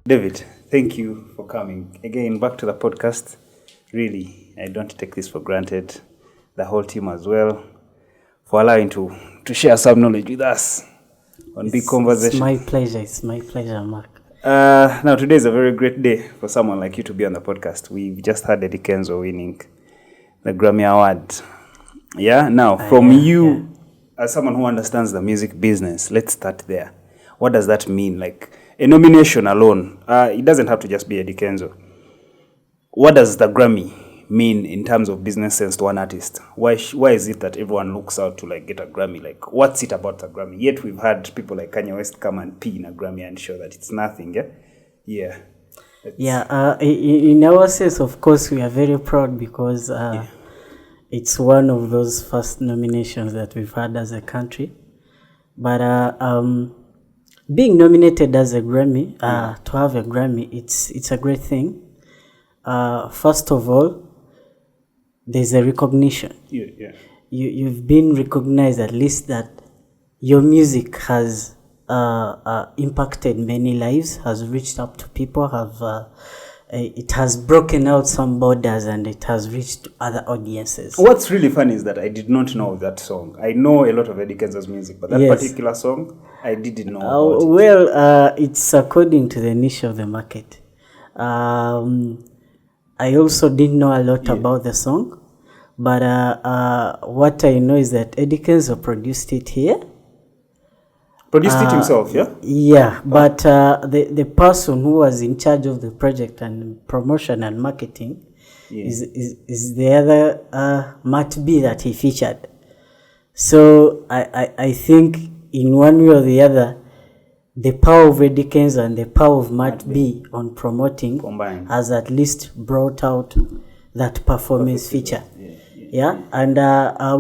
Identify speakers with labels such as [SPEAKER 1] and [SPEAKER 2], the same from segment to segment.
[SPEAKER 1] David, thank you for coming. Again, back to the podcast. Really, I don't take this for granted. The whole team as well, for allowing to share some knowledge with us on Big Conversation.
[SPEAKER 2] It's my pleasure, Mark.
[SPEAKER 1] Now, today is a very great day for someone like you to be on the podcast. We've just had Eddy Kenzo winning the Grammy Award. Yeah, now, from you, as someone who understands the music business, let's start there. What does that mean? Like, a nomination alone, it doesn't have to just be Eddy Kenzo. What does the Grammy mean in terms of business sense to an artist? Why is it that everyone looks out to like get a Grammy? Like, what's it about the Grammy? Yet we've had people like Kanye West come and pee in a Grammy and show that it's nothing.
[SPEAKER 2] In our sense, of course, we are very proud because it's one of those first nominations that we've had as a country. But being nominated as a Grammy, to have a Grammy, it's a great thing. First of all, there's a recognition. You've been recognized at least that your music has impacted many lives, has reached up to people, it has broken out some borders and it has reached other audiences.
[SPEAKER 1] What's really funny is that I did not know that song. I know a lot of Eddy Kenzo's music, but that particular song, I didn't know about it.
[SPEAKER 2] Well, it's according to the niche of the market. I also didn't know a lot about the song, but what I know is that Eddy Kenzo produced it here.
[SPEAKER 1] Produced it himself, yeah?
[SPEAKER 2] Yeah, but the person who was in charge of the project and promotion and marketing is the other Matt B that he featured. So I think in one way or the other, the power of Eddy Kenzo and the power of Matt B on promoting has at least brought out that performance feature. And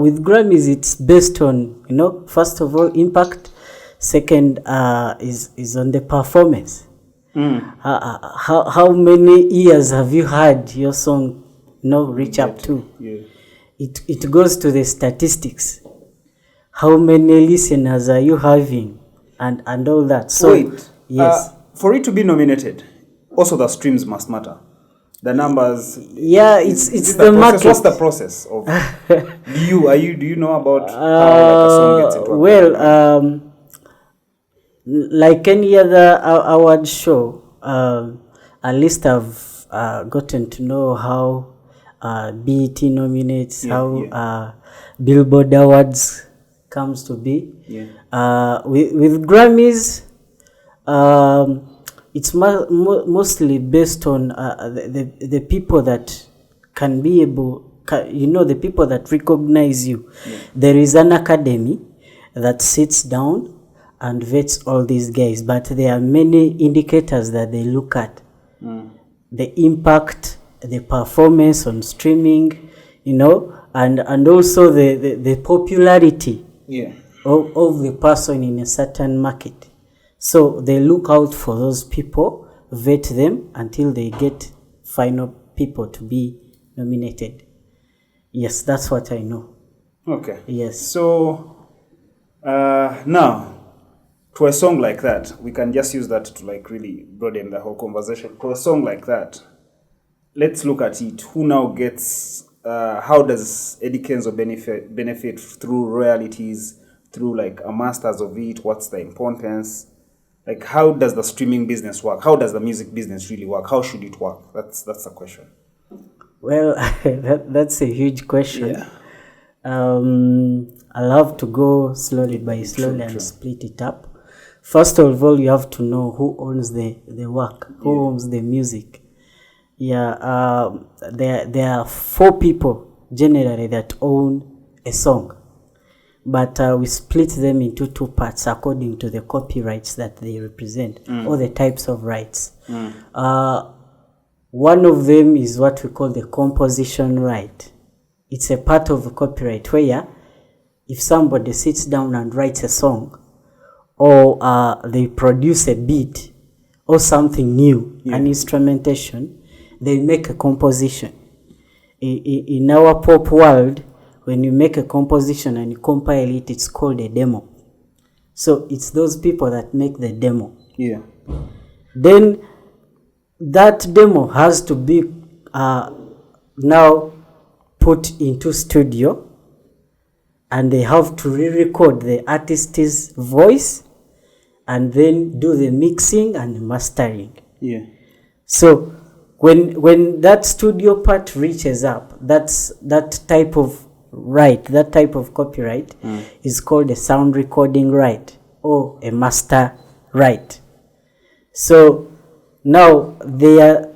[SPEAKER 2] with Grammys, it's based on, first of all, impact. Second is on the performance. How many years have you had your song reach up to? It goes to the statistics. How many listeners are you having and all that? So
[SPEAKER 1] wait, yes. For it to be nominated, also the streams must matter. The numbers.
[SPEAKER 2] Yeah, it's the market.
[SPEAKER 1] What's the process of do you know about how a song gets into a
[SPEAKER 2] well, like any other award show, at least I've gotten to know how BET nominates, how Billboard Awards comes to be. With Grammys, it's mostly based on the people that can be able, the people that recognize you. There is an academy that sits down and vets all these guys, but there are many indicators that they look at. The impact, the performance on streaming, and also the popularity of the person in a certain market. So they look out for those people, vet them until they get final people to be nominated. Yes, that's what I know.
[SPEAKER 1] Okay.
[SPEAKER 2] Yes.
[SPEAKER 1] So now, to a song like that, we can just use that to like really broaden the whole conversation. To a song like that, let's look at it. Who now gets, how does Eddy Kenzo benefit through royalties, through like a masters of it? What's the importance? Like, how does the streaming business work? How does the music business really work? How should it work? That's the question.
[SPEAKER 2] Well, that's a huge question.
[SPEAKER 1] Yeah.
[SPEAKER 2] I'll have to go slowly and split it up. First of all, you have to know who owns the work, who owns the music. There are 4 people generally that own a song, but we split them into 2 parts according to the copyrights that they represent, or the types of rights. One of them is what we call the composition right. It's a part of the copyright where if somebody sits down and writes a song, or they produce a beat or something new, an instrumentation, they make a composition. In our pop world, when you make a composition and you compile it, it's called a demo. So it's those people that make the demo.
[SPEAKER 1] Yeah.
[SPEAKER 2] Then that demo has to be now put into studio, and they have to re-record the artist's voice and then do the mixing and mastering.
[SPEAKER 1] Yeah.
[SPEAKER 2] So when that studio part reaches up, that type of copyright is called a sound recording right or a master right. So now they are...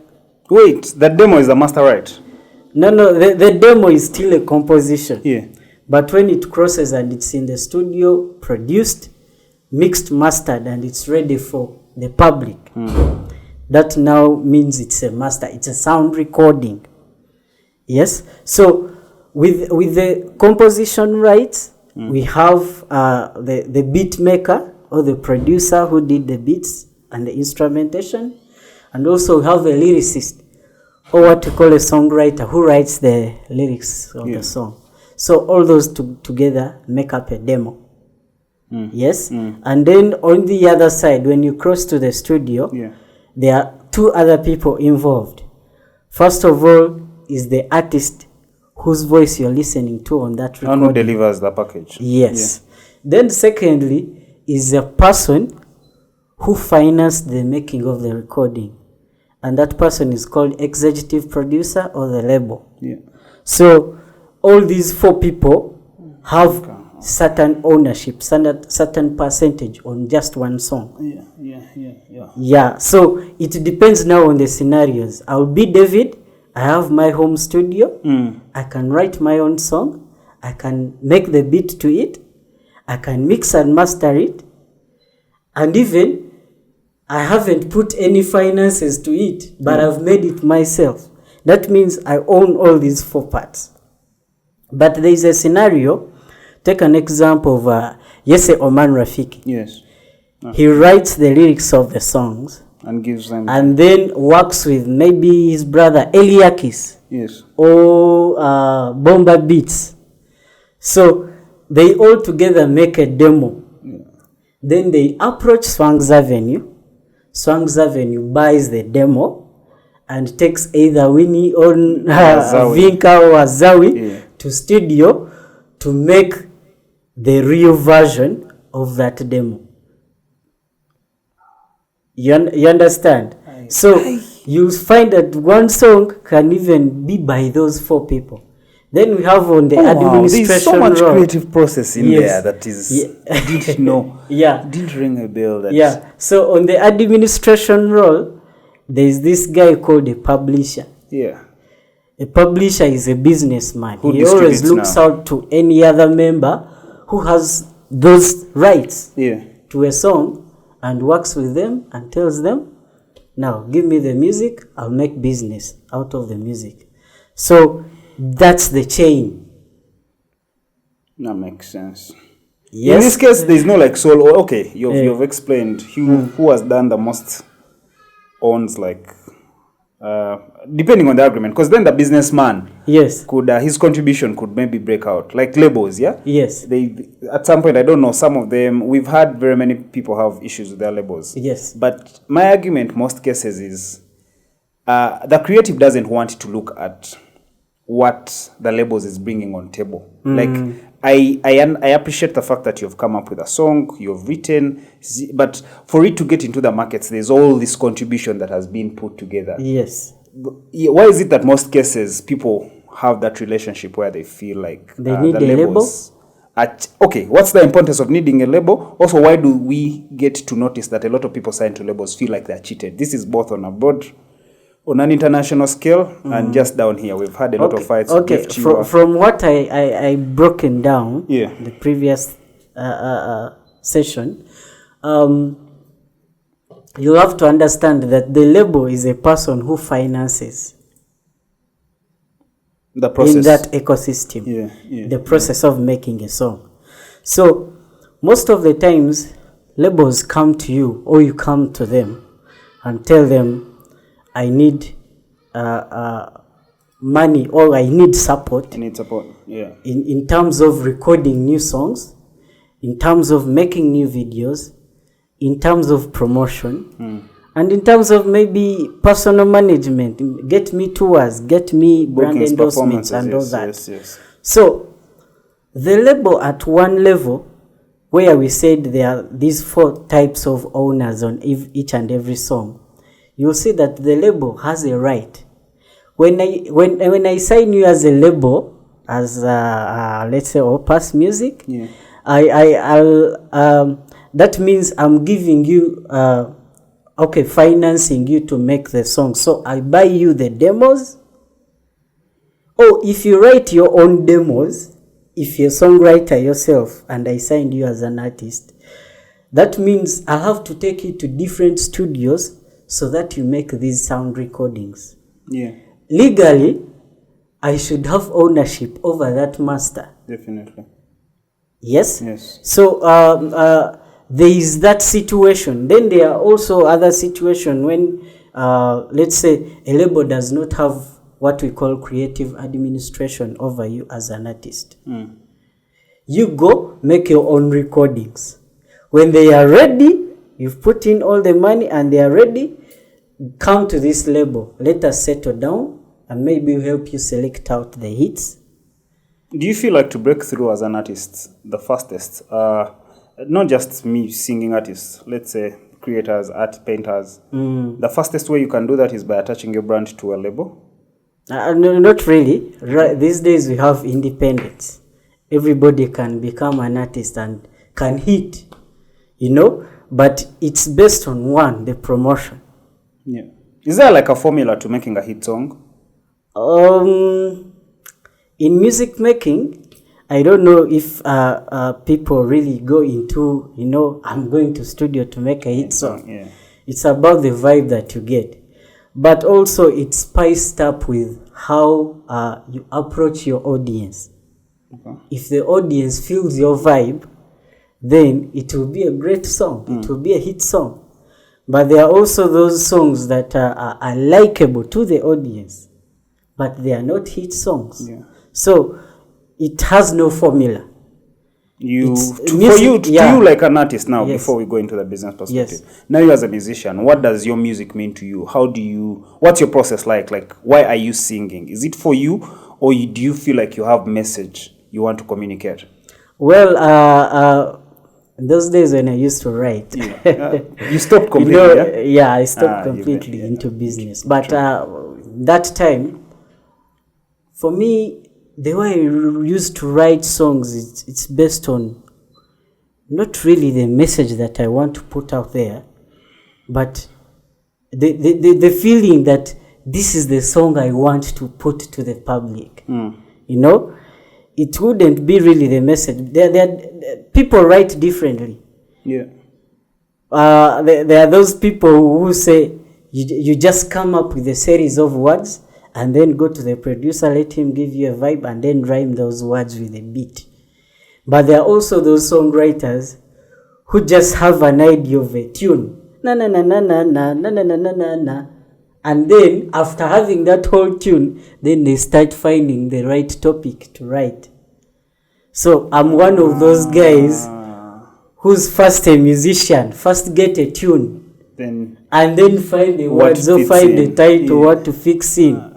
[SPEAKER 1] Wait, that demo is the master right?
[SPEAKER 2] No, the demo is still a composition.
[SPEAKER 1] Yeah.
[SPEAKER 2] But when it crosses and it's in the studio, produced, mixed, mastered, and it's ready for the public, that now means it's a master. It's a sound recording. Yes? So with the composition rights, we have the beat maker or the producer who did the beats and the instrumentation, and also we have a lyricist or what you call a songwriter who writes the lyrics of the song. So all those together make up a demo. Yes? And then on the other side, when you cross to the studio, there are two other people involved. First of all is the artist whose voice you're listening to on that recording.
[SPEAKER 1] And who delivers the package.
[SPEAKER 2] Yes. Then secondly is a person who financed the making of the recording. And that person is called executive producer or the label. Yeah. So all these four people have certain ownership, certain percentage on just one song. Yeah. So it depends now on the scenarios. I'll be David. I have my home studio. I can write my own song. I can make the beat to it. I can mix and master it. And even I haven't put any finances to it, but I've made it myself. That means I own all these four parts. But there is a scenario. Take an example of Yese Oman Rafiki.
[SPEAKER 1] Yes.
[SPEAKER 2] He writes the lyrics of the songs
[SPEAKER 1] and gives them,
[SPEAKER 2] and then works with maybe his brother Eliakis.
[SPEAKER 1] Yes.
[SPEAKER 2] Or Bomba Beats. So they all together make a demo. Then they approach Swangs Avenue. Swangs Avenue buys the demo and takes either Winnie or Vinka or Azawi to studio to make the real version of that demo. You understand? So you'll find that one song can even be by those four people. Then we have on the administration
[SPEAKER 1] there's so much
[SPEAKER 2] role.
[SPEAKER 1] creative process in there that is I didn't know. Didn't ring a bell.
[SPEAKER 2] So on the administration role, there's this guy called a publisher.
[SPEAKER 1] Yeah.
[SPEAKER 2] A publisher is a businessman. He
[SPEAKER 1] distributes
[SPEAKER 2] always looks out to any other member who has those rights to a song and works with them and tells them, now give me the music, I'll make business out of the music. So that's the chain.
[SPEAKER 1] That makes sense.
[SPEAKER 2] Yes.
[SPEAKER 1] In this case, there's no like solo. Okay, you've explained who has done the most owns, like depending on the agreement, because then the businessman could his contribution could maybe break out, like labels. They at some point, I don't know, some of them, we've had very many people have issues with their labels. But my argument most cases is the creative doesn't want to look at what the labels is bringing on table. Like I appreciate the fact that you've come up with a song, you've written, but for it to get into the markets, there's all this contribution that has been put together. Why is it that most cases people have that relationship where they feel like
[SPEAKER 2] they need the labels?
[SPEAKER 1] Okay, what's the importance of needing a label? Also, why do we get to notice that a lot of people signed to labels feel like they're cheated? This is both on a broad, on an international scale, and just down here, we've had a lot of fights.
[SPEAKER 2] From what I broken down, the previous session, you have to understand that the label is a person who finances
[SPEAKER 1] the process
[SPEAKER 2] in that ecosystem, the process of making a song. So most of the times, labels come to you or you come to them and tell them, I need money or I need support. In terms of recording new songs, in terms of making new videos, in terms of promotion, And in terms of maybe personal management, get me tours, get me brand
[SPEAKER 1] Bookings,
[SPEAKER 2] endorsements and all
[SPEAKER 1] yes,
[SPEAKER 2] that.
[SPEAKER 1] Yes.
[SPEAKER 2] So the label at one level, where we said there are these 4 types of owners on each and every song, you'll see that the label has a right. When I sign you as a label, as let's say Opus Music,
[SPEAKER 1] Yeah.
[SPEAKER 2] I'll that means I'm giving you financing you to make the song. So I buy you the demos. Or if you write your own demos, if you're a songwriter yourself and I signed you as an artist, that means I have to take you to different studios so that you make these sound recordings.
[SPEAKER 1] Yeah.
[SPEAKER 2] Legally, I should have ownership over that master.
[SPEAKER 1] Definitely.
[SPEAKER 2] Yes?
[SPEAKER 1] Yes.
[SPEAKER 2] So there is that situation. Then there are also other situations when, let's say, a label does not have what we call creative administration over you as an artist. You go make your own recordings. When they are ready, you've put in all the money and they are ready, come to this label. Let us settle down and maybe we'll help you select out the hits.
[SPEAKER 1] Do you feel like to break through as an artist, the fastest, not just me singing artists, let's say creators, art painters, the fastest way you can do that is by attaching your brand to a label?
[SPEAKER 2] No, not really. Right, these days we have independence. Everybody can become an artist and can hit, but it's based on the promotion.
[SPEAKER 1] Yeah. Is there like a formula to making a hit song?
[SPEAKER 2] In music making, I don't know if people really go into, I'm going to studio to make a hit song.
[SPEAKER 1] Yeah.
[SPEAKER 2] It's about the vibe that you get. But also it's spiced up with how you approach your audience.
[SPEAKER 1] Okay.
[SPEAKER 2] If the audience feels your vibe, then it will be a great song. It will be a hit song. But there are also those songs that are likable to the audience, but they are not hit songs.
[SPEAKER 1] Yeah.
[SPEAKER 2] So it has no formula.
[SPEAKER 1] To you like an artist now,
[SPEAKER 2] Yes.
[SPEAKER 1] before we go into the business perspective.
[SPEAKER 2] Yes.
[SPEAKER 1] Now you as a musician, what does your music mean to you? What's your process like? Like, why are you singing? Is it for you, or do you feel like you have message you want to communicate?
[SPEAKER 2] Well, in those days when I used to write,
[SPEAKER 1] You stopped completely,
[SPEAKER 2] I stopped completely into business. But that time, for me, the way I used to write songs, it's based on not really the message that I want to put out there, but the feeling that this is the song I want to put to the public. It wouldn't be really the message. People write differently.
[SPEAKER 1] Yeah.
[SPEAKER 2] There are those people who say you just come up with a series of words and then go to the producer, let him give you a vibe and then rhyme those words with a beat. But there are also those songwriters who just have an idea of a tune. Na na na na na na na na na na na na. And then after having that whole tune, then they start finding the right topic to write. So I'm one of those guys who's first a musician, first get a tune, and then find the words or find the title, what to fix in.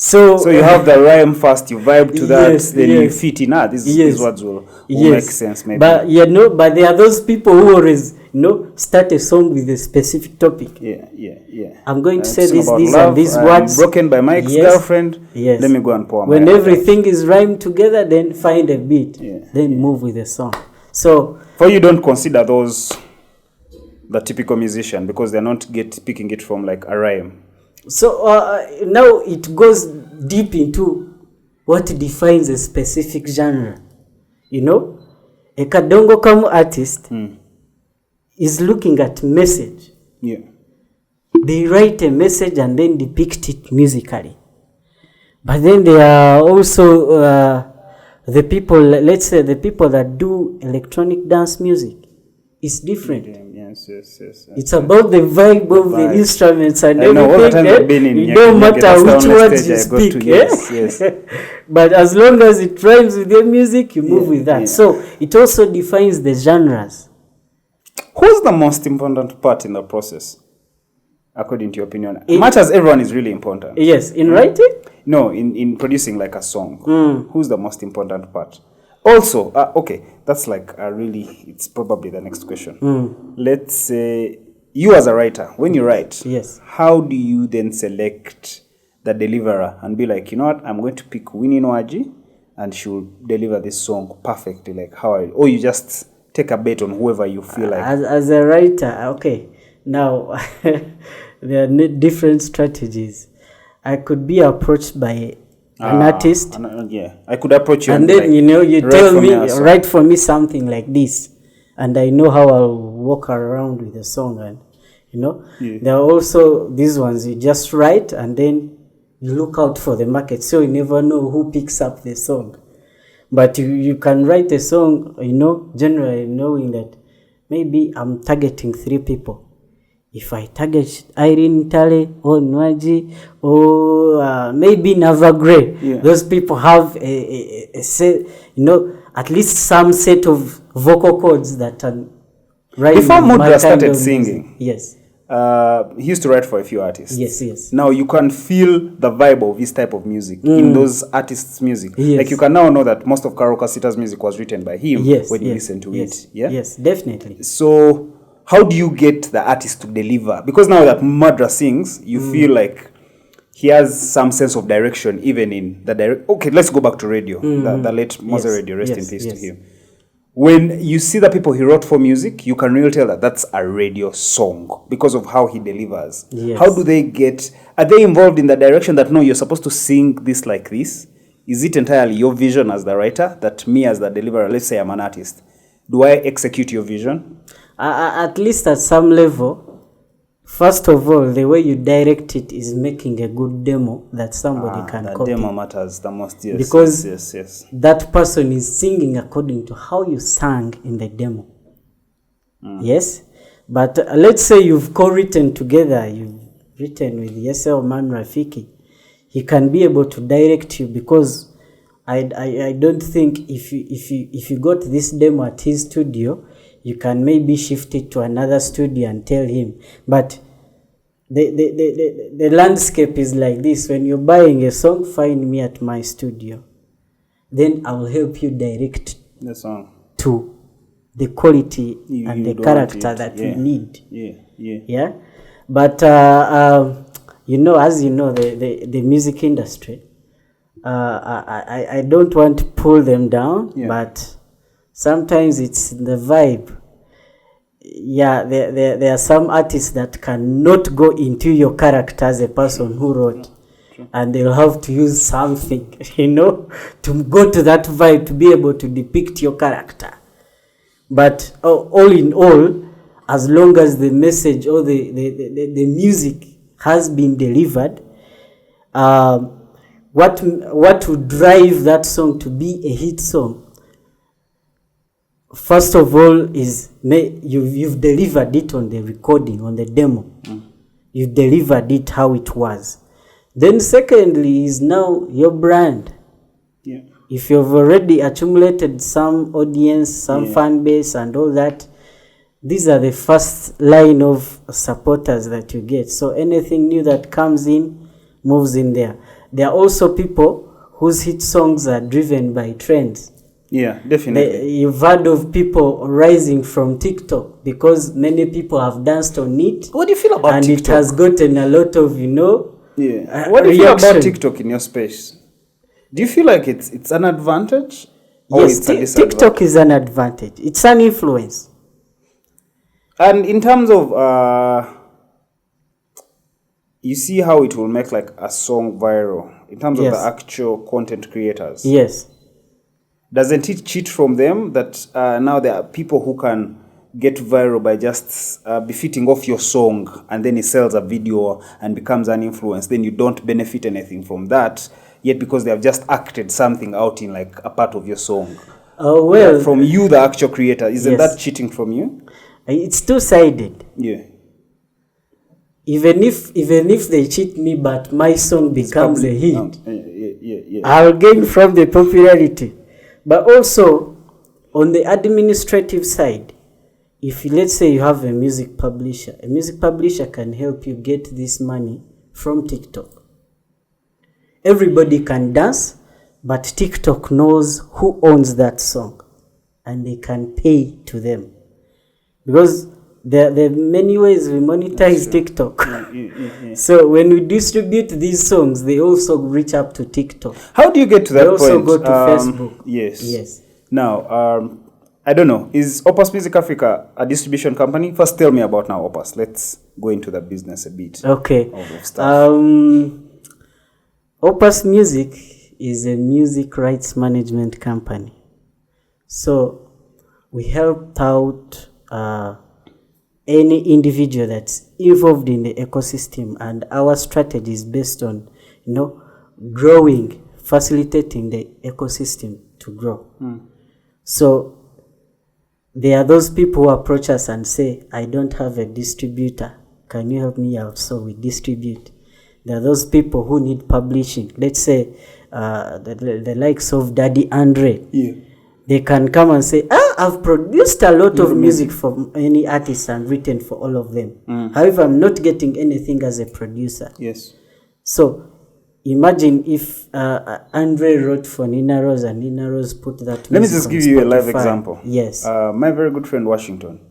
[SPEAKER 2] So
[SPEAKER 1] you have the rhyme first, you vibe to that, then you fit in. These words will make sense, maybe.
[SPEAKER 2] But but there are those people who always start a song with a specific topic.
[SPEAKER 1] Yeah.
[SPEAKER 2] I'm going to say
[SPEAKER 1] these
[SPEAKER 2] and these words.
[SPEAKER 1] Broken by my ex-girlfriend.
[SPEAKER 2] Yes.
[SPEAKER 1] Let me go and pour.
[SPEAKER 2] When everything is rhymed together, then find a beat. Then move with the song. So
[SPEAKER 1] for you, don't consider those the typical musician because they're not picking it from like a rhyme.
[SPEAKER 2] So now it goes deep into what defines a specific genre. A Kadongo Kamu artist is looking at message.
[SPEAKER 1] Yeah.
[SPEAKER 2] They write a message and then depict it musically. But then there are also the people, let's say the people that do electronic dance music. It's different.
[SPEAKER 1] Yes.
[SPEAKER 2] It's about the vibe of the instruments and everything.
[SPEAKER 1] It
[SPEAKER 2] don't matter which words you speak.
[SPEAKER 1] Yes.
[SPEAKER 2] But as long as it rhymes with your music, you move with that. So it also defines the genres.
[SPEAKER 1] Who's the most important part in the process? according to your opinion? Much as everyone is really important.
[SPEAKER 2] Yes, in writing?
[SPEAKER 1] No, in producing like a song. Who's the most important part? Also, okay, that's like it's probably the next question. Let's say you as a writer, when you write,
[SPEAKER 2] yes,
[SPEAKER 1] how do you then select the deliverer and be like, you know what, I'm going to pick Winnie Nwaji and she'll deliver this song perfectly, like or you just take a bet on whoever you feel like.
[SPEAKER 2] As a writer, okay, now there are different strategies. I could be approached by an artist.
[SPEAKER 1] I could approach you.
[SPEAKER 2] And then, you tell me, write for me something like this. And I know how I'll walk around with the song. And, there are also these ones you just write and then you look out for the market. So you never know who picks up the song. But you can write a song, generally knowing that maybe I'm targeting 3 people. If I target Irene Tale or Nwaji or maybe Navagre, those people have a set, at least some set of vocal cords that are right.
[SPEAKER 1] Before Mudra started singing,
[SPEAKER 2] yes,
[SPEAKER 1] he used to write for a few artists.
[SPEAKER 2] Yes.
[SPEAKER 1] Now you can feel the vibe of this type of music in those artists' music.
[SPEAKER 2] Yes.
[SPEAKER 1] Like you can now know that most of Karo Kasita's music was written by him when you listen to it. Yeah?
[SPEAKER 2] Yes, definitely.
[SPEAKER 1] So how do you get the artist to deliver? Because now that Madra sings, you feel like he has some sense of direction, even in the Okay, let's go back to radio. The late Mose Radio, rest in peace to him. When you see the people he wrote for music, you can really tell that that's a radio song because of how he delivers.
[SPEAKER 2] Yes.
[SPEAKER 1] How do they are they involved in the direction that, no, you're supposed to sing this like this? Is it entirely your vision as the writer that me as the deliverer, let's say I'm an artist, do I execute your vision?
[SPEAKER 2] At least at some level, first of all, the way you direct it is making a good demo that somebody can copy.
[SPEAKER 1] The demo matters the most, yes.
[SPEAKER 2] Because
[SPEAKER 1] yes.
[SPEAKER 2] that person is singing according to how you sang in the demo. Yes? But let's say you've co-written together, you've written with Yesel Man Rafiki. He can be able to direct you because I don't think if you got this demo at his studio, you can maybe shift it to another studio and tell him. But the landscape is like this. When you're buying a song, find me at my studio. Then I will help you direct
[SPEAKER 1] the song
[SPEAKER 2] to the quality and the character that you need. Yeah. But as you know, the music industry, I don't want to pull them down, but sometimes it's the vibe. Yeah, there are some artists that cannot go into your character as a person who wrote. And they'll have to use something, to go to that vibe to be able to depict your character. But all in all, as long as the message or the music has been delivered, what would drive that song to be a hit song? First of all, is you've delivered it on the recording, on the demo. You've delivered it how it was. Then secondly is now your brand.
[SPEAKER 1] Yeah.
[SPEAKER 2] If you've already accumulated some audience, some fan base and all that, these are the first line of supporters that you get. So anything new that comes in, moves in there. There are also people whose hit songs are driven by trends.
[SPEAKER 1] Yeah, definitely.
[SPEAKER 2] You've heard of people rising from TikTok because many people have danced on it.
[SPEAKER 1] What do you feel about
[SPEAKER 2] and
[SPEAKER 1] TikTok?
[SPEAKER 2] And it has gotten a lot of,
[SPEAKER 1] what do you feel about TikTok in your space? Do you feel like it's an advantage?
[SPEAKER 2] Yes, TikTok is an advantage. It's an influence.
[SPEAKER 1] And in terms of, you see how it will make like a song viral in terms of the actual content creators.
[SPEAKER 2] Yes.
[SPEAKER 1] Doesn't it cheat from them that now there are people who can get viral by just befitting off your song and then it sells a video and becomes an influence? Then you don't benefit anything from that, yet because they have just acted something out in like a part of your song.
[SPEAKER 2] Well,
[SPEAKER 1] from you, the actual creator, isn't that cheating from you?
[SPEAKER 2] It's two-sided.
[SPEAKER 1] Yeah.
[SPEAKER 2] Even if they cheat me, but my song becomes a hit,
[SPEAKER 1] yeah.
[SPEAKER 2] I'll gain from the popularity. But also, on the administrative side, if let's say you have a music publisher can help you get this money from TikTok. Everybody can dance, but TikTok knows who owns that song, and they can pay to them. Because there are many ways we monetize TikTok.
[SPEAKER 1] Yeah.
[SPEAKER 2] So when we distribute these songs, they also reach up to TikTok.
[SPEAKER 1] How do you get to that point?
[SPEAKER 2] They also go to Facebook.
[SPEAKER 1] Yes. Now, I don't know. Is Opus Music Africa a distribution company? First, tell me about now Opus. Let's go into the business a bit.
[SPEAKER 2] Okay.
[SPEAKER 1] Of stuff.
[SPEAKER 2] Opus Music is a music rights management company. So we helped out any individual that's involved in the ecosystem, and our strategy is based on, growing, facilitating the ecosystem to grow. So there are those people who approach us and say, I don't have a distributor. Can you help me out? So we distribute. There are those people who need publishing. Let's say the likes of Daddy Andre.
[SPEAKER 1] Yeah.
[SPEAKER 2] They can come and say, I've produced a lot of music for any artists and written for all of them. However, I'm not getting anything as a producer.
[SPEAKER 1] Yes.
[SPEAKER 2] So imagine if Andre wrote for Nina Rose and Nina Rose put that.
[SPEAKER 1] Let me just give you a live example.
[SPEAKER 2] Yes.
[SPEAKER 1] My very good friend Washington.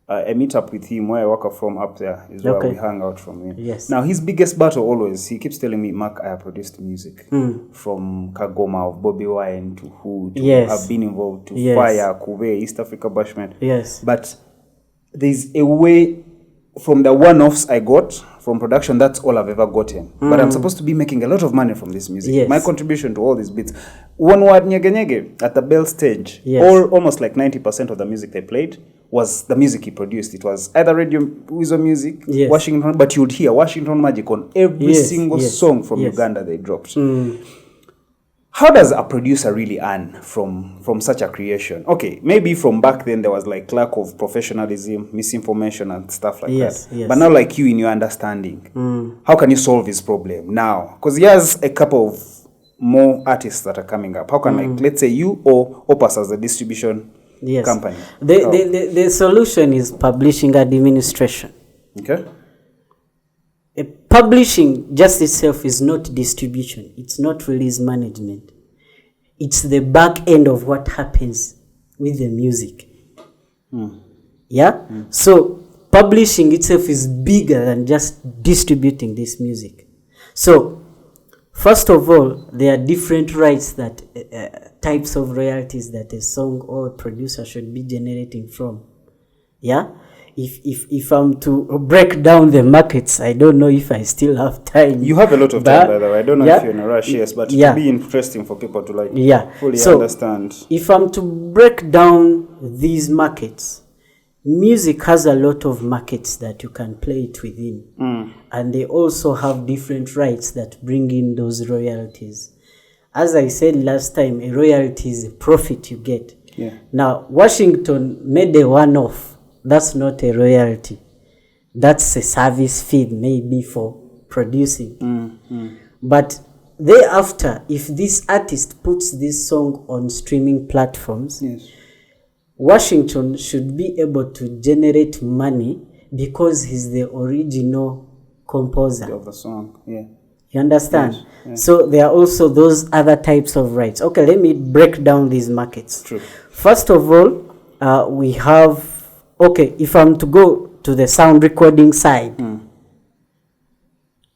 [SPEAKER 1] I meet up with him where I work from up there is where we hang out from him.
[SPEAKER 2] Yes.
[SPEAKER 1] Now his biggest battle always, he keeps telling me, Mark, I have produced music from Kagoma of Bobby Wine to who to have been involved to Fire, Kuwe, East Africa Bashment.
[SPEAKER 2] Yes.
[SPEAKER 1] But there's a way from the one-offs I got from production, that's all I've ever gotten. But I'm supposed to be making a lot of money from this music.
[SPEAKER 2] Yes.
[SPEAKER 1] My contribution to all these beats. One word nyege at the Bell stage, almost like 90% of the music they played was the music he produced. It was either Radio Wizo music, Washington, but you'd hear Washington Magic on every single song from Uganda they dropped. How does a producer really earn from such a creation? Okay, maybe from back then there was like lack of professionalism, misinformation and stuff like that.
[SPEAKER 2] Yes.
[SPEAKER 1] But now like you in your understanding, how can you solve this problem now? Because here's a couple of more artists that are coming up. How can like, let's say you or Opus as a distribution company?
[SPEAKER 2] The solution is publishing administration.
[SPEAKER 1] Okay.
[SPEAKER 2] Publishing just itself is not distribution. It's not release management. It's the back end of what happens with the music. So publishing itself is bigger than just distributing this music. So first of all, there are different rights that types of royalties that a song or a producer should be generating from. If I'm to break down the markets, I don't know if I still have time.
[SPEAKER 1] You have a lot of time, by the way. I don't know if you're in a rush, but it would be interesting for people to fully understand.
[SPEAKER 2] If I'm to break down these markets, music has a lot of markets that you can play it within. And they also have different rights that bring in those royalties. As I said last time, a royalty is a profit you get. Now, Washington made a one-off. That's not a royalty. That's a service fee maybe for producing. But thereafter, if this artist puts this song on streaming platforms, Washington should be able to generate money because he's the original composer
[SPEAKER 1] of the song.
[SPEAKER 2] You understand? So there are also those other types of rights. Okay, let me break down these markets.
[SPEAKER 1] True.
[SPEAKER 2] First of all, we have, if I'm to go to the sound recording side,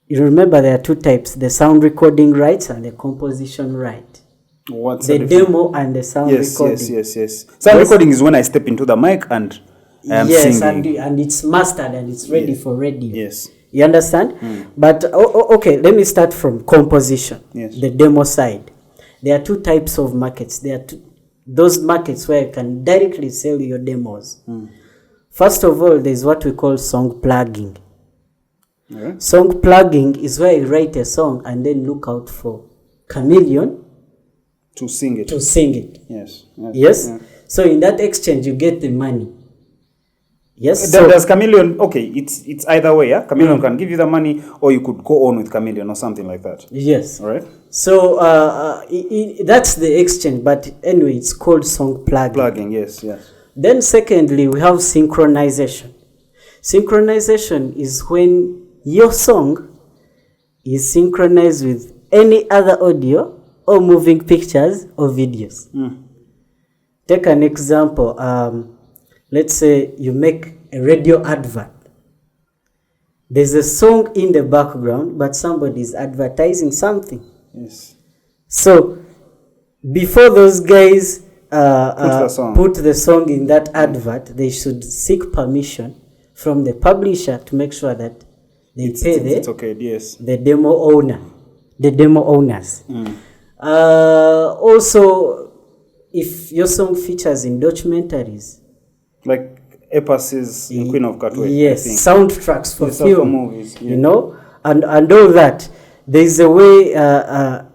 [SPEAKER 2] you remember there are two types, the sound recording rights and the composition right.
[SPEAKER 1] What's
[SPEAKER 2] the demo and the sound recording?
[SPEAKER 1] Yes. Sound recording is when I step into the mic and I am singing.
[SPEAKER 2] and it's mastered and it's ready for radio.
[SPEAKER 1] Yes.
[SPEAKER 2] You understand? But, let me start from composition, the demo side. There are two types of markets. There are those markets where you can directly sell your demos. First of all, there's what we call song plugging. Song plugging is where you write a song and then look out for Chameleon
[SPEAKER 1] to sing it.
[SPEAKER 2] Yes. So in that exchange, you get the money. Yes.
[SPEAKER 1] Does Chameleon, it's either way, Chameleon can give you the money or you could go on with Chameleon or something like that.
[SPEAKER 2] Yes.
[SPEAKER 1] All right.
[SPEAKER 2] So that's the exchange, but anyway, it's called song plugging.
[SPEAKER 1] Yes.
[SPEAKER 2] Then secondly, we have synchronization. Synchronization is when your song is synchronized with any other audio or moving pictures or videos. Take an example. Let's say you make a radio advert. There's a song in the background, but somebody is advertising something.
[SPEAKER 1] Yes.
[SPEAKER 2] So before those guys put the song in that advert, they should seek permission from the publisher to make sure that they pay the demo owners. Also, if your song features in documentaries,
[SPEAKER 1] like Epas's in Queen of Katwe,
[SPEAKER 2] yes, soundtracks for film,
[SPEAKER 1] movies,
[SPEAKER 2] you know, and all that, there is a way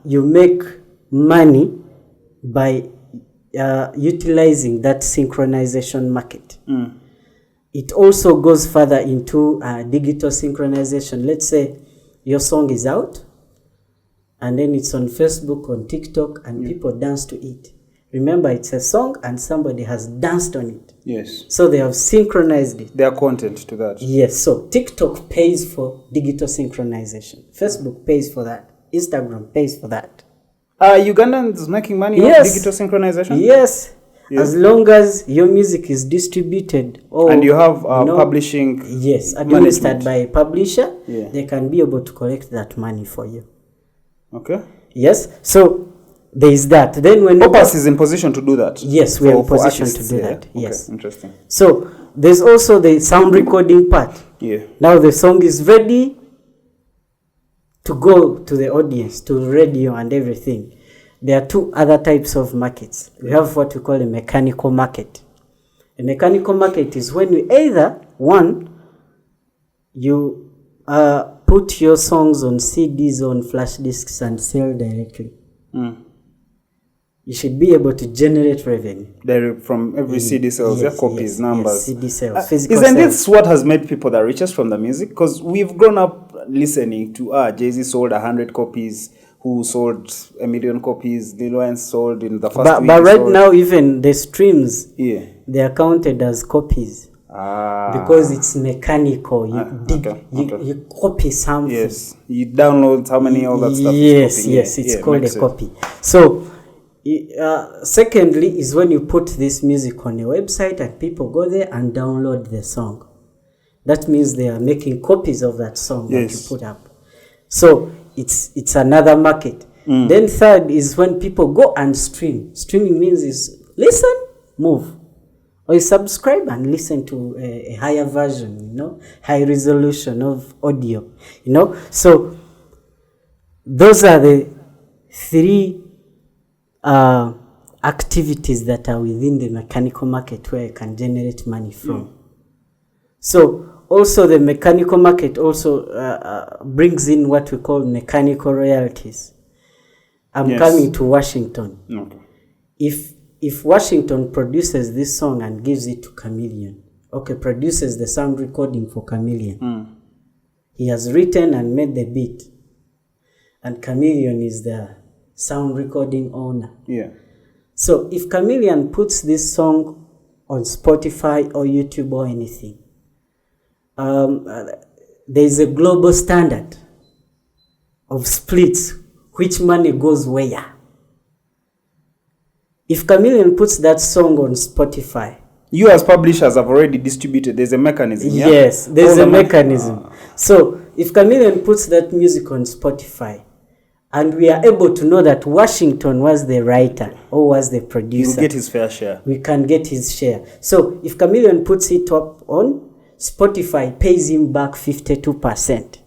[SPEAKER 2] you make money by utilizing that synchronization market. It also goes further into digital synchronization. Let's say your song is out and then it's on Facebook, on TikTok, and people dance to it. Remember, it's a song and somebody has danced on it.
[SPEAKER 1] Yes.
[SPEAKER 2] So they have synchronized it.
[SPEAKER 1] Their content to that.
[SPEAKER 2] Yes. So TikTok pays for digital synchronization. Facebook pays for that. Instagram pays for that.
[SPEAKER 1] Ugandans making money off digital synchronization?
[SPEAKER 2] Yes. As long as your music is distributed
[SPEAKER 1] and you have publishing
[SPEAKER 2] administered by a publisher, they can be able to collect that money for you.
[SPEAKER 1] Okay.
[SPEAKER 2] Yes. So there is that. Then when
[SPEAKER 1] Opus is in position to do that.
[SPEAKER 2] Yes, we are in position to do that.
[SPEAKER 1] Okay.
[SPEAKER 2] Yes.
[SPEAKER 1] Interesting.
[SPEAKER 2] So there's also the sound recording part.
[SPEAKER 1] Yeah.
[SPEAKER 2] Now the song is ready to go to the audience, to radio and everything. There are two other types of markets. We have what we call a mechanical market. A mechanical market is when you either, you put your songs on CDs, on flash disks and sell directly. You should be able to generate revenue.
[SPEAKER 1] Direct from every CD sales, copies, numbers.
[SPEAKER 2] CD sales, physical
[SPEAKER 1] Isn't
[SPEAKER 2] sales.
[SPEAKER 1] this what has made people the richest from the music? Because we've grown up listening to, Jay-Z sold 100 copies, who sold 1 million copies, Lil Wayne sold in the first week.
[SPEAKER 2] But right now, even the streams, they are counted as copies. Because it's mechanical. You copy something.
[SPEAKER 1] Yes. You download how many, all that stuff.
[SPEAKER 2] Yes, it's called a copy. So, secondly, is when you put this music on a website and people go there and download the song. That means they are making copies of that song that you put up. So, it's another market. Then third is when people go and stream. Streaming means is listen, move. Or you subscribe and listen to a higher version, high resolution of audio, So those are the three activities that are within the mechanical market where you can generate money from. So also the mechanical market also brings in what we call mechanical royalties. I'm coming to Washington.
[SPEAKER 1] Okay.
[SPEAKER 2] If Washington produces this song and gives it to Chameleon, produces the sound recording for Chameleon. He has written and made the beat. And Chameleon is the sound recording owner.
[SPEAKER 1] Yeah.
[SPEAKER 2] So if Chameleon puts this song on Spotify or YouTube or anything, there is a global standard of splits, which money goes where. If Chameleon puts that song on Spotify,
[SPEAKER 1] you as publishers have already distributed. There's a mechanism.
[SPEAKER 2] Yes, there's a mechanism. So if Chameleon puts that music on Spotify, and we are able to know that Washington was the writer or was the producer,
[SPEAKER 1] you'll get his fair share.
[SPEAKER 2] We can get his share. So if Chameleon puts it up on Spotify, pays him back 52%.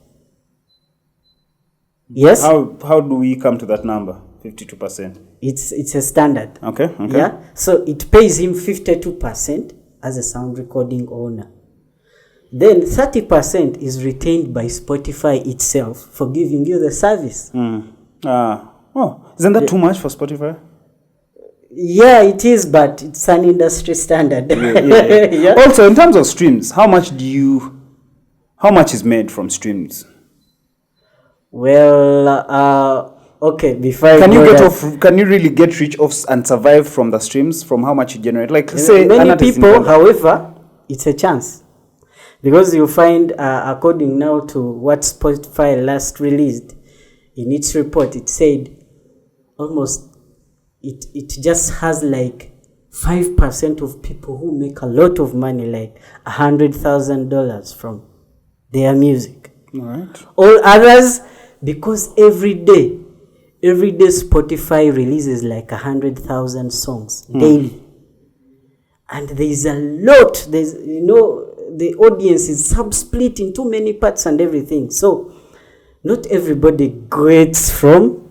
[SPEAKER 2] Yes.
[SPEAKER 1] How do we come to that number? 52%.
[SPEAKER 2] It's a standard.
[SPEAKER 1] Okay.
[SPEAKER 2] Yeah. So it pays him 52% as a sound recording owner. Then 30% is retained by Spotify itself for giving you the service.
[SPEAKER 1] Isn't that too much for Spotify?
[SPEAKER 2] Yeah, it is, but it's an industry standard.
[SPEAKER 1] Yeah. Also, in terms of streams, how much is made from streams?
[SPEAKER 2] Well, Okay, before
[SPEAKER 1] Can you
[SPEAKER 2] go
[SPEAKER 1] get
[SPEAKER 2] that-
[SPEAKER 1] off? Can you really get rich off and survive from the streams, from how much you generate? Like say, an
[SPEAKER 2] many
[SPEAKER 1] artist in
[SPEAKER 2] people,
[SPEAKER 1] Ghana.
[SPEAKER 2] however, it's a chance because you find, according now to what Spotify last released in its report, it said almost it just has like 5% of people who make a lot of money, like $100,000 from their music.
[SPEAKER 1] All right.
[SPEAKER 2] All others, because every day Spotify releases like 100,000 songs daily, and there's a lot. There's the audience is sub-split in too many parts and everything. So not everybody gets from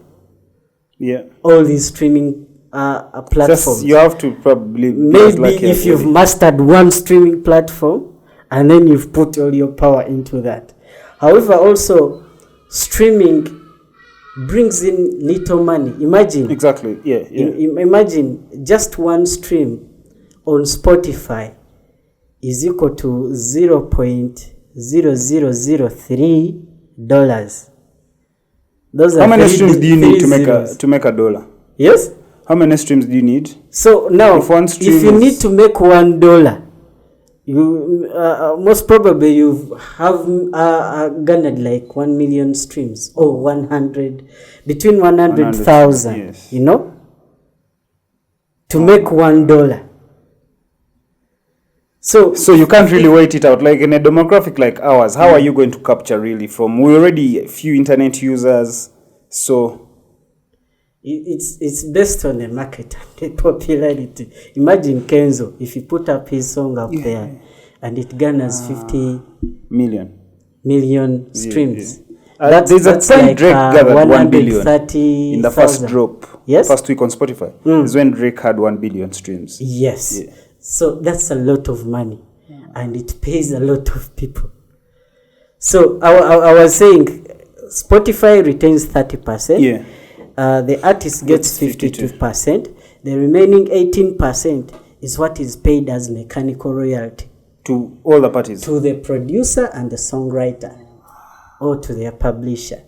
[SPEAKER 2] all these streaming platforms.
[SPEAKER 1] Just, you have to probably be as
[SPEAKER 2] Maybe
[SPEAKER 1] lucky
[SPEAKER 2] if
[SPEAKER 1] as
[SPEAKER 2] you've
[SPEAKER 1] really.
[SPEAKER 2] mastered one streaming platform and then you've put all your power into that. However, also streaming brings in little money. Imagine
[SPEAKER 1] Exactly. Yeah.
[SPEAKER 2] imagine just one stream on Spotify is equal to $0.0003. Those are
[SPEAKER 1] How many
[SPEAKER 2] three
[SPEAKER 1] streams do you need
[SPEAKER 2] zeros.
[SPEAKER 1] to make a dollar?
[SPEAKER 2] Yes.
[SPEAKER 1] How many streams do you need?
[SPEAKER 2] So now,
[SPEAKER 1] If one stream
[SPEAKER 2] if you
[SPEAKER 1] is-
[SPEAKER 2] need to make $1, you most probably you have garnered like 1 million streams or 100 between 100,000.
[SPEAKER 1] Yes.
[SPEAKER 2] To make $1. So
[SPEAKER 1] you can't really wait it out. Like in a demographic like ours, how are you going to capture really from? We're already a few internet users, so
[SPEAKER 2] it's based on the market and the popularity. Imagine Kenzo, if you put up his song up there and it garners 50
[SPEAKER 1] million
[SPEAKER 2] streams.
[SPEAKER 1] There's a
[SPEAKER 2] That's
[SPEAKER 1] time
[SPEAKER 2] like
[SPEAKER 1] Drake gathered 1 billion
[SPEAKER 2] 130,000.
[SPEAKER 1] in the first drop.
[SPEAKER 2] Yes?
[SPEAKER 1] First week on Spotify is when Drake had 1 billion streams.
[SPEAKER 2] Yes.
[SPEAKER 1] Yeah.
[SPEAKER 2] So that's a lot of money, and it pays a lot of people. So I was saying Spotify retains 30%.
[SPEAKER 1] Yeah.
[SPEAKER 2] The artist gets 52%. The remaining 18% is what is paid as mechanical royalty
[SPEAKER 1] To all the parties.
[SPEAKER 2] to the producer and the songwriter, or to their publisher.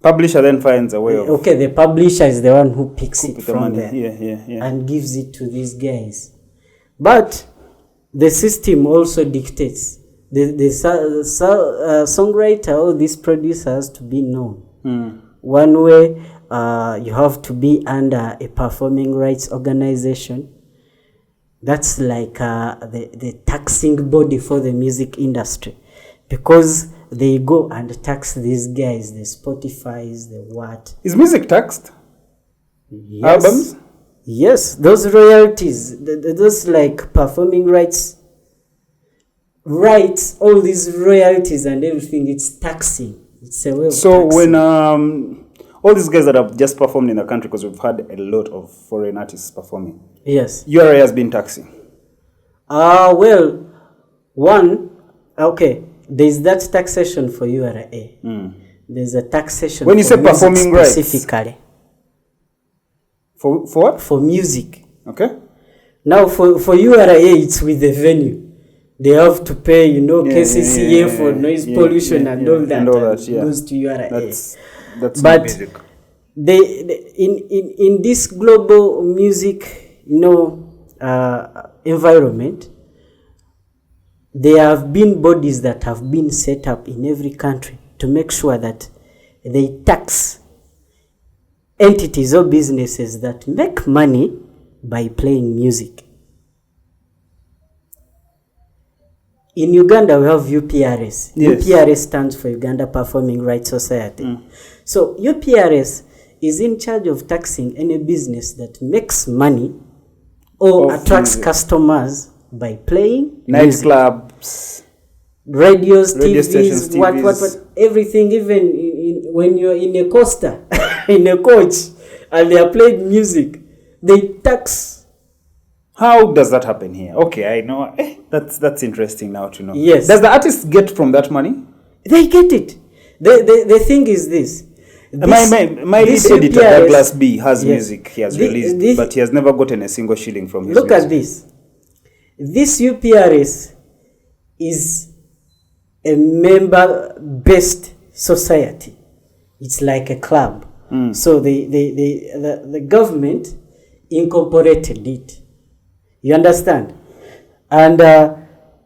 [SPEAKER 1] Publisher then finds a way of
[SPEAKER 2] Okay, the publisher is the one who picks it
[SPEAKER 1] the
[SPEAKER 2] from
[SPEAKER 1] money.
[SPEAKER 2] there
[SPEAKER 1] Yeah.
[SPEAKER 2] and gives it to these guys. But the system also dictates the songwriter or these producers to be known. One way, you have to be under a performing rights organization. That's like the taxing body for the music industry, because they go and tax these guys, the Spotify's, the what.
[SPEAKER 1] Is music taxed?
[SPEAKER 2] Yes.
[SPEAKER 1] Albums?
[SPEAKER 2] Yes, those royalties, those like performing rights, all these royalties and everything, it's taxing. It's a way of
[SPEAKER 1] So
[SPEAKER 2] taxing.
[SPEAKER 1] when all these guys that have just performed in the country, because we've had a lot of foreign artists performing,
[SPEAKER 2] Yes.
[SPEAKER 1] URA has been taxing.
[SPEAKER 2] Well, there's that taxation for URA. There's a taxation
[SPEAKER 1] When you
[SPEAKER 2] for
[SPEAKER 1] say
[SPEAKER 2] music
[SPEAKER 1] performing rights-
[SPEAKER 2] specifically.
[SPEAKER 1] For what?
[SPEAKER 2] For music.
[SPEAKER 1] Okay.
[SPEAKER 2] Now for URA, it's with the venue. They have to pay, KCCA for noise pollution and all that.
[SPEAKER 1] And all that, yeah.
[SPEAKER 2] Goes to URA.
[SPEAKER 1] That's
[SPEAKER 2] But
[SPEAKER 1] basic.
[SPEAKER 2] in this global music, environment, there have been bodies that have been set up in every country to make sure that they tax entities or businesses that make money by playing music. In Uganda, we have UPRS.
[SPEAKER 1] Yes.
[SPEAKER 2] UPRS stands for Uganda Performing Rights Society. So UPRS is in charge of taxing any business that makes money or
[SPEAKER 1] Of
[SPEAKER 2] attracts
[SPEAKER 1] music.
[SPEAKER 2] customers by playing music.
[SPEAKER 1] Nightclubs.
[SPEAKER 2] Radios,
[SPEAKER 1] Radio
[SPEAKER 2] TVs,
[SPEAKER 1] stations,
[SPEAKER 2] what,
[SPEAKER 1] TVs.
[SPEAKER 2] everything, even when you're in a coaster, in a coach, and they are playing music, they tax.
[SPEAKER 1] How does that happen here? Okay, I know. That's interesting now to know.
[SPEAKER 2] Yes.
[SPEAKER 1] Does the artist get from that money?
[SPEAKER 2] They get it. The thing is this.
[SPEAKER 1] My lead
[SPEAKER 2] this
[SPEAKER 1] editor,
[SPEAKER 2] UPRS
[SPEAKER 1] Douglas B, has
[SPEAKER 2] yes.
[SPEAKER 1] music he has
[SPEAKER 2] Thi-
[SPEAKER 1] released,
[SPEAKER 2] this-
[SPEAKER 1] but he has never gotten a single shilling from his
[SPEAKER 2] Look
[SPEAKER 1] music.
[SPEAKER 2] at this. This UPRS is a member-based society. It's like a club So the government incorporated it. You understand? And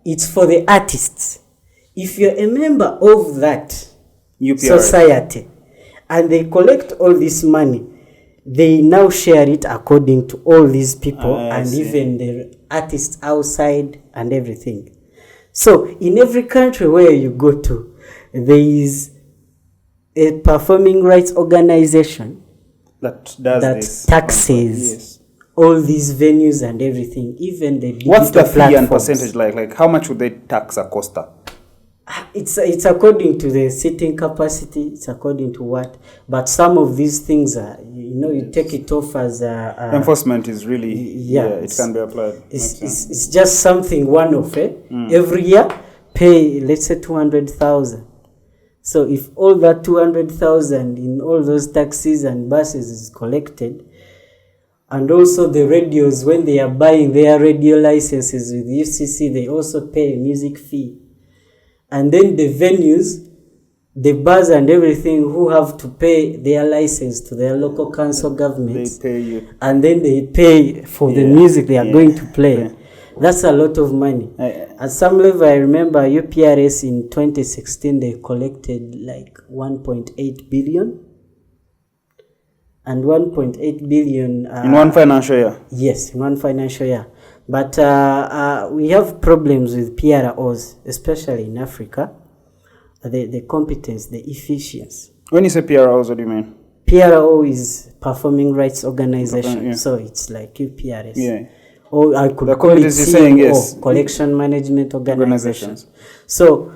[SPEAKER 2] it's for the artists. If you're a member of that society and they collect all this money, they now share it according to all these people and even the artists outside and everything. So in every country where you go to, there is a performing rights organization
[SPEAKER 1] that does this.
[SPEAKER 2] Taxes all these venues and everything, even the digital
[SPEAKER 1] What's the fee
[SPEAKER 2] platforms.
[SPEAKER 1] and percentage like? Like how much would they tax a coaster?
[SPEAKER 2] It's according to the seating capacity. It's according to what. But some of these things are, you take it off as
[SPEAKER 1] enforcement is really it can be applied.
[SPEAKER 2] It's just something one-off. Every year, pay let's say 200,000. So if all that 200,000 in all those taxis and buses is collected, and also the radios, when they are buying their radio licenses with UCC, they also pay a music fee. And then the venues, the bars and everything, who have to pay their license to their local council governments.
[SPEAKER 1] They pay you.
[SPEAKER 2] And then they pay for the music they are going to play. That's a lot of money. At some level, I remember UPRS in 2016, they collected like 1.8 billion. And 1.8 billion...
[SPEAKER 1] in one financial year?
[SPEAKER 2] Yes, in one financial year. But we have problems with PROs, especially in Africa. The competence, the efficiency.
[SPEAKER 1] When you say PROs, what do you mean?
[SPEAKER 2] PRO is Performing Rights Organization. So it's like UPRS.
[SPEAKER 1] Yeah.
[SPEAKER 2] Or I could call it CMO, Collection Management Organizations. So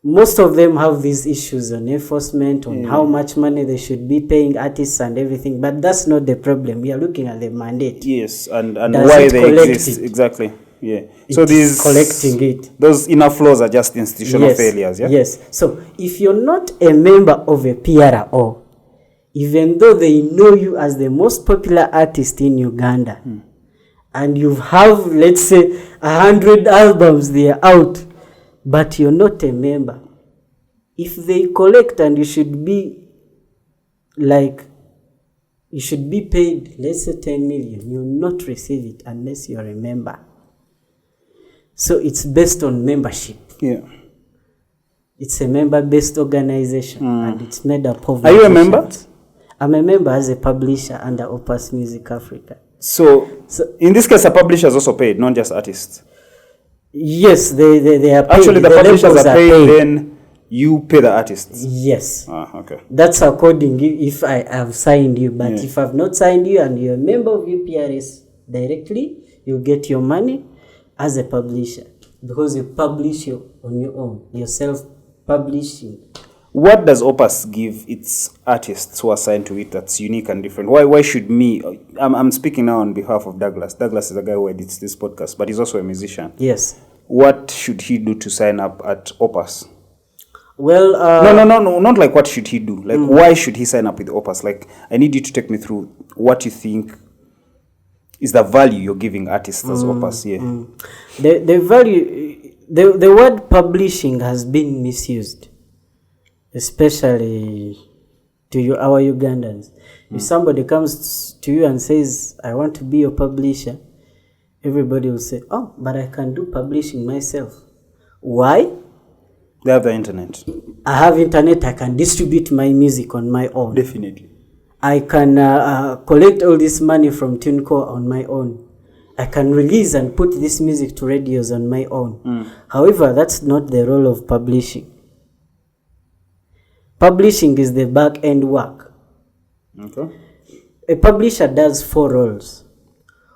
[SPEAKER 2] most of them have these issues on enforcement, on how much money they should be paying artists and everything. But that's not the problem. We are looking at the mandate.
[SPEAKER 1] Yes, and why they exist. Exactly. Yeah. So these
[SPEAKER 2] collecting it.
[SPEAKER 1] Those inner flows are just institutional failures. Yeah.
[SPEAKER 2] Yes. So if you're not a member of a PRO, even though they know you as the most popular artist in Uganda, and you have, let's say, 100 albums they are out, but you're not a member, if they collect and you should be paid, let's say 10 million, you'll not receive it unless you're a member. So it's based on membership.
[SPEAKER 1] Yeah.
[SPEAKER 2] It's a member-based organization and it's made up of...
[SPEAKER 1] Are you a member?
[SPEAKER 2] I'm a member as a publisher under Opus Music Africa.
[SPEAKER 1] So in this case, a publisher is also paid, not just artists.
[SPEAKER 2] Yes, they are paid.
[SPEAKER 1] Actually, the publishers are paid, then you pay the artists.
[SPEAKER 2] Yes.
[SPEAKER 1] Okay.
[SPEAKER 2] That's according if I have signed you. But if I've not signed you and you're a member of UPRS directly, you get your money as a publisher because you publish on your own, you're self-publishing.
[SPEAKER 1] What does Opus give its artists who are signed to it that's unique and different? Why should me... I'm speaking now on behalf of Douglas. Douglas is a guy who edits this podcast, but he's also a musician.
[SPEAKER 2] Yes.
[SPEAKER 1] What should he do to sign up at Opus?
[SPEAKER 2] Well...
[SPEAKER 1] No, not like what should he do. Like, why should he sign up with Opus? Like, I need you to take me through what you think is the value you're giving artists as Opus. Yeah.
[SPEAKER 2] The value... The word publishing has been misused, especially to our Ugandans. If somebody comes to you and says, I want to be your publisher, everybody will say, oh, but I can do publishing myself. Why?
[SPEAKER 1] They have the internet.
[SPEAKER 2] I have internet. I can distribute my music on my own.
[SPEAKER 1] Definitely.
[SPEAKER 2] I can collect all this money from TuneCore on my own. I can release and put this music to radios on my own. However, that's not the role of publishing. Publishing is the back-end work.
[SPEAKER 1] Okay.
[SPEAKER 2] A publisher does 4 roles.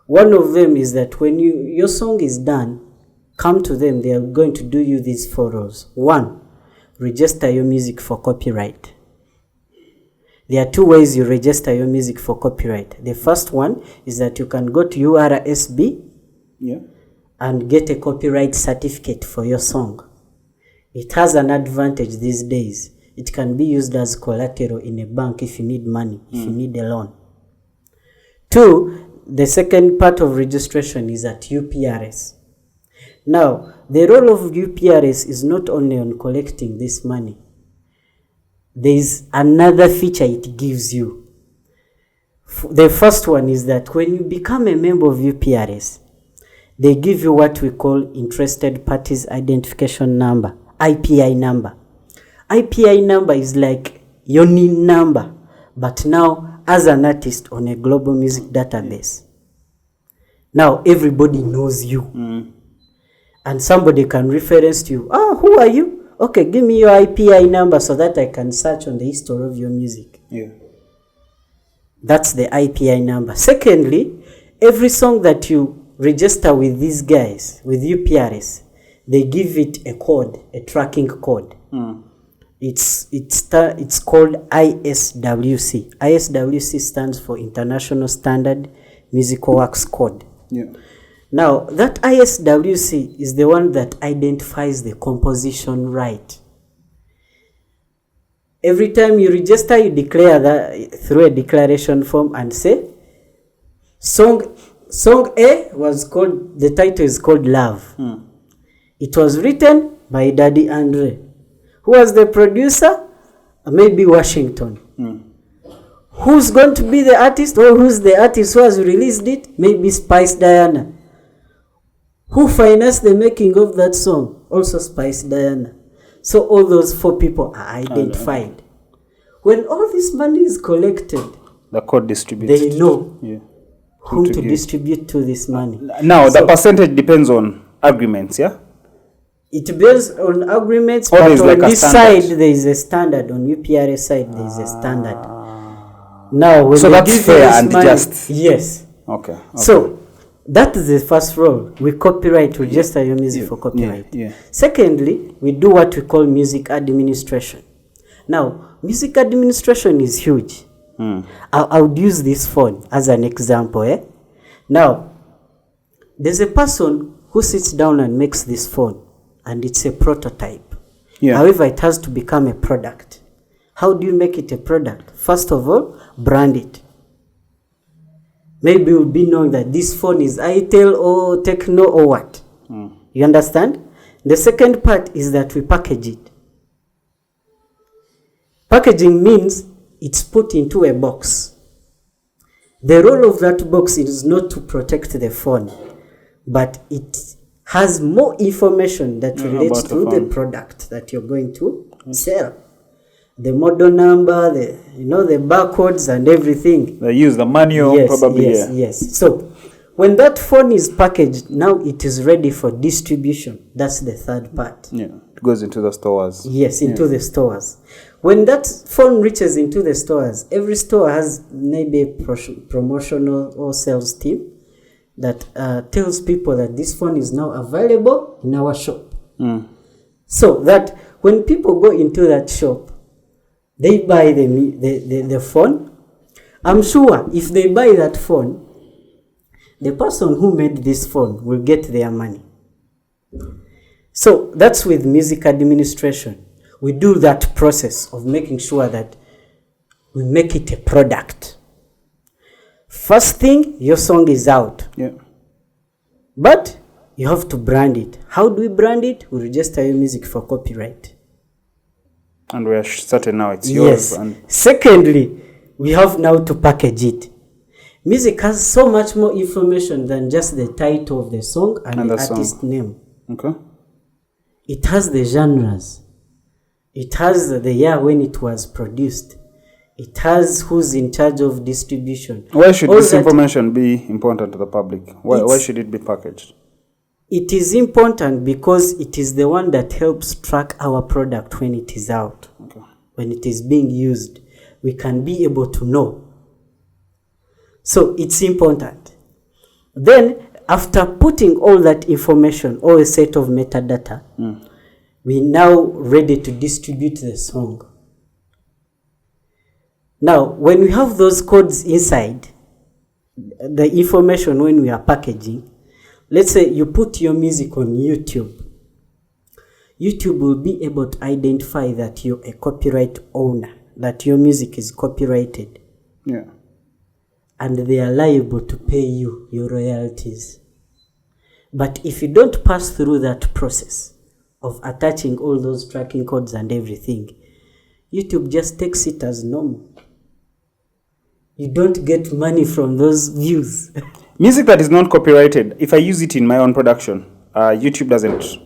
[SPEAKER 2] One of them is that when your song is done, come to them, they are going to do you these 4 roles. 1, register your music for copyright. There are 2 ways you register your music for copyright. The first one is that you can go to URSB and get a copyright certificate for your song. It has an advantage these days. It can be used as collateral in a bank if you need money, if you need a loan. 2, the second part of registration is at UPRS. Now, the role of UPRS is not only on collecting this money. there is another feature it gives you. The first one is that when you become a member of UPRS, they give you what we call Interested Parties Identification Number, IPI number. IPI number is like your NIN number, but now as an artist on a global music database. Now everybody knows you. And somebody can reference to you. Oh, who are you? Okay, give me your IPI number so that I can search on the history of your music.
[SPEAKER 1] Yeah.
[SPEAKER 2] That's the IPI number. Secondly, every song that you register with these guys, with UPRS, they give it a code, a tracking code. It's called ISWC. ISWC stands for International Standard Musical Works Code.
[SPEAKER 1] Yeah.
[SPEAKER 2] Now, that ISWC is the one that identifies the composition right. Every time you register, you declare that through a declaration form and say, Song A was called, the title is called Love. It was written by Daddy Andre. Who was the producer? Maybe Washington. Who's going to be the artist, or who's the artist who has released it? Maybe Spice Diana. Who financed the making of that song? Also Spice Diana. So all those 4 people are identified. When all this money is collected,
[SPEAKER 1] the code distributes.
[SPEAKER 2] They know whom to
[SPEAKER 1] give.
[SPEAKER 2] distribute to this money.
[SPEAKER 1] Now, the percentage depends on agreements, yeah?
[SPEAKER 2] It depends on agreements,
[SPEAKER 1] Or
[SPEAKER 2] but on
[SPEAKER 1] like
[SPEAKER 2] this side, there is a standard. On UPRS side, there is a standard. Now, when
[SPEAKER 1] so
[SPEAKER 2] they
[SPEAKER 1] that's
[SPEAKER 2] give
[SPEAKER 1] fair
[SPEAKER 2] us
[SPEAKER 1] and
[SPEAKER 2] money,
[SPEAKER 1] just.
[SPEAKER 2] Yes.
[SPEAKER 1] Okay.
[SPEAKER 2] So, that is the first role. We copyright, register your music for copyright. Secondly, we do what we call music administration. Now, music administration is huge. I would use this phone as an example. Now, there's a person who sits down and makes this phone, and it's a prototype. However, it has to become a product. How do you make it a product? First of all, brand it. Maybe we'll be knowing that this phone is Itel or Techno or what. You understand? The second part is that we package it. Packaging means it's put into a box. The role of that box is not to protect the phone, but it has more information that relates to the product that you're going to sell. The model number, the barcodes and everything.
[SPEAKER 1] They use the manual, probably.
[SPEAKER 2] Yes. So when that phone is packaged, now it is ready for distribution. That's the third part.
[SPEAKER 1] It goes into the stores.
[SPEAKER 2] Yes, into the stores. When that phone reaches into the stores, every store has maybe a promotional or sales team that tells people that this phone is now available in our shop. So that when people go into that shop, they buy the phone. I'm sure if they buy that phone, the person who made this phone will get their money. So that's with music administration. We do that process of making sure that we make it a product. First thing, your song is out. But you have to brand it. How do we brand it? We register your music for copyright.
[SPEAKER 1] And we are certain now it's yours.
[SPEAKER 2] Yes. Secondly, we have now to package it. Music has so much more information than just the title of the song and the artist name.
[SPEAKER 1] Okay.
[SPEAKER 2] It has the genres. It has the year when it was produced. It has who's in charge of distribution.
[SPEAKER 1] Why should this information be important to the public? Why should it be packaged?
[SPEAKER 2] It is important because it is the one that helps track our product when it is out. When it is being used, we can be able to know. So it's important. Then, after putting all that information, or a set of metadata, we're now ready to distribute the song. Now, when we have those codes inside, the information when we are packaging, let's say you put your music on YouTube. YouTube will be able to identify that you're a copyright owner, that your music is copyrighted. And they are liable to pay you your royalties. But if you don't pass through that process of attaching all those tracking codes and everything, YouTube just takes it as normal. You don't get money from those views.
[SPEAKER 1] Music that is not copyrighted, if I use it in my own production, YouTube doesn't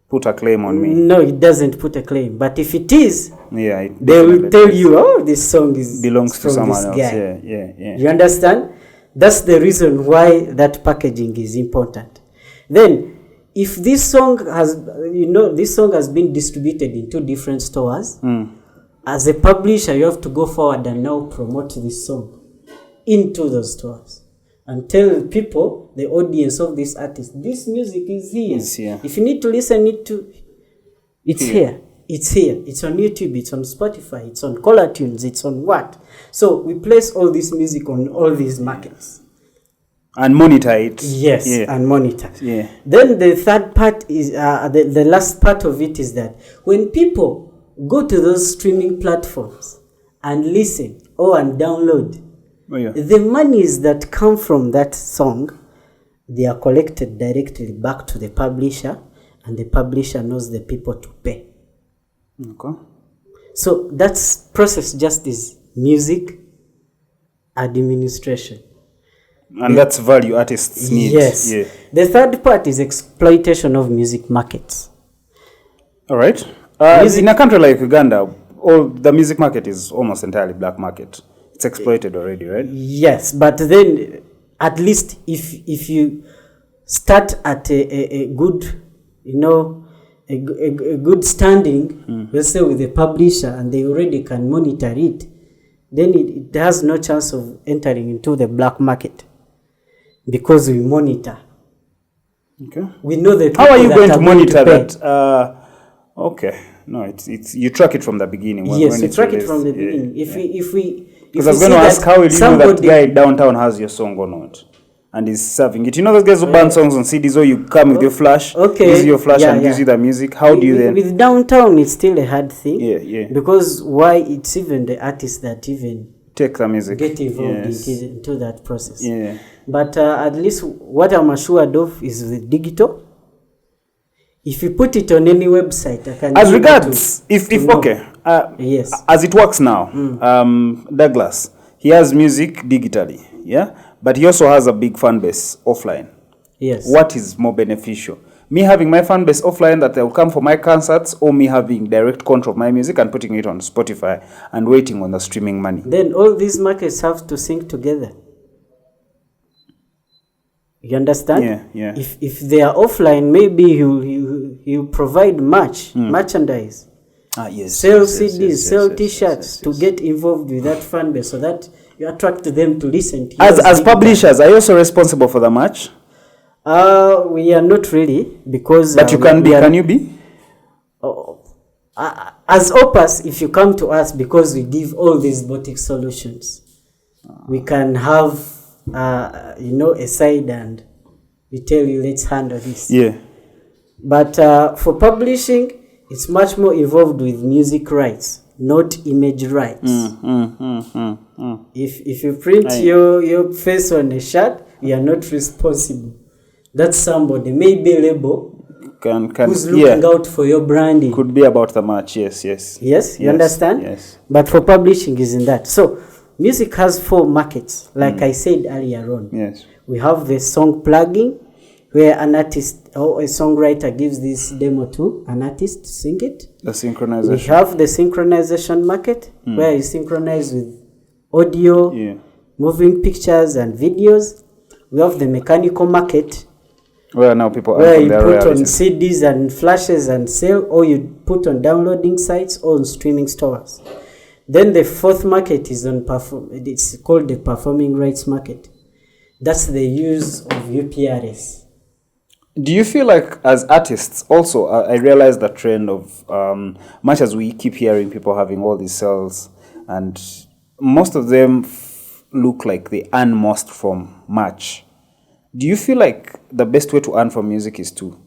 [SPEAKER 1] put a claim on me.
[SPEAKER 2] No, it doesn't put a claim. But if it is,
[SPEAKER 1] yeah,
[SPEAKER 2] they will tell you, oh, this song
[SPEAKER 1] belongs to someone else.
[SPEAKER 2] Guy.
[SPEAKER 1] Yeah.
[SPEAKER 2] You understand? That's the reason why that packaging is important. Then, if this song has, this song has been distributed in 2 different stores, as a publisher, you have to go forward and now promote this song into those stores and tell people, the audience of this artist, this music is here.
[SPEAKER 1] It's here.
[SPEAKER 2] If you need to listen it's here. It's here. It's on YouTube. It's on Spotify. It's on Caller Tunes. It's on what? So we place all this music on all these markets.
[SPEAKER 1] And monitor it.
[SPEAKER 2] Yes, and monitor.
[SPEAKER 1] Yeah.
[SPEAKER 2] Then the third part is, the last part of it is that when people go to those streaming platforms and listen and download, the monies that come from that song, they are collected directly back to the publisher, and the publisher knows the people to pay.
[SPEAKER 1] Okay.
[SPEAKER 2] So that's process just is music administration.
[SPEAKER 1] And that's value artists need.
[SPEAKER 2] Yes.
[SPEAKER 1] Yeah.
[SPEAKER 2] The third part is exploitation of music markets.
[SPEAKER 1] All right. In a country like Uganda, all the music market is almost entirely black market. It's exploited already, right?
[SPEAKER 2] Yes, but then at least if you start at a good, a good standing, let's say with the publisher, and they already can monitor it, then it has no chance of entering into the black market because we monitor.
[SPEAKER 1] Okay.
[SPEAKER 2] We know the people.
[SPEAKER 1] How are you going to monitor
[SPEAKER 2] that?
[SPEAKER 1] Okay. No, it's you track it from the beginning.
[SPEAKER 2] Yes, you track it from the beginning.
[SPEAKER 1] Because I was going to ask, how will you know that guy downtown has your song or not, and is serving it? You know those guys who burn songs on CDs, or you come with your flash, use your flash and gives you the music. How do you then?
[SPEAKER 2] With downtown, it's still a hard thing.
[SPEAKER 1] Yeah.
[SPEAKER 2] Because why? It's even the artists that even
[SPEAKER 1] take the music,
[SPEAKER 2] get involved into that process.
[SPEAKER 1] Yeah.
[SPEAKER 2] But at least what I'm assured of is the digital. If you put it on any website, I can.
[SPEAKER 1] As regards,
[SPEAKER 2] yes.
[SPEAKER 1] As it works now, Douglas, he has music digitally, but he also has a big fan base offline.
[SPEAKER 2] Yes.
[SPEAKER 1] What is more beneficial? Me having my fan base offline that they'll come for my concerts, or me having direct control of my music and putting it on Spotify and waiting on the streaming money?
[SPEAKER 2] Then all these markets have to sync together. You understand?
[SPEAKER 1] Yeah.
[SPEAKER 2] If they are offline, maybe you provide merchandise.
[SPEAKER 1] Yes.
[SPEAKER 2] Sell CDs, sell T-shirts to get involved with that fan base, so that you attract them to listen to you.
[SPEAKER 1] As publishers, are you also responsible for the merch?
[SPEAKER 2] We are not really, because.
[SPEAKER 1] But you can be. Can you be?
[SPEAKER 2] As Opus, if you come to us, because we give all these boutique solutions, we can have. A side, and we tell you, let's handle this.
[SPEAKER 1] Yeah.
[SPEAKER 2] But for publishing, it's much more involved with music rights, not image rights. If you print your face on a shirt, you are not responsible. That's somebody, maybe a label, who's looking out for your branding.
[SPEAKER 1] Could be about the match, yes.
[SPEAKER 2] Yes, you understand?
[SPEAKER 1] Yes.
[SPEAKER 2] But for publishing, isn't that? So, music has 4 markets, like I said earlier on.
[SPEAKER 1] Yes.
[SPEAKER 2] We have the song plugging, where an artist or a songwriter gives this demo to an artist to sing it.
[SPEAKER 1] The synchronization.
[SPEAKER 2] We have the synchronization market, where you synchronize with audio, moving pictures and videos. We have the mechanical market,
[SPEAKER 1] where now people
[SPEAKER 2] where you put on CDs and flashes and sell, or you put on downloading sites or on streaming stores. Then the 4th market is on it's called the performing rights market. That's the use of UPRS.
[SPEAKER 1] Do you feel like, as artists, also, I realize the trend of, much as we keep hearing people having all these sales, and most of them look like they earn most from merch. Do you feel like the best way to earn from music is through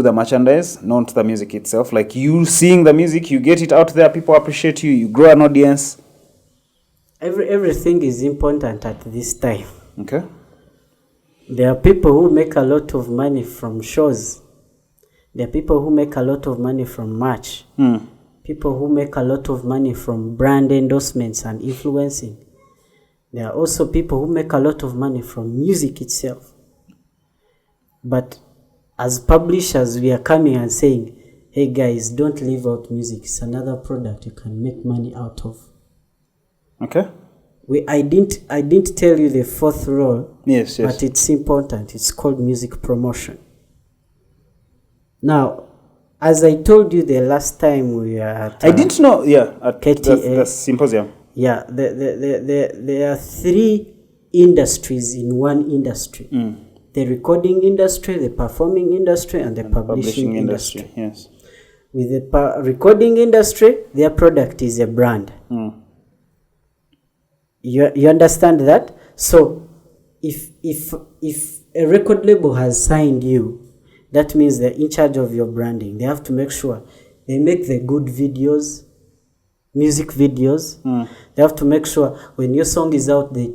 [SPEAKER 1] the merchandise, not the music itself? Like, you seeing the music, you get it out there, people appreciate you, you grow an audience.
[SPEAKER 2] Everything is important at this time.
[SPEAKER 1] Okay.
[SPEAKER 2] There are people who make a lot of money from shows. There are people who make a lot of money from merch. people who make a lot of money from brand endorsements and influencing. There are also people who make a lot of money from music itself. But as publishers, we are coming and saying, hey guys, don't leave out music. It's another product you can make money out of.
[SPEAKER 1] Okay.
[SPEAKER 2] I didn't tell you the fourth role.
[SPEAKER 1] Yes.
[SPEAKER 2] But it's important. It's called music promotion. Now, as I told you the last time we were at...
[SPEAKER 1] I didn't know, at
[SPEAKER 2] KTA,
[SPEAKER 1] the symposium.
[SPEAKER 2] Yeah, there are three industries in one industry. The recording industry, the performing industry, and the publishing industry.
[SPEAKER 1] Yes.
[SPEAKER 2] With the recording industry, their product is a brand. You understand that? So, if a record label has signed you, that means they're in charge of your branding. They have to make sure they make the good videos, music videos. They have to make sure when your song is out, they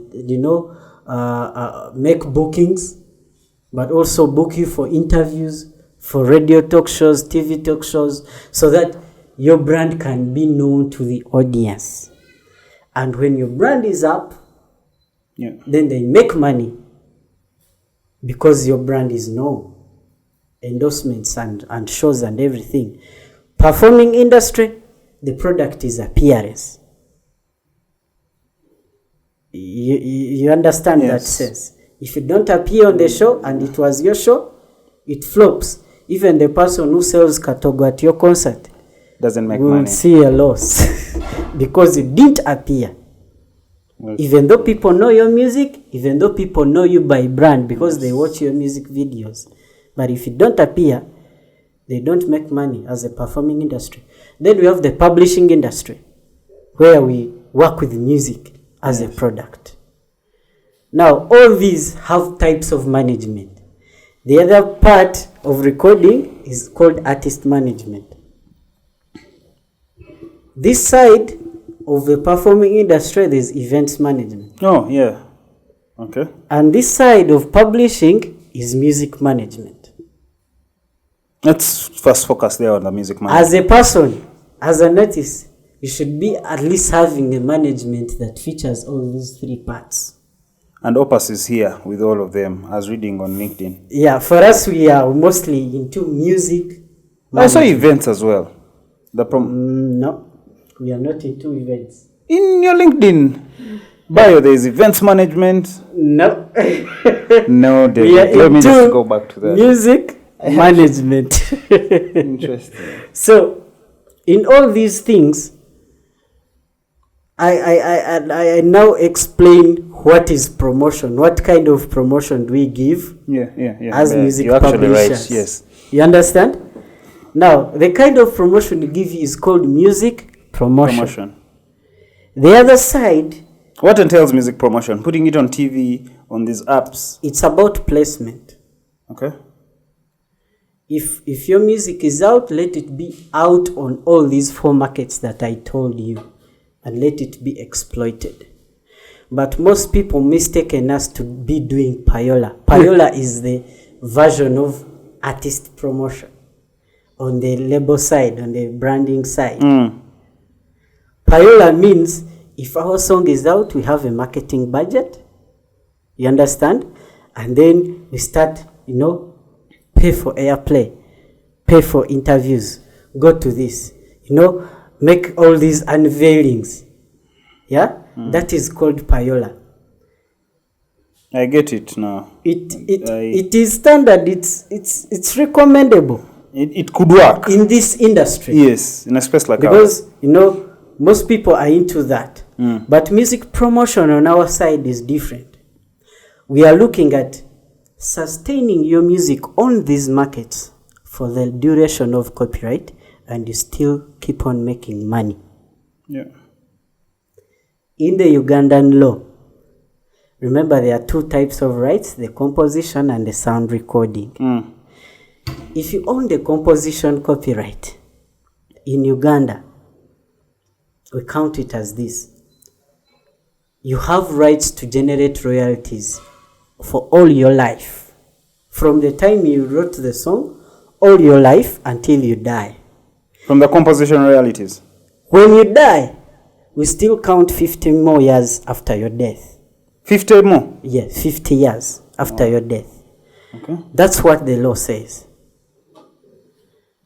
[SPEAKER 2] make bookings, but also book you for interviews, for radio talk shows, TV talk shows, so that your brand can be known to the audience. And when your brand is up, then they make money because your brand is known. Endorsements and shows and everything. Performing industry, the product is appearance. You understand that sense? If you don't appear on the show and it was your show, it flops. Even the person who sells Katogo at your concert
[SPEAKER 1] doesn't make
[SPEAKER 2] will
[SPEAKER 1] money.
[SPEAKER 2] See a loss because you didn't appear. Even though people know your music, even though people know you by brand because they watch your music videos. But if you don't appear, they don't make money as a performing industry. Then we have the publishing industry, where we work with music as a product. Now, all these have types of management. The other part of recording is called artist management. This side of the performing industry, there's events management.
[SPEAKER 1] Oh, yeah. Okay.
[SPEAKER 2] And this side of publishing is music management.
[SPEAKER 1] Let's first focus there on the music management.
[SPEAKER 2] As a person, as an artist, you should be at least having a management that features all these three parts.
[SPEAKER 1] And Opus is here with all of them, as reading on LinkedIn.
[SPEAKER 2] Yeah, for us, we are mostly into music.
[SPEAKER 1] Also events as well.
[SPEAKER 2] No, we are not into events.
[SPEAKER 1] In your LinkedIn bio, there is events management.
[SPEAKER 2] No.
[SPEAKER 1] No, David. Let me just go back to that.
[SPEAKER 2] Music management.
[SPEAKER 1] Interesting.
[SPEAKER 2] So, in all these things, I now explain what is promotion. What kind of promotion do we give? As music publishers.
[SPEAKER 1] Right. Yes.
[SPEAKER 2] You understand? Now, the kind of promotion you give is called music promotion. The other side.
[SPEAKER 1] What entails music promotion? Putting it on TV, on these apps.
[SPEAKER 2] It's about placement.
[SPEAKER 1] Okay.
[SPEAKER 2] If your music is out, let it be out on all these 4 markets that I told you, and let it be exploited. But most people mistaken us to be doing payola. Payola is the version of artist promotion on the label side, on the branding side. Payola means if our song is out, we have a marketing budget. You understand? And then we start, pay for airplay, pay for interviews, go to this, make all these unveilings. Yeah? That is called payola.
[SPEAKER 1] I get it now.
[SPEAKER 2] It is standard. It's recommendable.
[SPEAKER 1] It could work
[SPEAKER 2] in this industry.
[SPEAKER 1] Yes, in a space like
[SPEAKER 2] ours. Because most people are into that. But music promotion on our side is different. We are looking at sustaining your music on these markets for the duration of copyright, and you still keep on making money.
[SPEAKER 1] Yeah.
[SPEAKER 2] In the Ugandan law, remember there are 2 types of rights, the composition and the sound recording. If you own the composition copyright in Uganda, we count it as this. You have rights to generate royalties for all your life. From the time you wrote the song, all your life until you die.
[SPEAKER 1] From the composition royalties.
[SPEAKER 2] When you die, we still count 50 more years after your death.
[SPEAKER 1] 50 more?
[SPEAKER 2] Yeah, 50 years after your death.
[SPEAKER 1] Okay.
[SPEAKER 2] That's what the law says.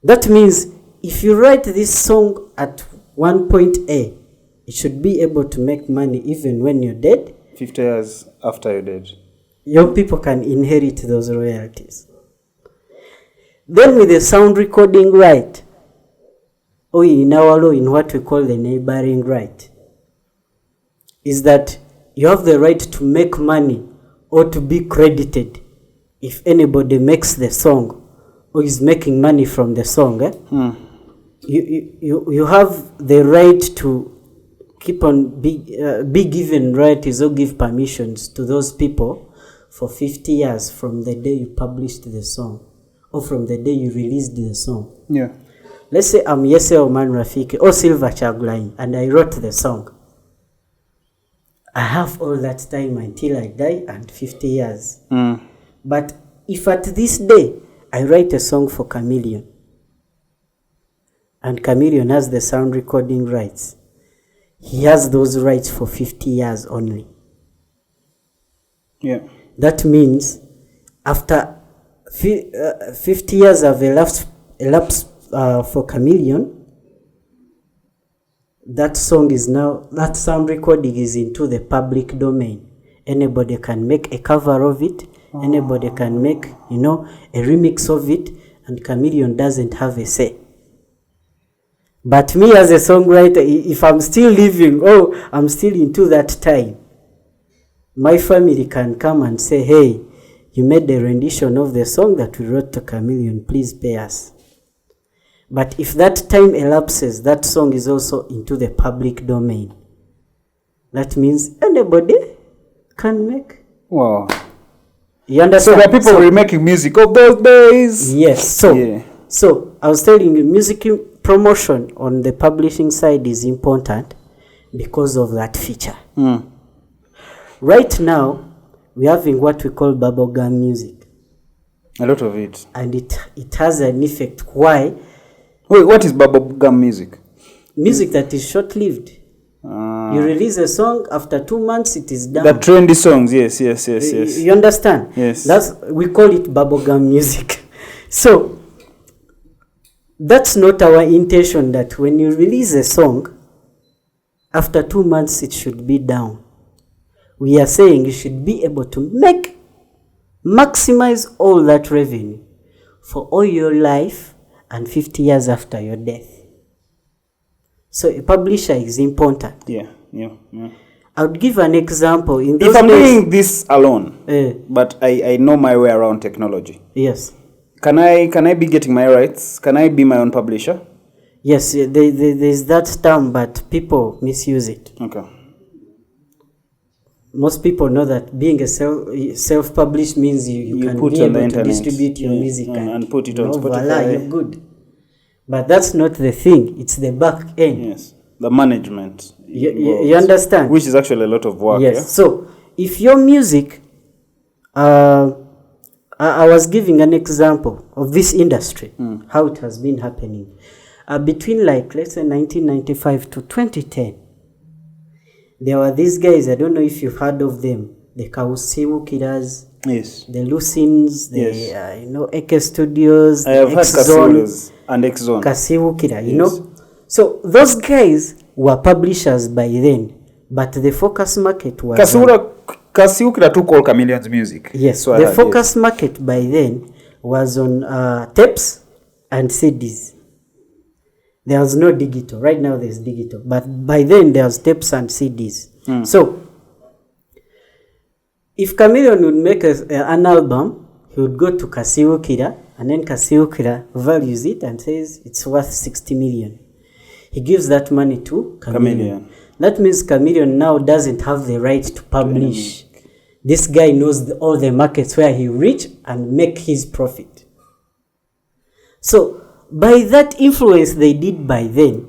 [SPEAKER 2] That means if you write this song at one point A, it should be able to make money even when you're dead.
[SPEAKER 1] 50 years after you're dead.
[SPEAKER 2] Your people can inherit those royalties. Then with the sound recording right, or in our law, in what we call the neighboring right, is that you have the right to make money or to be credited if anybody makes the song or is making money from the song. You have the right to keep on be given royalties or give permissions to those people for 50 years from the day you published the song or from the day you released the song.
[SPEAKER 1] Yeah.
[SPEAKER 2] Let's say I'm Yese Oman Rafiki or Silver Chagulain and I wrote the song. I have all that time until I die and 50 years. But if at this day I write a song for Chameleon and Chameleon has the sound recording rights, he has those rights for 50 years only.
[SPEAKER 1] Yeah.
[SPEAKER 2] That means after 50 years have elapsed for Chameleon, that song is now, that sound recording is into the public domain. Anybody can make a cover of it. Anybody can make, a remix of it, and Chameleon doesn't have a say. But me as a songwriter, if I'm still living, I'm still into that time, my family can come and say, hey, you made a rendition of the song that we wrote to Chameleon, please pay us. But if that time elapses, that song is also into the public domain. That means anybody can make.
[SPEAKER 1] Wow.
[SPEAKER 2] You understand?
[SPEAKER 1] So there are people remaking music of those days.
[SPEAKER 2] Yes. So I was telling you, music promotion on the publishing side is important because of that feature. Right now, we're having what we call bubblegum music.
[SPEAKER 1] A lot of it.
[SPEAKER 2] And it has an effect. Why?
[SPEAKER 1] Wait, what is bubblegum music?
[SPEAKER 2] Music that is short-lived. You release a song, after 2 months it is done.
[SPEAKER 1] The trendy songs, yes.
[SPEAKER 2] You understand?
[SPEAKER 1] Yes.
[SPEAKER 2] We call it bubblegum music. So, that's not our intention, that when you release a song, after 2 months it should be down. We are saying you should be able to maximize all that revenue for all your life and 50 years after your death. So a publisher is important.
[SPEAKER 1] Yeah.
[SPEAKER 2] I would give an example.
[SPEAKER 1] If I'm doing this alone, but I know my way around technology.
[SPEAKER 2] Yes.
[SPEAKER 1] Can I be getting my rights? Can I be my own publisher?
[SPEAKER 2] Yes, there's that term, but people misuse it.
[SPEAKER 1] Okay.
[SPEAKER 2] Most people know that being a self-published means you can
[SPEAKER 1] put
[SPEAKER 2] be
[SPEAKER 1] on the
[SPEAKER 2] able to
[SPEAKER 1] internet.
[SPEAKER 2] distribute your music
[SPEAKER 1] and put it on Spotify.
[SPEAKER 2] Voila, you're good. But that's not the thing. It's the back end.
[SPEAKER 1] Yes, the management.
[SPEAKER 2] You understand?
[SPEAKER 1] Which is actually a lot of work.
[SPEAKER 2] Yes.
[SPEAKER 1] Yeah?
[SPEAKER 2] So if your music, I was giving an example of this industry, how it has been happening. Between let's say 1995 to 2010, there were these guys, I don't know if you've heard of them, the Kausiwukiras,
[SPEAKER 1] yes,
[SPEAKER 2] the Lucins, the Eke Studios,
[SPEAKER 1] I have heard Kasiwukiras and X-Zone.
[SPEAKER 2] Kasiwukira, you know. So those guys were publishers by then, but the focus market was
[SPEAKER 1] Kasiwukira took all Chameleon's music.
[SPEAKER 2] Yes, so the focus market by then was on tapes and CDs. There was no digital. Right now there's digital. But by then there was tapes and CDs. So, if Chameleon would make an album, he would go to Kasiwukira, and then Kasiwukira values it and says it's worth 60 million. He gives that money to Chameleon. That means Chameleon now doesn't have the right to publish. This guy knows all the markets where he reach and make his profit. So, by that influence they did by then,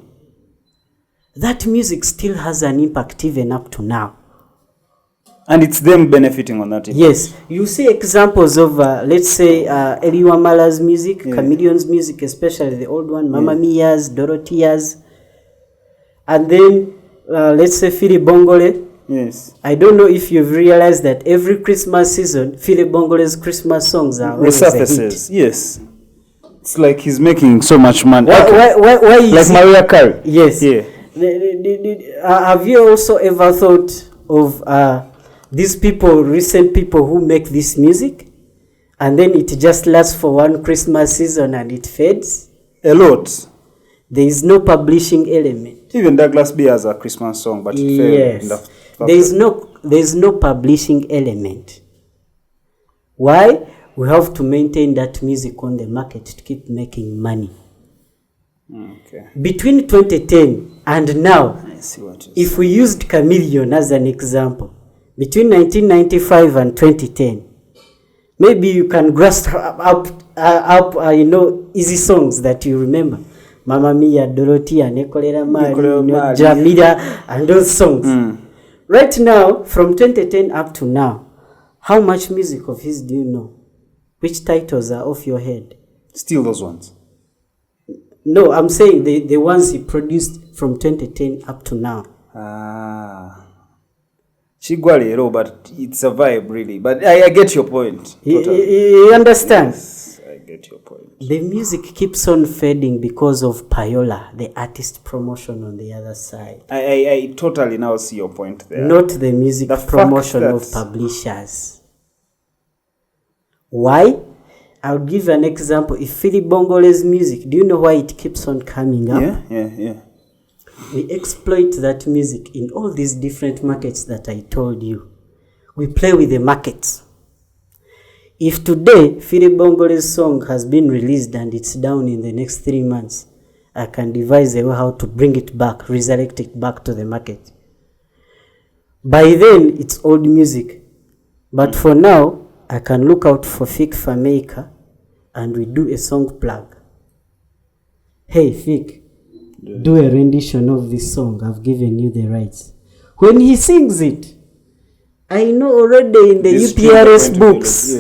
[SPEAKER 2] that music still has an impact even up to now.
[SPEAKER 1] And it's them benefiting on that.
[SPEAKER 2] Yes. You see examples of, let's say, Eli Wamala's music, Chameleon's music, especially the old one, Mamma Mia's, Dorothea's. And then, let's say, Philip Bongole.
[SPEAKER 1] Yes.
[SPEAKER 2] I don't know if you've realized that every Christmas season, Philip Bongole's Christmas songs are always a hit.
[SPEAKER 1] Yes. It's like he's making so much money.
[SPEAKER 2] Why is
[SPEAKER 1] like Mariah Carey.
[SPEAKER 2] Yes.
[SPEAKER 1] Yeah.
[SPEAKER 2] Have you also ever thought of these people, recent people who make this music, and then it just lasts for one Christmas season and it fades?
[SPEAKER 1] A lot.
[SPEAKER 2] There is no publishing element.
[SPEAKER 1] Even Douglas B has a Christmas song, but it failed. In the
[SPEAKER 2] there is no publishing element. Why? We have to maintain that music on the market to keep making money.
[SPEAKER 1] Okay.
[SPEAKER 2] Between 2010 and now,
[SPEAKER 1] I see what
[SPEAKER 2] if we used Chameleon as an example, between 1995 and 2010, maybe you can grasp up easy songs that you remember. Mamma Mia, Dorothea, Nekolera Mari, Jamila, and those songs. Right now, from 2010 up to now, how much music of his do you know? Which titles are off your head?
[SPEAKER 1] Still those ones.
[SPEAKER 2] No, I'm saying the ones he produced from 2010 up to now.
[SPEAKER 1] Chigwalero, but it's a vibe really. But I get your point. Totally.
[SPEAKER 2] You understand?
[SPEAKER 1] Yes, I get your point.
[SPEAKER 2] The music keeps on fading because of Payola, the artist promotion on the other side.
[SPEAKER 1] I totally now see your point there.
[SPEAKER 2] Not the music promotion of publishers. Why? I'll give an example. If Philip Bongole's music, do you know why it keeps on coming up?
[SPEAKER 1] Yeah.
[SPEAKER 2] We exploit that music in all these different markets that I told you. We play with the markets. If today Philip Bongole's song has been released and it's down in the next 3 months, I can devise a way how to bring it back, resurrect it back to the market. By then, it's old music. But for now, I can look out for Fik Fameka and we do a song plug. Hey Fik, do a rendition of this song. I've given you the rights. When he sings it, I know already in the UPRS books,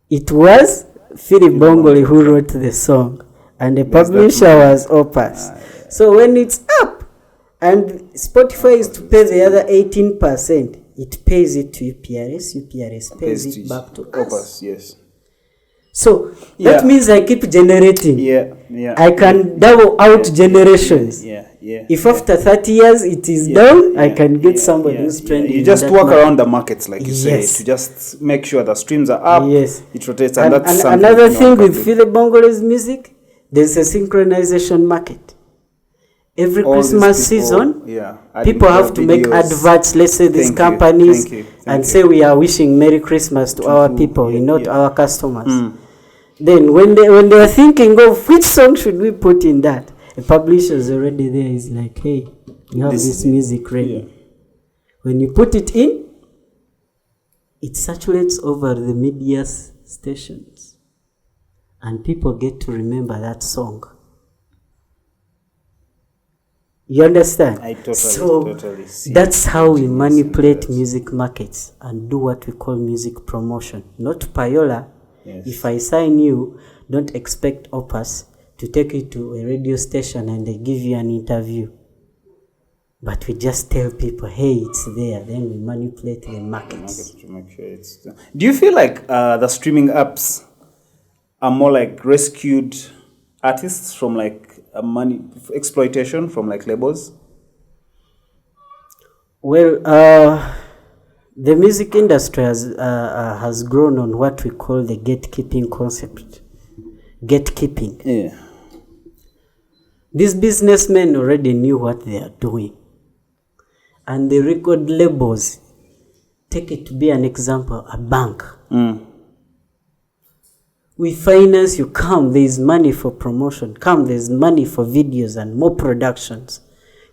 [SPEAKER 2] it was Philip Bongole who wrote the song and the publisher was Opus. So when it's up and Spotify is to pay the other 18%, it pays it to UPRS pays it back to us.
[SPEAKER 1] Yes.
[SPEAKER 2] So that means I keep generating. I can double out generations. If after 30 years it is down, I can get somebody who's trending.
[SPEAKER 1] You just walk around the markets, like you say, to just make sure the streams are up. It rotates, and that's something.
[SPEAKER 2] Another thing with Philip Bongole's music, there's a synchronization market. Every Christmas season, people have to make adverts, let's say these companies, and say we are wishing Merry Christmas to our people, not our customers. Then when they are thinking of which song should we put in that, a publisher's already there is like, hey, you have this music ready. When you put it in, it saturates over the media stations. And people get to remember that song. You understand?
[SPEAKER 1] I totally see.
[SPEAKER 2] That's how we manipulate music markets and do what we call music promotion. Not Payola. If I sign you, don't expect Opus to take you to a radio station and they give you an interview. But we just tell people, hey, it's there. Then we manipulate the markets.
[SPEAKER 1] To make sure it's there. Do you feel like the streaming apps are more like rescued artists from like money exploitation from like labels?
[SPEAKER 2] Well, the music industry has grown on what we call the gatekeeping concept. Gatekeeping. These businessmen already knew what they are doing. And the record labels, take it to be an example, a bank. We finance you, come, there is money for promotion, come, there is money for videos and more productions.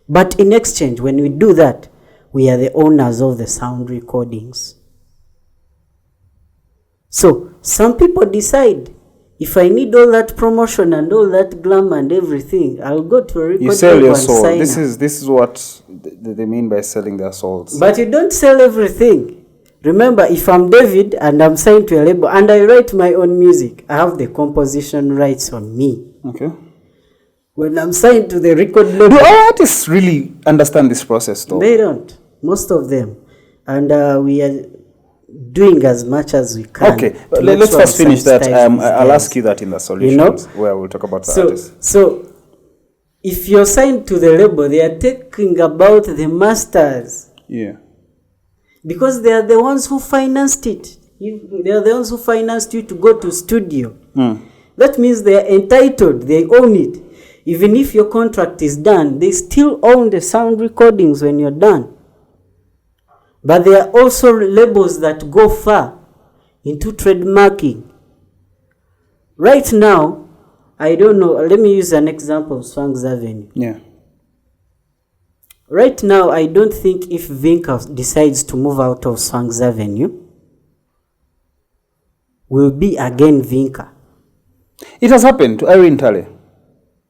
[SPEAKER 2] But in exchange, when we do that, we are the owners of the sound recordings. So some people decide, If I need all that promotion and all that glam and everything, I'll go to a record
[SPEAKER 1] You sell
[SPEAKER 2] label
[SPEAKER 1] your
[SPEAKER 2] and
[SPEAKER 1] soul.
[SPEAKER 2] sign
[SPEAKER 1] This
[SPEAKER 2] up.
[SPEAKER 1] is what they mean by selling their souls.
[SPEAKER 2] But you don't sell everything. Remember, if I'm David and I'm signed to a label and I write my own music, I have the composition rights on me.
[SPEAKER 1] Okay.
[SPEAKER 2] When I'm signed to the record label,
[SPEAKER 1] Do all artists really understand this process, though?
[SPEAKER 2] they don't. Most of them. And we are doing as much as we can.
[SPEAKER 1] Okay,
[SPEAKER 2] to
[SPEAKER 1] let's
[SPEAKER 2] make sure
[SPEAKER 1] first
[SPEAKER 2] we
[SPEAKER 1] finish that.
[SPEAKER 2] sensitize these
[SPEAKER 1] I'll
[SPEAKER 2] guys.
[SPEAKER 1] ask you that in the solutions, where we'll talk about the artists.
[SPEAKER 2] So, if you're signed to the label, they are talking about the masters.
[SPEAKER 1] Yeah.
[SPEAKER 2] Because they are the ones who financed it. They are the ones who financed you to go to studio. That means they are entitled. They own it. Even if your contract is done, they still own the sound recordings when you're done. But there are also labels that go far into trademarking. Right now, I don't know. Let me use an example of Swangs Avenue.
[SPEAKER 1] Yeah.
[SPEAKER 2] Right now, I don't think if Vinka decides to move out of Swangs Avenue, will be again Vinka.
[SPEAKER 1] It has happened to Irene Tale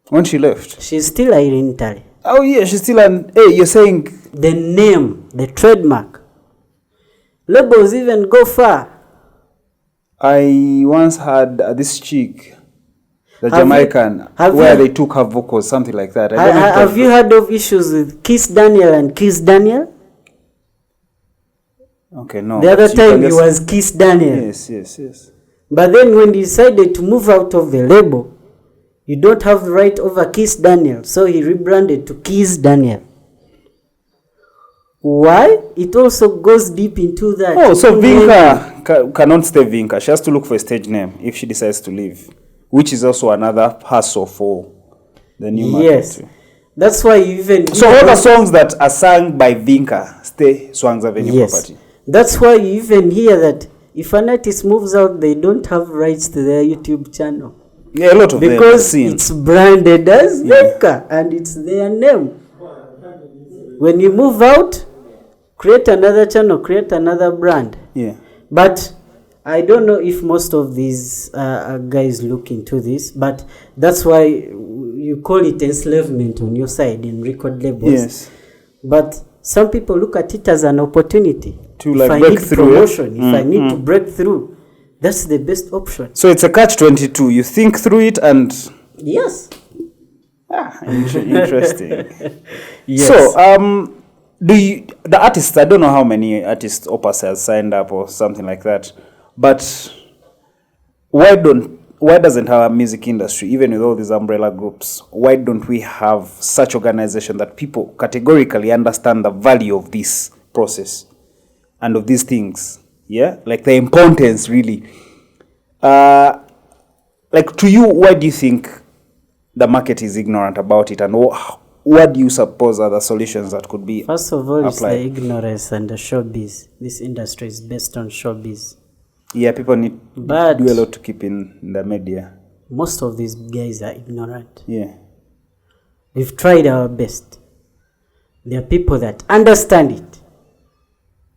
[SPEAKER 1] when she left.
[SPEAKER 2] She's still Irene Tale.
[SPEAKER 1] Oh, yeah, she's still an. Hey, you're saying.
[SPEAKER 2] The name, the trademark. Labels even go far.
[SPEAKER 1] I once had this chick, the
[SPEAKER 2] Have
[SPEAKER 1] Jamaican, where they took her vocals, something like that. I don't know if
[SPEAKER 2] Have you heard of issues with Kiss Daniel and Kiss Daniel?
[SPEAKER 1] Okay, no.
[SPEAKER 2] The other
[SPEAKER 1] but you
[SPEAKER 2] time
[SPEAKER 1] can
[SPEAKER 2] he
[SPEAKER 1] just-
[SPEAKER 2] was Kiss Daniel.
[SPEAKER 1] Yes.
[SPEAKER 2] But then when he decided to move out of the label, you don't have the right over Kiss Daniel. So he rebranded to Kiss Daniel. Why? It also goes deep into that.
[SPEAKER 1] Oh, so Vinka cannot stay Vinka. She has to look for a stage name if she decides to leave, which is also another hassle for the new market.
[SPEAKER 2] Yes. That's why you even...
[SPEAKER 1] So all the songs that are sung by Vinka stay Swangs Avenue property.
[SPEAKER 2] That's why you even hear that if an artist moves out, they don't have rights to their YouTube channel.
[SPEAKER 1] Yeah, a lot of them.
[SPEAKER 2] Because it's branded as Vinka and it's their name. When you move out, create another channel, create another brand.
[SPEAKER 1] Yeah.
[SPEAKER 2] But I don't know if most of these guys look into this, but that's why you call it enslavement on your side in record labels.
[SPEAKER 1] Yes.
[SPEAKER 2] But some people look at it as an opportunity.
[SPEAKER 1] To
[SPEAKER 2] if
[SPEAKER 1] like
[SPEAKER 2] I
[SPEAKER 1] break
[SPEAKER 2] need
[SPEAKER 1] through,
[SPEAKER 2] promotion, if I need to break through, that's the best option.
[SPEAKER 1] So it's a catch-22. You think through it and...
[SPEAKER 2] Yes.
[SPEAKER 1] Interesting.
[SPEAKER 2] Yes.
[SPEAKER 1] So, the artists, I don't know how many artists Opus has signed up or something like that, but why doesn't our music industry, even with all these umbrella groups, why don't we have such organization that people categorically understand the value of this process and of these things? Yeah, like the importance really. Like to you, why do you think the market is ignorant about it, and what do you suppose are the solutions that could be
[SPEAKER 2] First of all, it's
[SPEAKER 1] applied?
[SPEAKER 2] the ignorance and the showbiz. This industry is based on showbiz.
[SPEAKER 1] Yeah, people need
[SPEAKER 2] But-
[SPEAKER 1] to do a lot to keep in the media.
[SPEAKER 2] Most of these guys are ignorant.
[SPEAKER 1] Yeah.
[SPEAKER 2] We've tried our best. There are people that understand it.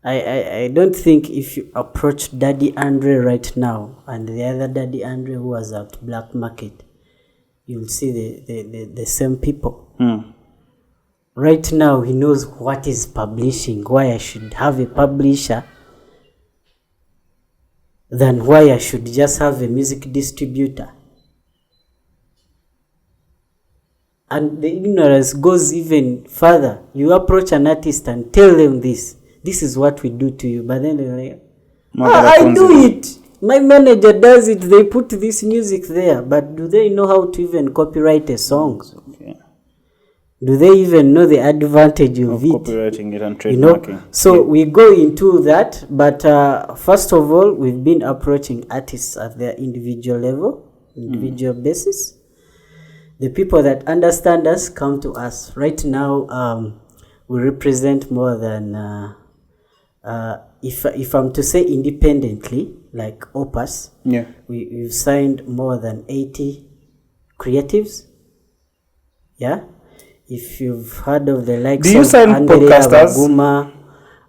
[SPEAKER 2] I don't think if you approach Daddy Andre right now and the other Daddy Andre who was at Black Market, you'll see the same people. Right now, he knows what is publishing, why I should have a publisher, than why I should just have a music distributor. And the ignorance goes even further. You approach an artist and tell them this is what we do to you. But then they're like, I do it. My manager does it. They put this music there. But do they know how to even copyright a song?
[SPEAKER 1] Okay.
[SPEAKER 2] Do they even know the advantage of it?
[SPEAKER 1] Copywriting it and
[SPEAKER 2] You know,
[SPEAKER 1] trademarking.
[SPEAKER 2] so we go into that, but first of all, we've been approaching artists at their individual level, individual basis. The people that understand us come to us. Right now, we represent more than, if I'm to say independently, like Opus,
[SPEAKER 1] Yeah.
[SPEAKER 2] we've signed more than 80 creatives. Yeah. If you've heard of the likes
[SPEAKER 1] Do you
[SPEAKER 2] of
[SPEAKER 1] sign
[SPEAKER 2] Andrea
[SPEAKER 1] podcasters?
[SPEAKER 2] Baguma,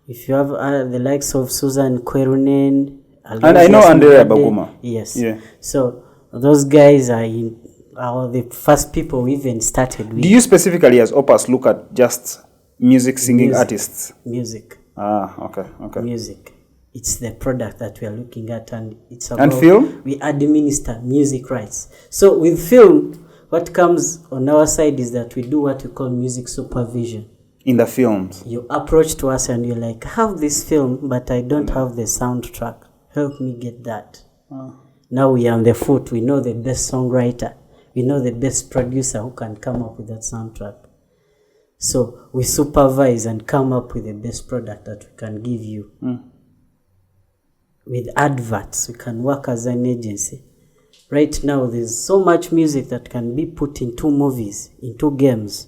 [SPEAKER 2] if you have the likes of Susan Kwerunen,
[SPEAKER 1] And I know Andrea Baguma.
[SPEAKER 2] Yes.
[SPEAKER 1] Yeah.
[SPEAKER 2] So those guys are the first people we even started with.
[SPEAKER 1] Do you specifically as Opus look at just music singing artists?
[SPEAKER 2] Music.
[SPEAKER 1] Okay.
[SPEAKER 2] Music. It's the product that we are looking at, and it's about...
[SPEAKER 1] And film?
[SPEAKER 2] We administer music rights. So with film, what comes on our side is that we do what we call music supervision.
[SPEAKER 1] In the films?
[SPEAKER 2] You approach to us and you're like, I have this film, but I don't have the soundtrack. Help me get that. Now we are on the foot. We know the best songwriter. We know the best producer who can come up with that soundtrack. So we supervise and come up with the best product that we can give you. With adverts, we can work as an agency. Right now, there's so much music that can be put into movies, into games.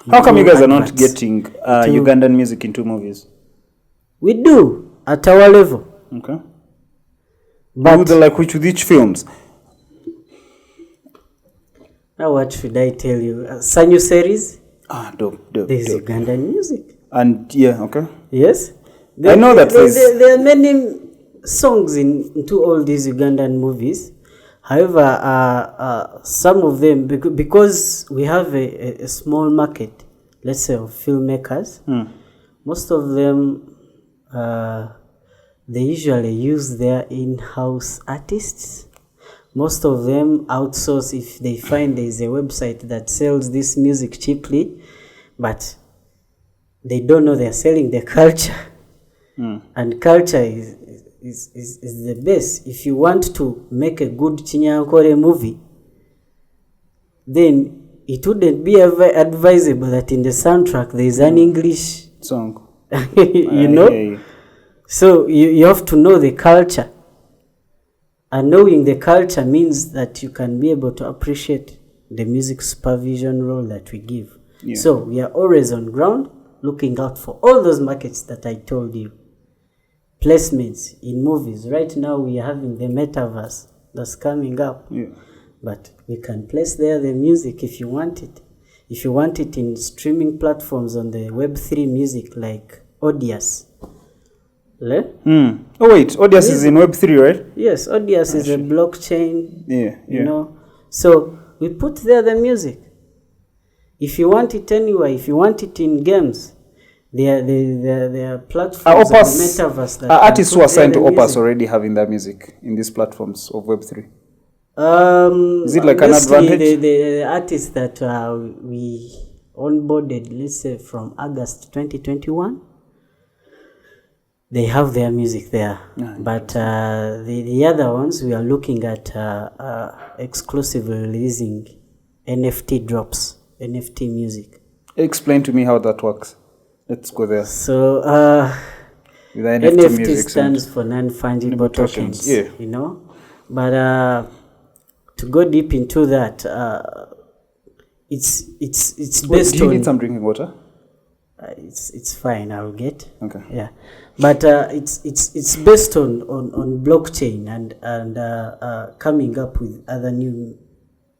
[SPEAKER 1] How come you guys are not getting Ugandan music into movies?
[SPEAKER 2] We do, at our level.
[SPEAKER 1] Okay.
[SPEAKER 2] But
[SPEAKER 1] with which films?
[SPEAKER 2] Now what should I tell you? Sanyu series?
[SPEAKER 1] Dope.
[SPEAKER 2] There's Ugandan music.
[SPEAKER 1] And okay.
[SPEAKER 2] Yes?
[SPEAKER 1] I know that
[SPEAKER 2] there are many songs into all these Ugandan movies. However, some of them, because we have a small market, let's say of filmmakers, most of them, they usually use their in-house artists. Most of them outsource if they find there is a website that sells this music cheaply, but they don't know they're selling the culture. And culture is the best. If you want to make a good Chinyankore movie, then it wouldn't be advisable that in the soundtrack there is an English
[SPEAKER 1] song.
[SPEAKER 2] you know? So you have to know the culture. And knowing the culture means that you can be able to appreciate the music supervision role that we give.
[SPEAKER 1] Yeah.
[SPEAKER 2] So we are always on ground, looking out for all those markets that I told you. Placements in movies. Right now we are having the metaverse that's coming up.
[SPEAKER 1] Yeah.
[SPEAKER 2] But we can place there the music if you want it. If you want it in streaming platforms on the Web3 music like Odious.
[SPEAKER 1] Oh wait, Odious is in Web3, right?
[SPEAKER 2] Yes, Odious is a blockchain.
[SPEAKER 1] Yeah.
[SPEAKER 2] You know. So we put there the music. If you want it anywhere, if you want it in games, there are platforms
[SPEAKER 1] Opus,
[SPEAKER 2] and metaverse that
[SPEAKER 1] artists who are signed to Opus
[SPEAKER 2] music.
[SPEAKER 1] already having their music in these platforms of Web3.
[SPEAKER 2] Is
[SPEAKER 1] it like an advantage?
[SPEAKER 2] The artists that we onboarded, let's say from August 2021, they have their music there. But the other ones, we are looking at exclusively releasing NFT drops, NFT music.
[SPEAKER 1] Explain to me how that works. Let's go there.
[SPEAKER 2] So
[SPEAKER 1] with NFT
[SPEAKER 2] stands for non-fungible tokens.
[SPEAKER 1] Yeah.
[SPEAKER 2] You know, but to go deep into that, it's based on.
[SPEAKER 1] Do you need some drinking water?
[SPEAKER 2] It's fine. I'll get.
[SPEAKER 1] Okay.
[SPEAKER 2] Yeah, but it's based on blockchain and coming up with other new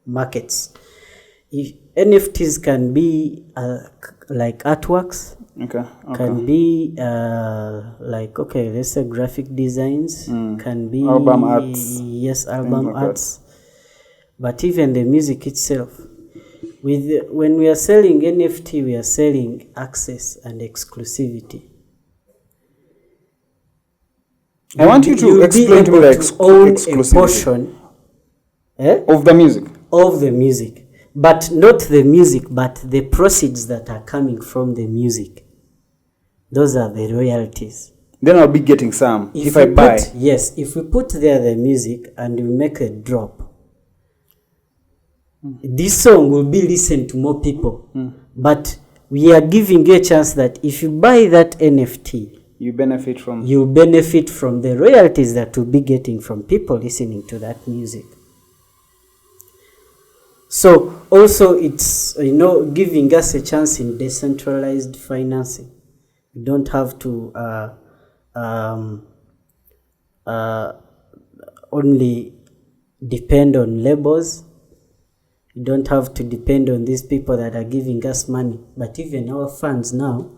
[SPEAKER 2] markets. If NFTs can be like artworks.
[SPEAKER 1] Okay.
[SPEAKER 2] Can be like, let's say graphic designs, can be
[SPEAKER 1] album arts.
[SPEAKER 2] Yes, album arts. But even the music itself, when we are selling NFT, we are selling access and exclusivity.
[SPEAKER 1] I want you to explain to me the exclusivity
[SPEAKER 2] a portion
[SPEAKER 1] of the music.
[SPEAKER 2] Of the music. But not the music, but the proceeds that are coming from the music. Those are the royalties.
[SPEAKER 1] Then I'll be getting some if I buy.
[SPEAKER 2] Yes, if we put there the music and we make a drop, this song will be listened to more people. But we are giving you a chance that if you buy that NFT,
[SPEAKER 1] you benefit from
[SPEAKER 2] the royalties that you'll be getting from people listening to that music. So also it's giving us a chance in decentralized financing. You don't have to only depend on labels. You don't have to depend on these people that are giving us money. But even our fans now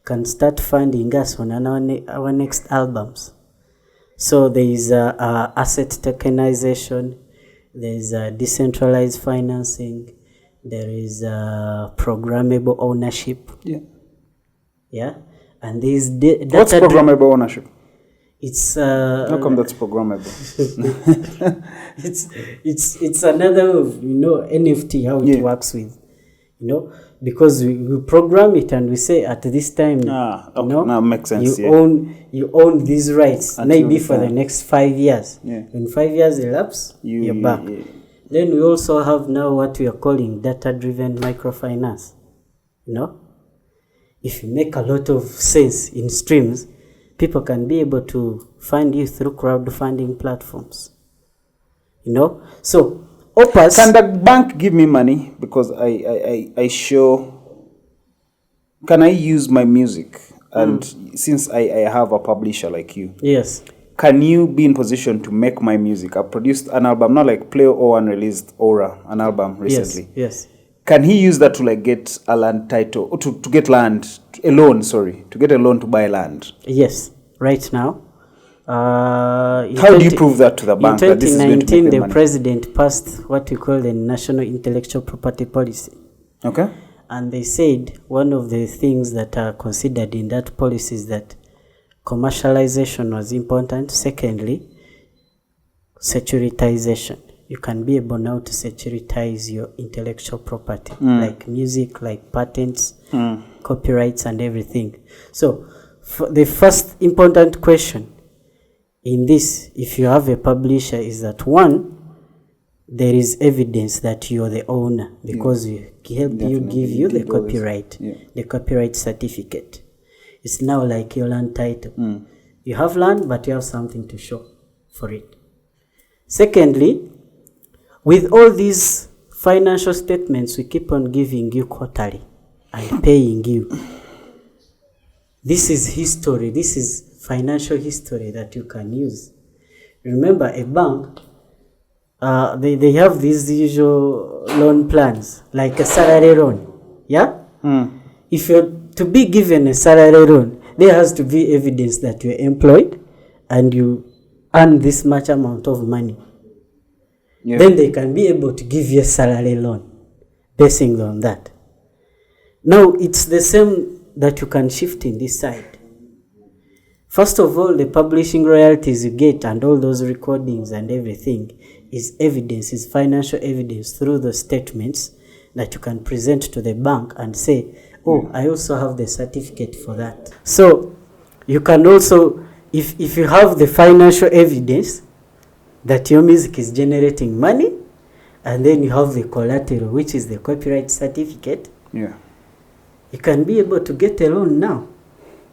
[SPEAKER 2] can start funding us on our next albums. So there is asset tokenization. there's decentralized financing, there is programmable ownership. Yeah, and these
[SPEAKER 1] what's programmable ownership?
[SPEAKER 2] It's
[SPEAKER 1] how come that's programmable?
[SPEAKER 2] it's another of, NFT, how it works with, because we program it and we say at this time,
[SPEAKER 1] now makes sense.
[SPEAKER 2] You own these rights
[SPEAKER 1] Until
[SPEAKER 2] maybe for the next 5 years. When 5 years elapse, you're back. Then we also have now what we are calling data-driven microfinance. If you make a lot of sense in streams, people can be able to find you through crowdfunding platforms. So Opus.
[SPEAKER 1] Can the bank give me money because I show? Can I use my music? And since I have a publisher like you,
[SPEAKER 2] yes,
[SPEAKER 1] can you be in position to make my music? I produced an album, not like Player O1 released Aura, an album recently.
[SPEAKER 2] Yes.
[SPEAKER 1] Can he use that to like get a land title, or to get land, a loan, to get a loan to buy land?
[SPEAKER 2] Yes, right now.
[SPEAKER 1] How do you prove that to the bank?
[SPEAKER 2] In 2019, the president passed what we call the National Intellectual Property Policy.
[SPEAKER 1] Okay.
[SPEAKER 2] And they said one of the things that are considered in that policy is that commercialization was important. Secondly, securitization. You can be able now to securitize your intellectual property, like music, like patents, copyrights, and everything. So, the first important question in this, if you have a publisher, is that one, there is evidence that you're the owner because we helped you, give you the copyright, the copyright certificate. It's now like your land title. You have land, but you have something to show for it. Secondly, with all these financial statements we keep on giving you quarterly and paying you, this is history, this is financial history that you can use. Remember, a bank, they have these usual loan plans, like a salary loan. Yeah? If you're to be given a salary loan, there has to be evidence that you're employed and you earn this much amount of money. Then they can be able to give you a salary loan basing on that. Now, it's the same that you can shift in this side. First of all, the publishing royalties you get and all those recordings and everything is evidence, is financial evidence through the statements that you can present to the bank and say, I also have the certificate for that. So you can also, if you have the financial evidence that your music is generating money, and then you have the collateral, which is the copyright certificate, you can be able to get a loan now.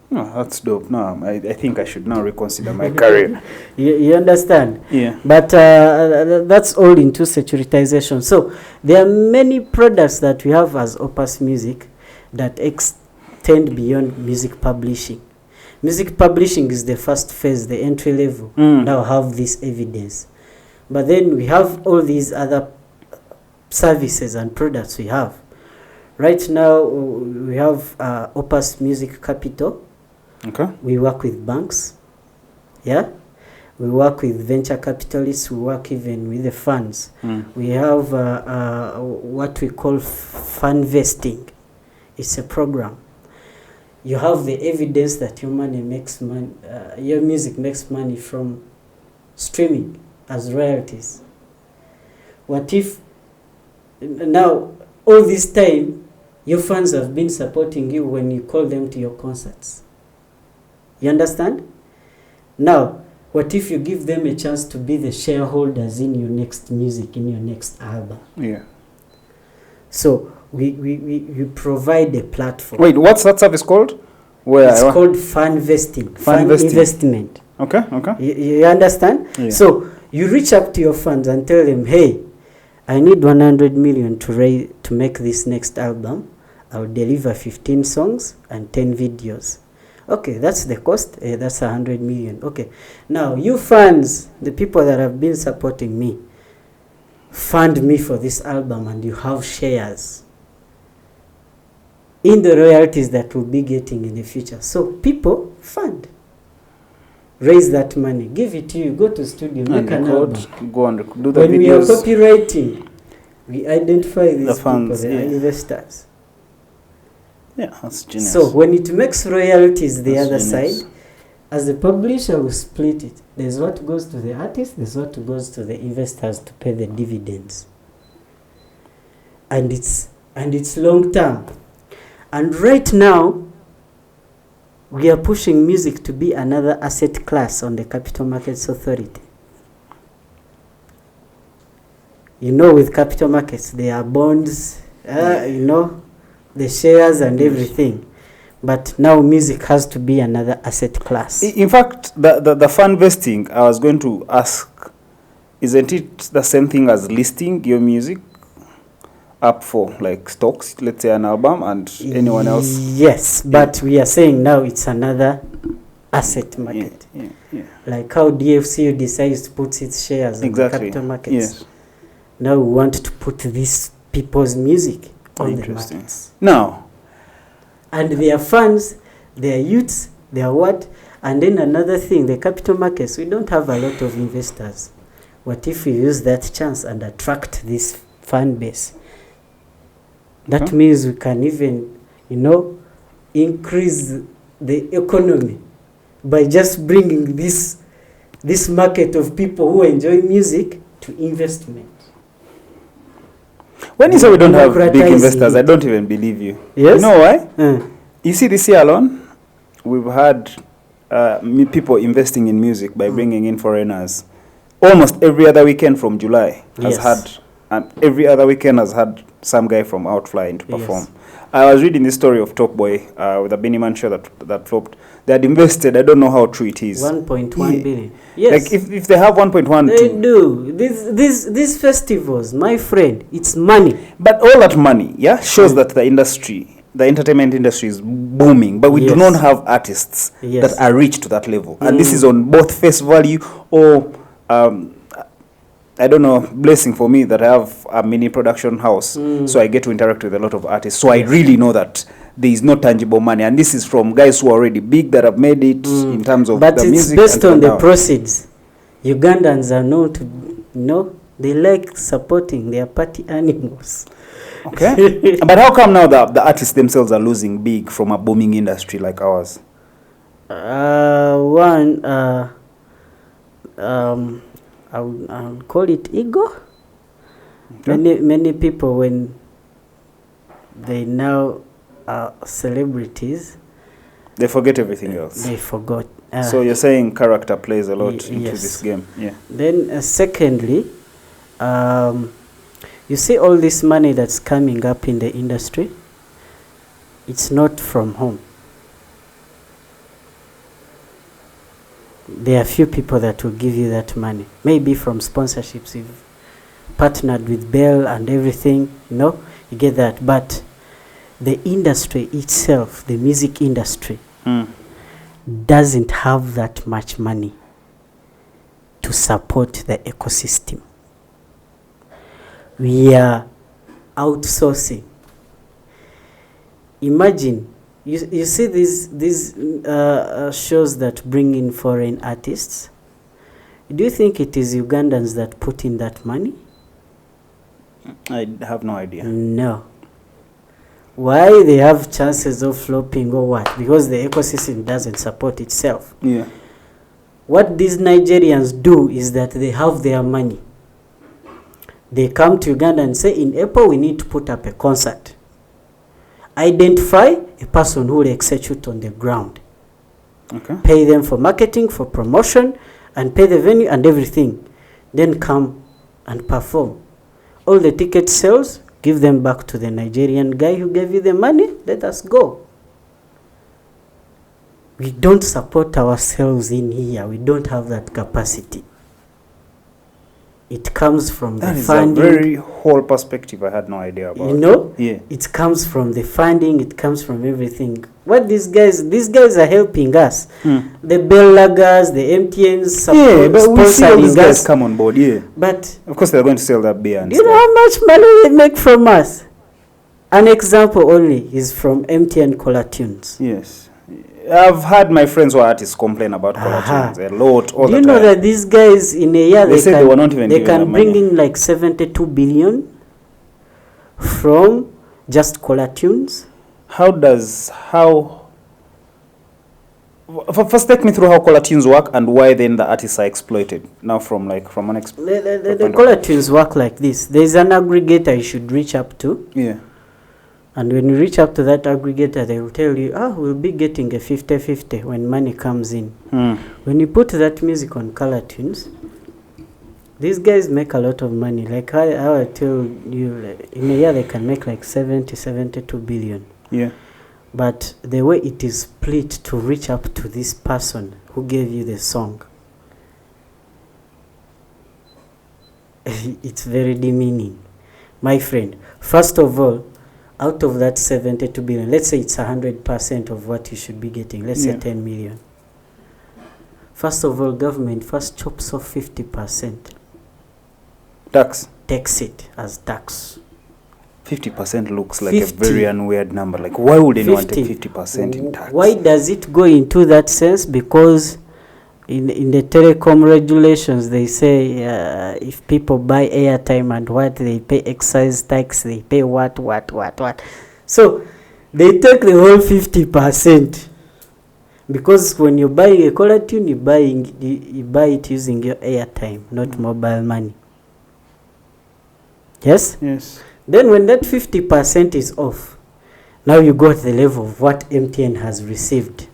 [SPEAKER 1] No, that's dope. No, I think I should now reconsider my career.
[SPEAKER 2] You understand?
[SPEAKER 1] Yeah.
[SPEAKER 2] But that's all into securitization. So there are many products that we have as Opus Music that extend beyond music publishing. Music publishing is the first phase, the entry level. Now have this evidence. But then we have all these other services and products we have. Right now we have Opus Music Capital.
[SPEAKER 1] Okay.
[SPEAKER 2] We work with banks. Yeah. We work with venture capitalists. We work even with the funds. We have what we call fund vesting. It's a program. You have the evidence that your music makes money from streaming as royalties. What if now all this time your fans have been supporting you when you call them to your concerts? You understand? Now, what if you give them a chance to be the shareholders in your next music, in your next album?
[SPEAKER 1] Yeah.
[SPEAKER 2] So we provide a platform.
[SPEAKER 1] Wait, what's that service called?
[SPEAKER 2] It's called fund vesting. Fund investment.
[SPEAKER 1] Okay.
[SPEAKER 2] You understand?
[SPEAKER 1] Yeah.
[SPEAKER 2] So you reach up to your funds and tell them, hey, I need 100 million to make this next album. I'll deliver 15 songs and 10 videos. Okay, that's the cost. That's 100 million. Okay. Now, you fans, the people that have been supporting me, fund me for this album and you have shares in the royalties that we'll be getting in the future. So people fund. raise that money, give it to you, go to studio, make an album.
[SPEAKER 1] Go and do the
[SPEAKER 2] when
[SPEAKER 1] videos.
[SPEAKER 2] We are copywriting, we identify these
[SPEAKER 1] The fans,
[SPEAKER 2] people, they are investors.
[SPEAKER 1] Yeah, that's genius.
[SPEAKER 2] So when it makes royalties the
[SPEAKER 1] That's
[SPEAKER 2] other
[SPEAKER 1] genius.
[SPEAKER 2] side, as the publisher will split it. There's what goes to the artist, there's what goes to the investors to pay the dividends. And it's long term. And right now, we are pushing music to be another asset class on the Capital Markets Authority. You know, with capital markets, there are bonds, you know, the shares and everything. But now music has to be another asset class.
[SPEAKER 1] In fact, the fund vesting, I was going to ask, isn't it the same thing as listing your music up for like stocks, let's say an album, and anyone else?
[SPEAKER 2] Yes, but we are saying now it's another asset market.
[SPEAKER 1] Yeah.
[SPEAKER 2] Like how DFCU decides to put its shares on the capital markets.
[SPEAKER 1] Yes.
[SPEAKER 2] Now we want to put these people's music on the markets.
[SPEAKER 1] Now,
[SPEAKER 2] and their funds, their youths, their what? And then another thing, the capital markets, we don't have a lot of investors. What if we use that chance and attract this fan base? That means we can even, you know, increase the economy by just bringing this market of people who enjoy music to investment.
[SPEAKER 1] When you say we don't have big investors, I don't even believe you.
[SPEAKER 2] Yes?
[SPEAKER 1] You know why? You see, this year alone, we've had people investing in music by bringing in foreigners. Almost every other weekend from July has had, and every other weekend has had some guy from Outfly to perform. Yes. I was reading this story of Top Boy with a Benny Man show that flopped. They had invested, I don't know how true it is.
[SPEAKER 2] 1.1 billion. Yes.
[SPEAKER 1] Like if they have 1.1.
[SPEAKER 2] They do. These festivals, my friend, it's money.
[SPEAKER 1] But all that money, shows that the entertainment industry is booming. But we do not have artists that are rich to that level. And this is on both face value or, I don't know, blessing for me that I have a mini production house. So I get to interact with a lot of artists. So I really know that there is no tangible money, and this is from guys who are already big that have made it in terms of the music.
[SPEAKER 2] But it's based on the proceeds. Ugandans are known to, they like supporting their party animals.
[SPEAKER 1] Okay. But how come now the artists themselves are losing big from a booming industry like ours?
[SPEAKER 2] I would call it ego. Okay. Many people, when they now are celebrities,
[SPEAKER 1] they forget everything else.
[SPEAKER 2] They forgot.
[SPEAKER 1] So you're saying character plays a lot into this game. Yeah.
[SPEAKER 2] Then secondly, you see all this money that's coming up in the industry, it's not from home. There are few people that will give you that money. Maybe from sponsorships, you've partnered with Bell and everything, you get that. But the industry itself, the music industry, doesn't have that much money to support the ecosystem. We are outsourcing. Imagine, you see these shows that bring in foreign artists. Do you think it is Ugandans that put in that money?
[SPEAKER 1] I have no idea.
[SPEAKER 2] No. Why they have chances of flopping or what? Because the ecosystem doesn't support itself.
[SPEAKER 1] Yeah.
[SPEAKER 2] What these Nigerians do is that they have their money. They come to Uganda and say, in April, we need to put up a concert. Identify a person who will execute on the ground.
[SPEAKER 1] Okay.
[SPEAKER 2] Pay them for marketing, for promotion, and pay the venue and everything. Then come and perform. All the ticket sales, give them back to the Nigerian guy who gave you the money. Let us go. We don't support ourselves in here. We don't have that capacity. It comes from the funding.
[SPEAKER 1] That is a very whole perspective I had no idea about.
[SPEAKER 2] Yeah. It comes from the funding. It comes from everything. What these guys are helping us. The Bell Laggers, the MTNs,
[SPEAKER 1] but we see all these guys come on board. Yeah.
[SPEAKER 2] But
[SPEAKER 1] of course they're going to sell that beer. And
[SPEAKER 2] you know how much money they make from us? An example only is from MTN Collar Tunes.
[SPEAKER 1] Yes. I've had my friends who are artists complain about caller tunes a lot. All
[SPEAKER 2] Do you
[SPEAKER 1] the
[SPEAKER 2] know
[SPEAKER 1] time.
[SPEAKER 2] that these guys in a year
[SPEAKER 1] They say they were not even
[SPEAKER 2] they
[SPEAKER 1] given
[SPEAKER 2] can
[SPEAKER 1] the
[SPEAKER 2] bring
[SPEAKER 1] money.
[SPEAKER 2] in like 72 billion from just caller tunes?
[SPEAKER 1] First, take me through how caller tunes work and why then the artists are exploited. Now, from an
[SPEAKER 2] The caller tunes work like this. There's an aggregator you should reach up to.
[SPEAKER 1] Yeah.
[SPEAKER 2] And when you reach up to that aggregator, they will tell you, we'll be getting a 50-50 when money comes in. When you put that music on caller tunes, these guys make a lot of money. Like how I tell you, like, in a year they can make like 72 billion.
[SPEAKER 1] Yeah.
[SPEAKER 2] But the way it is split to reach up to this person who gave you the song, it's very demeaning. My friend, first of all, out of that 72 billion, let's say it's 100% of what you should be getting, let's say 10 million. First of all, government first chops off 50%.
[SPEAKER 1] Tax.
[SPEAKER 2] Takes it as tax.
[SPEAKER 1] 50% looks like a very unweird number. Like, why would anyone take 50% in tax?
[SPEAKER 2] Why does it go into that sense? Because in the telecom regulations, they say if people buy airtime and what, they pay excise tax, they pay what. So they take the whole 50%. Because when you're buying a caller tune, you buy it using your airtime, not mobile money. Yes?
[SPEAKER 1] Yes.
[SPEAKER 2] Then when that 50% is off, now you go to the level of what MTN has received.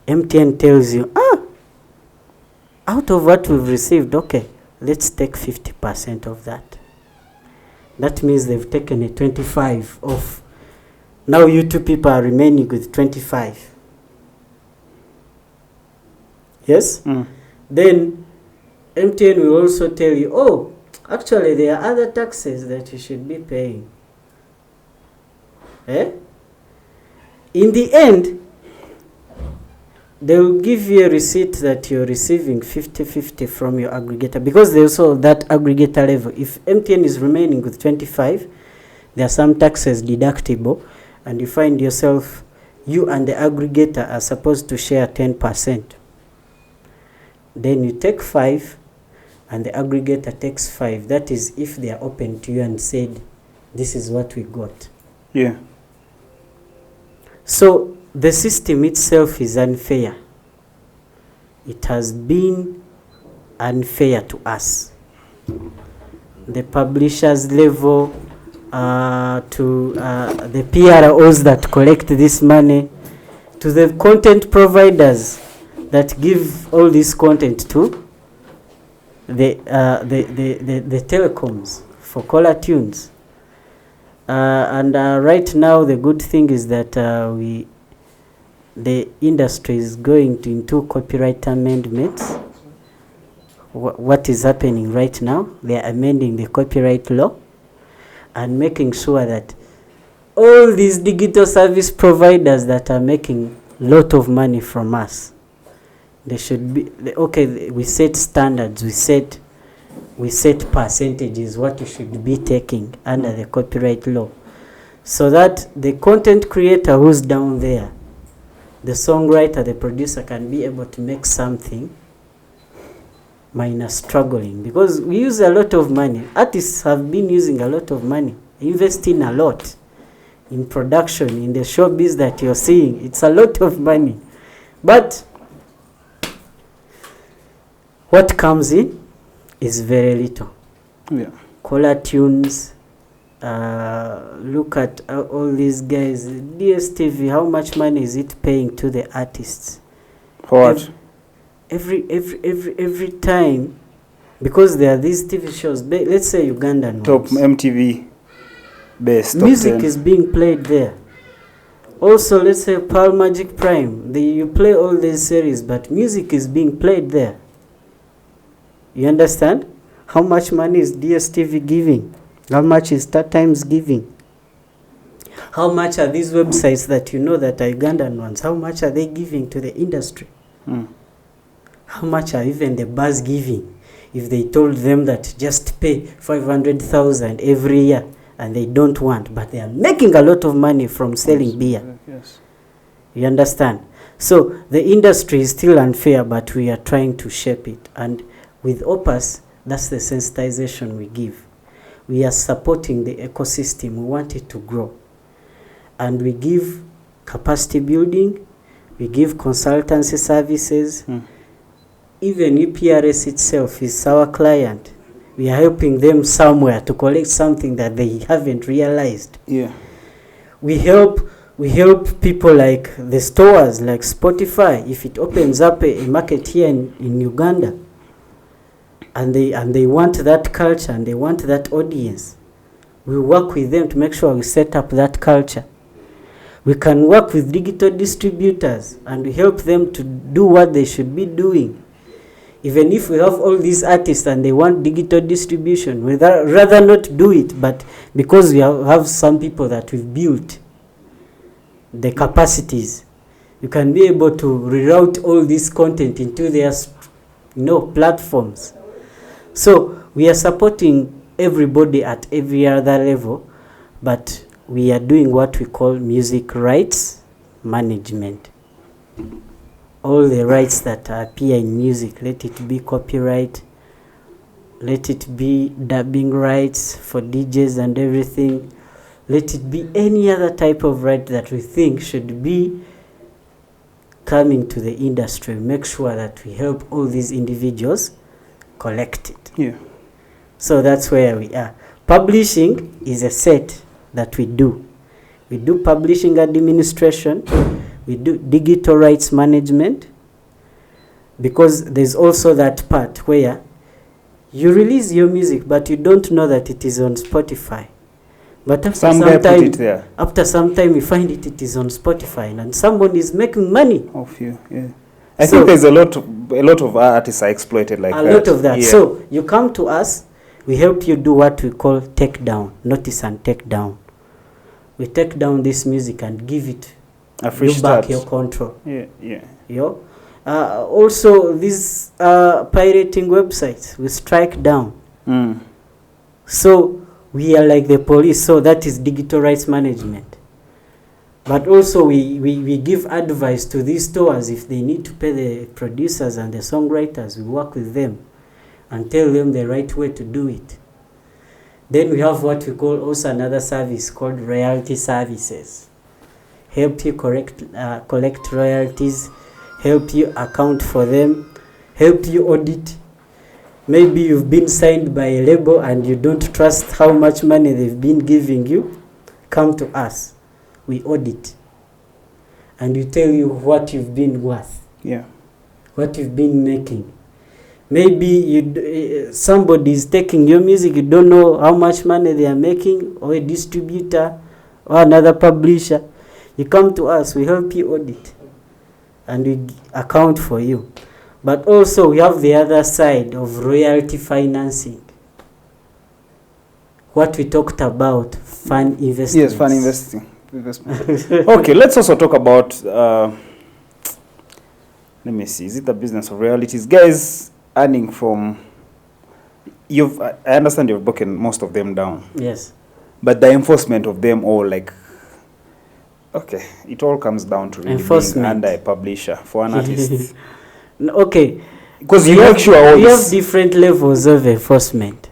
[SPEAKER 2] MTN tells you, out of what we've received, okay, let's take 50% of that. That means they've taken a 25 off. Now you two people are remaining with 25. Yes? Then MTN will also tell you, actually, there are other taxes that you should be paying. In the end, they will give you a receipt that you're receiving 50-50 from your aggregator, because they also that aggregator level. If MTN is remaining with 25, there are some taxes deductible, and you find yourself, you and the aggregator are supposed to share 10%. Then you take 5, and the aggregator takes 5. That is if they are open to you and said, this is what we got.
[SPEAKER 1] Yeah.
[SPEAKER 2] So the system itself is unfair. It has been unfair to us. The publishers level, to the PROs that collect this money, to the content providers that give all this content to the telecoms for caller tunes. And right now the good thing is that the industry is going into copyright amendments. What is happening right now? They are amending the copyright law and making sure that all these digital service providers that are making a lot of money from us, they should be okay. We set standards. We set percentages what you should be taking under the copyright law, so that the content creator who's down there, the songwriter, the producer, can be able to make something minus struggling, because we use a lot of money. Artists have been using a lot of money, investing a lot in production, in the showbiz that you're seeing. It's a lot of money, but what comes in is very little.
[SPEAKER 1] Yeah.
[SPEAKER 2] Caller tunes. Look at all these guys. DSTV, how much money is it paying to the artists?
[SPEAKER 1] For what?
[SPEAKER 2] Every time, because there are these TV shows. Let's say Ugandan
[SPEAKER 1] Top
[SPEAKER 2] ones.
[SPEAKER 1] MTV best.
[SPEAKER 2] Music
[SPEAKER 1] top 10.
[SPEAKER 2] is being played there. Also, let's say Pearl Magic Prime. You play all these series, but music is being played there. You understand? How much money is DSTV giving? How much is StarTimes giving? How much are these websites that you know that are Ugandan ones? How much are they giving to the industry? How much are even the bars giving? If they told them that just pay 500,000 every year and they don't want, but they are making a lot of money from selling beer.
[SPEAKER 1] Yes.
[SPEAKER 2] You understand? So the industry is still unfair, but we are trying to shape it. And with Opus, that's the sensitization we give. We are supporting the ecosystem. We want it to grow. And we give capacity building, we give consultancy services. Even EPRS itself is our client. We are helping them somewhere to collect something that they haven't realized.
[SPEAKER 1] Yeah.
[SPEAKER 2] We help people like the stores, like Spotify. If it opens up a market here in Uganda, and they want that culture and they want that audience, we work with them to make sure we set up that culture. We can work with digital distributors and we help them to do what they should be doing. Even if we have all these artists and they want digital distribution, we'd rather not do it, but because we have some people that we've built the capacities, you can be able to reroute all this content into their platforms. So we are supporting everybody at every other level, but we are doing what we call music rights management. All the rights that appear in music, let it be copyright, let it be dubbing rights for DJs and everything, let it be any other type of right that we think should be coming to the industry. Make sure that we help all these individuals collect it.
[SPEAKER 1] Yeah.
[SPEAKER 2] So that's where we are. Publishing is a set that we do. We do publishing administration, we do digital rights management, because there's also that part where you release your music but you don't know that it is on Spotify. But after some time you find it is on Spotify and someone is making money
[SPEAKER 1] off you. Yeah. I think there's a lot of artists are exploited like that.
[SPEAKER 2] A lot of that.
[SPEAKER 1] Yeah.
[SPEAKER 2] So you come to us, we help you do what we call take down, notice and take down. We take down this music and give it
[SPEAKER 1] a free start.
[SPEAKER 2] Back your control.
[SPEAKER 1] Yeah.
[SPEAKER 2] Also, these pirating websites, we strike down. So we are like the police. So that is digital rights management. But also we give advice to these stores if they need to pay the producers and the songwriters. We work with them and tell them the right way to do it. Then we have what we call also another service called royalty services. Help you collect royalties, help you account for them, help you audit. Maybe you've been signed by a label and you don't trust how much money they've been giving you. Come to us. We audit. And we tell you what you've been worth.
[SPEAKER 1] Yeah.
[SPEAKER 2] What you've been making. Maybe somebody is taking your music, you don't know how much money they are making, or a distributor or another publisher. You come to us, we help you audit and we account for you. But also we have the other side of royalty financing. What we talked about, fund investing.
[SPEAKER 1] Yes, fund investing. Okay, let's also talk about, let me see, is it the business of royalties? Guys earning from, I understand you've broken most of them down.
[SPEAKER 2] Yes.
[SPEAKER 1] But the enforcement of them all, like, okay, it all comes down to really being under a publisher for an artist.
[SPEAKER 2] Okay.
[SPEAKER 1] Because you make sure
[SPEAKER 2] we have different levels of enforcement.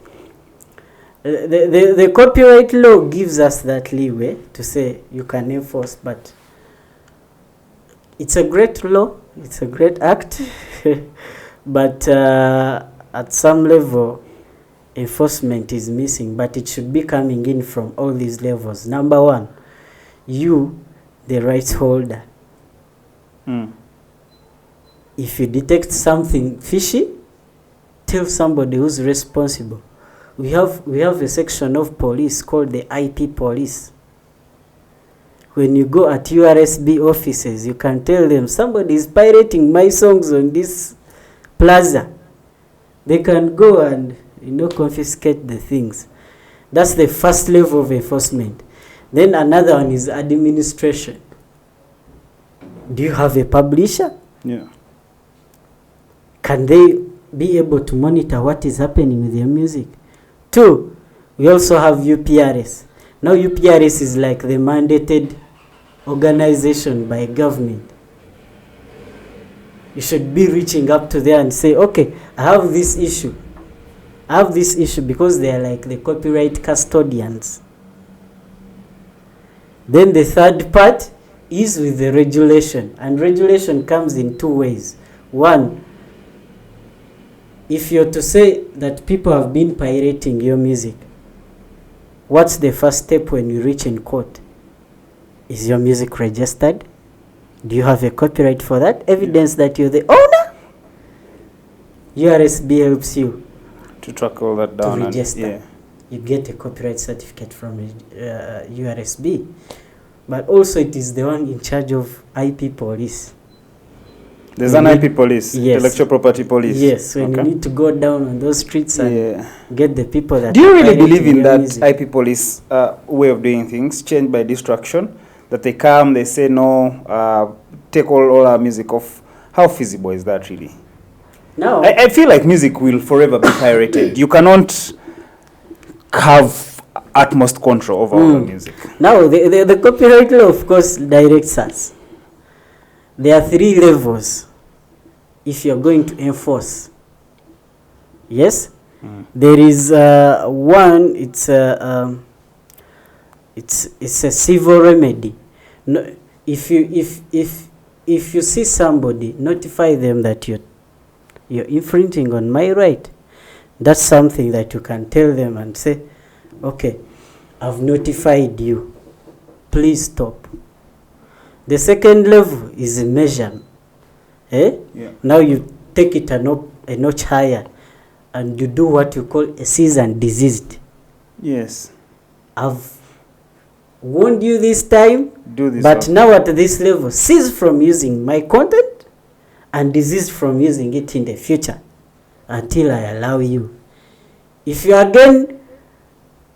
[SPEAKER 2] The copyright law gives us that leeway to say you can enforce, but it's a great law, it's a great act, but at some level enforcement is missing, but it should be coming in from all these levels. Number one, you, the rights holder. If you detect something fishy, tell somebody who's responsible. We have a section of police called the IP police. When you go at URSB offices, you can tell them somebody is pirating my songs on this plaza. They can go and confiscate the things. That's the first level of enforcement. Then another one is administration. Do you have a publisher?
[SPEAKER 1] Yeah.
[SPEAKER 2] Can they be able to monitor what is happening with your music? 2, we also have UPRS. Now UPRS is like the mandated organization by government, you should be reaching up to there and say, okay, I have this issue. Because they are like the copyright custodians. Then the third part is with the regulation. And regulation comes in two ways. One, if you're to say that people have been pirating your music, what's the first step when you reach in court? Is your music registered? Do you have a copyright for that? Evidence that you're the owner? URSB helps you
[SPEAKER 1] to track all that down.
[SPEAKER 2] To register. You get a copyright certificate from URSB. But also it is the one in charge of IP police.
[SPEAKER 1] There's an IP police,
[SPEAKER 2] yes.
[SPEAKER 1] Intellectual Property Police.
[SPEAKER 2] Yes, when you need to go down on those streets and get the people that...
[SPEAKER 1] Do you really believe in that music? IP police way of doing things, changed by distraction? That they come, they say no, take all our music off. How feasible is that really?
[SPEAKER 2] No.
[SPEAKER 1] I feel like music will forever be pirated. You cannot have utmost control over all the music.
[SPEAKER 2] Now, the copyright law, of course, directs us. There are 3 levels if you're going to enforce. Yes? There is one, it's a civil remedy. No, if you see somebody, notify them that you're infringing on my right. That's something that you can tell them and say, okay, I've notified you. Please stop. The second level is a measure. Now you take it a notch higher and you do what you call a cease and desist.
[SPEAKER 1] Yes.
[SPEAKER 2] I've warned you this time,
[SPEAKER 1] do this
[SPEAKER 2] but now at this level, cease from using my content and desist from using it in the future until I allow you. If you again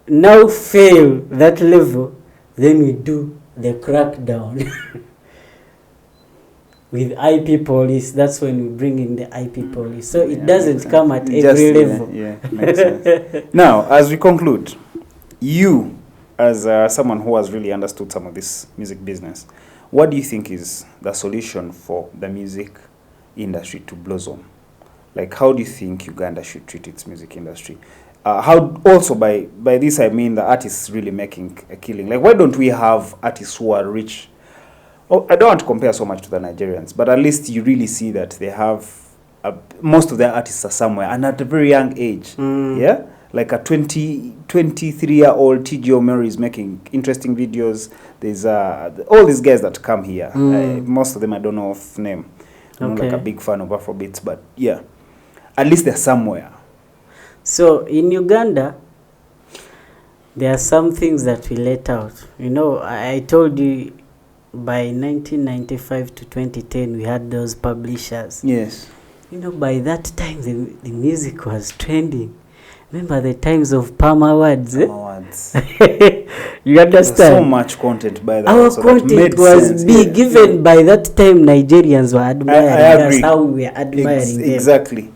[SPEAKER 2] now fail that level, then we do the crackdown with IP police. That's when we bring in the IP police. So it doesn't come at every level.
[SPEAKER 1] Makes sense. Now, as we conclude, you as someone who has really understood some of this music business, what do you think is the solution for the music industry to blossom? Like, how do you think Uganda should treat its music industry? How also by this I mean the artists really making a killing. Like, why don't we have artists who are rich? Oh, I don't want to compare so much to the Nigerians, but at least you really see that they have most of their artists are somewhere and at a very young age. Yeah, like a 23-year-old TG Omeri is making interesting videos. There's all these guys that come here. Most of them I don't know of name. I'm not like a big fan of Afrobeats, but yeah, at least they're somewhere. So
[SPEAKER 2] in Uganda, there are some things that we let out. You know, I told you by 1995 to 2010, we had those publishers.
[SPEAKER 1] Yes.
[SPEAKER 2] You know, by that time, the music was trending. Remember the times of Palm Awards?
[SPEAKER 1] Awards.
[SPEAKER 2] You understand?
[SPEAKER 1] There's so much content by that.
[SPEAKER 2] Our content was big. Even by that time, Nigerians were admiring.
[SPEAKER 1] I agree.
[SPEAKER 2] That's how we were admiring them.
[SPEAKER 1] Exactly.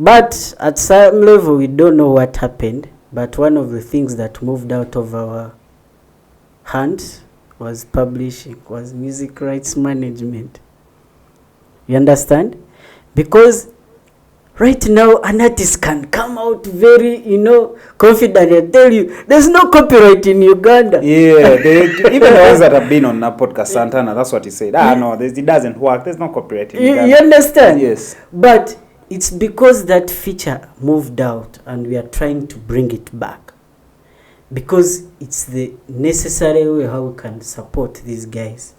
[SPEAKER 2] But at some level, we don't know what happened. But one of the things that moved out of our hands was publishing, was music rights management. You understand? Because right now, an artist can come out very, confident and tell you, there's no copyright in Uganda.
[SPEAKER 1] Yeah, even the ones that have been on that podcast, Santana, that's what he said. No, it doesn't work. There's no copyright in Uganda.
[SPEAKER 2] You understand?
[SPEAKER 1] Yes.
[SPEAKER 2] But it's because that feature moved out and we are trying to bring it back. Because it's the necessary way how we can support these guys.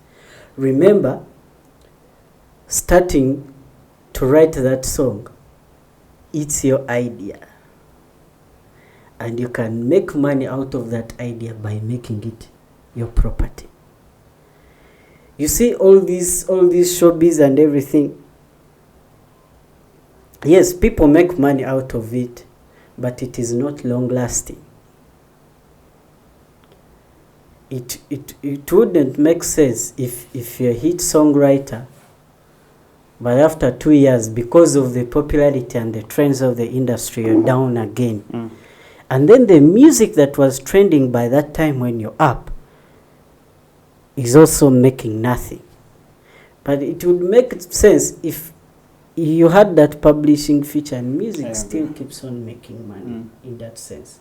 [SPEAKER 2] Remember, starting to write that song, it's your idea. And you can make money out of that idea by making it your property. You see all these showbiz and everything. Yes, people make money out of it, but it is not long lasting. It wouldn't make sense if you're a hit songwriter, but after 2 years, because of the popularity and the trends of the industry, you're down again. And then the music that was trending by that time when you're up, is also making nothing. But it would make sense if you had that publishing feature, and music still keeps on making money in that sense.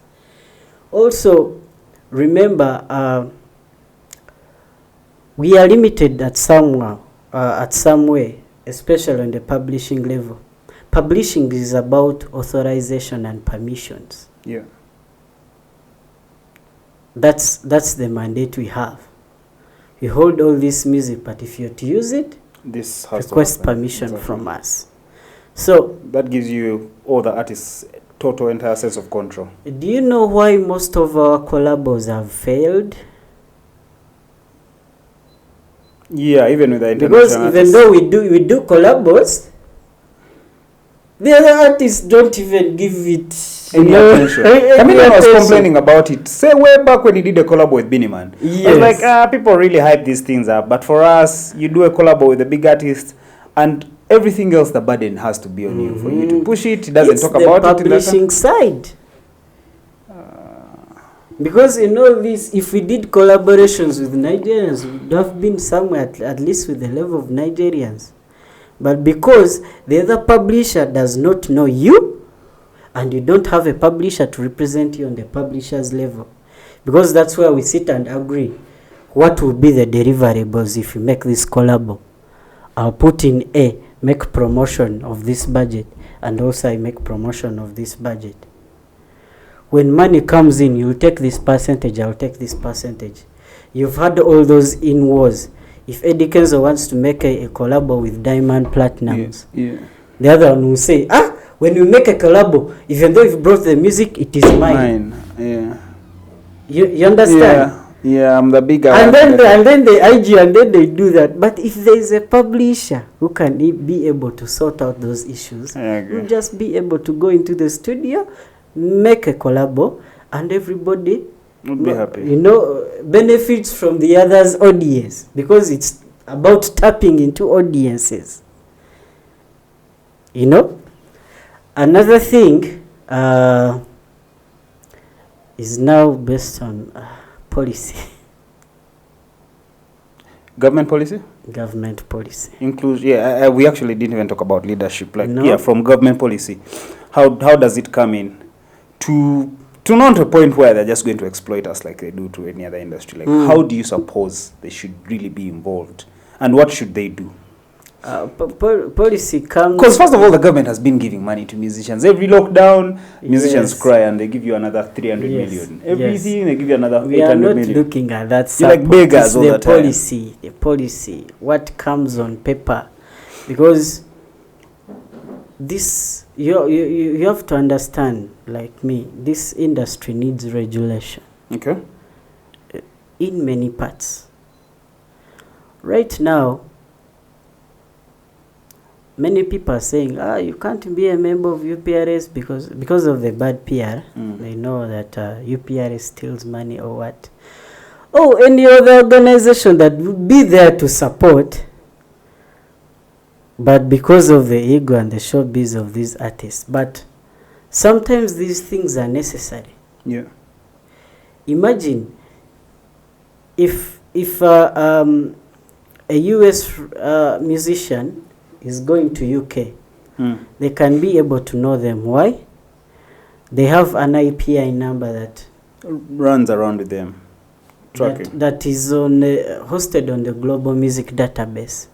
[SPEAKER 2] Also, remember, we are limited at some way, especially on the publishing level. Publishing is about authorization and permissions.
[SPEAKER 1] Yeah.
[SPEAKER 2] That's the mandate we have. We hold all this music, but if you're to use it,
[SPEAKER 1] this has
[SPEAKER 2] request permission from us. So
[SPEAKER 1] that gives you all the artists total entire sense of control.
[SPEAKER 2] Do you know why most of our collabos have failed?
[SPEAKER 1] Yeah, even with the
[SPEAKER 2] because even though we do collabos, the other artists don't even give it
[SPEAKER 1] any attention. Chameleon was complaining about it. Say way back when he did a collab with Beenie Man.
[SPEAKER 2] Yes.
[SPEAKER 1] I was like, people really hype these things up. But for us, you do a collab with a big artist, and everything else, the burden has to be on you. For you to push it, he doesn't talk about it.
[SPEAKER 2] It's the publishing side. Because in all this, if we did collaborations with Nigerians, we would have been somewhere at least with the level of Nigerians. But because the other publisher does not know you, and you don't have a publisher to represent you on the publisher's level, because that's where we sit and agree what will be the deliverables if you make this collabo. I'll put in A, make promotion of this budget, and also I make promotion of this budget. When money comes in, you'll take this percentage, I'll take this percentage. You've had all those in wars. If Eddy Kenzo wants to make a collabo with Diamond Platinums, the other one will say, when you make a collabo, even though you've brought the music, it is mine.
[SPEAKER 1] Yeah.
[SPEAKER 2] You understand?
[SPEAKER 1] Yeah, I'm the bigger.
[SPEAKER 2] And then they IG, and then they do that. But if there is a publisher who can be able to sort out those issues, you'll just be able to go into the studio, make a collabo, and everybody
[SPEAKER 1] would be happy.
[SPEAKER 2] Benefits from the other's audience, because it's about tapping into audiences. Another thing is now based on policy.
[SPEAKER 1] Government policy?
[SPEAKER 2] Government policy.
[SPEAKER 1] Includes, we actually didn't even talk about leadership. From government policy, how does it come in to not a point where they're just going to exploit us like they do to any other industry? How do you suppose they should really be involved, and what should they do?
[SPEAKER 2] Policy comes
[SPEAKER 1] because first of all, the government has been giving money to musicians. Every lockdown, musicians cry and they give you another 300 million. Everything they give you another 800 million.
[SPEAKER 2] We are not looking at that.
[SPEAKER 1] You're like beggars all the time.
[SPEAKER 2] The policy, what comes on paper, because this you have to understand, like me, this industry needs regulation.
[SPEAKER 1] Okay.
[SPEAKER 2] In many parts. Right now, many people are saying, you can't be a member of UPRS because of the bad PR. They know that UPRS steals money or what. Any other organization that would be there to support, but because of the ego and the showbiz of these artists. But sometimes these things are necessary.
[SPEAKER 1] Yeah.
[SPEAKER 2] Imagine if a US musician is going to UK, they can be able to know them. Why? They have an IPI number that
[SPEAKER 1] runs around with them, tracking.
[SPEAKER 2] That is hosted on the global music database.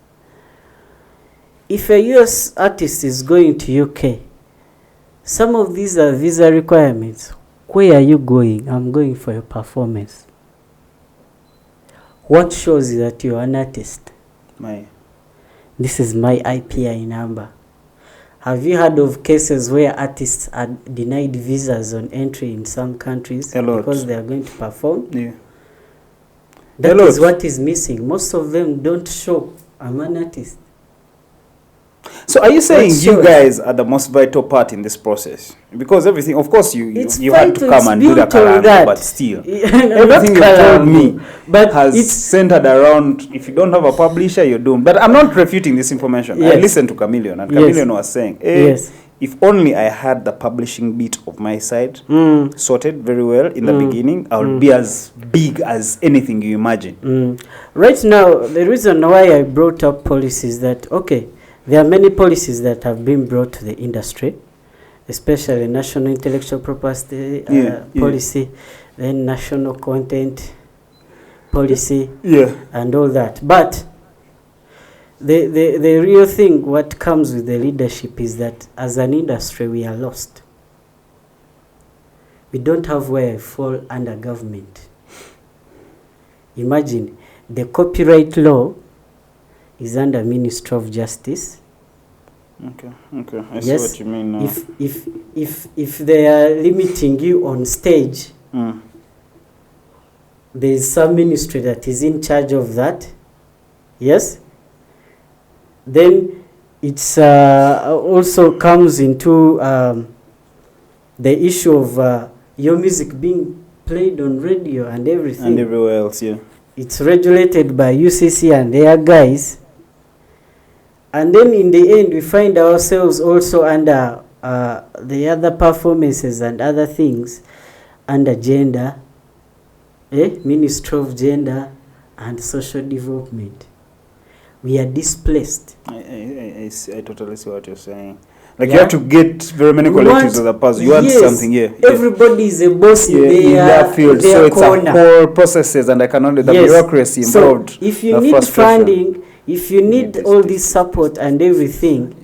[SPEAKER 2] If a US artist is going to UK, some of these are visa requirements. Where are you going? I'm going for a performance. What shows that you're an artist? This is my IPI number. Have you heard of cases where artists are denied visas on entry in some countries because they are going to perform?
[SPEAKER 1] Yeah.
[SPEAKER 2] That is what is missing. Most of them don't show I'm an artist.
[SPEAKER 1] So are you saying you guys are the most vital part in this process? Because everything, of course, you had to come and do the Kalango, but still, everything you told me has centered around, if you don't have a publisher, you're doomed. But I'm not refuting this information. I listened to Chameleon, and Chameleon was saying, if only I had the publishing bit of my side sorted very well in the beginning, I would be as big as anything you imagine.
[SPEAKER 2] Right now, the reason why I brought up policies is that, okay, there are many policies that have been brought to the industry, especially national intellectual property policy, then national content policy, and all that. But the real thing, what comes with the leadership, is that as an industry, we are lost. We don't have where I fall under government. Imagine, the copyright law is under Ministry of Justice.
[SPEAKER 1] Okay, I see what you mean now.
[SPEAKER 2] If they are limiting you on stage, there is some ministry that is in charge of that. Yes. Then it's also comes into the issue of your music being played on radio and everything.
[SPEAKER 1] And everywhere else, yeah.
[SPEAKER 2] It's regulated by UCC and their guys. And then in the end, we find ourselves also under the other performances and other things under gender, Ministry of Gender and Social Development. We are displaced.
[SPEAKER 1] I totally see what you're saying. Like you have to get very many collectives of the puzzle. You want something here.
[SPEAKER 2] Everybody is a boss in
[SPEAKER 1] their field. So it's a whole processes, and I can only the bureaucracy involved.
[SPEAKER 2] So if you need funding, if you need all this support and everything,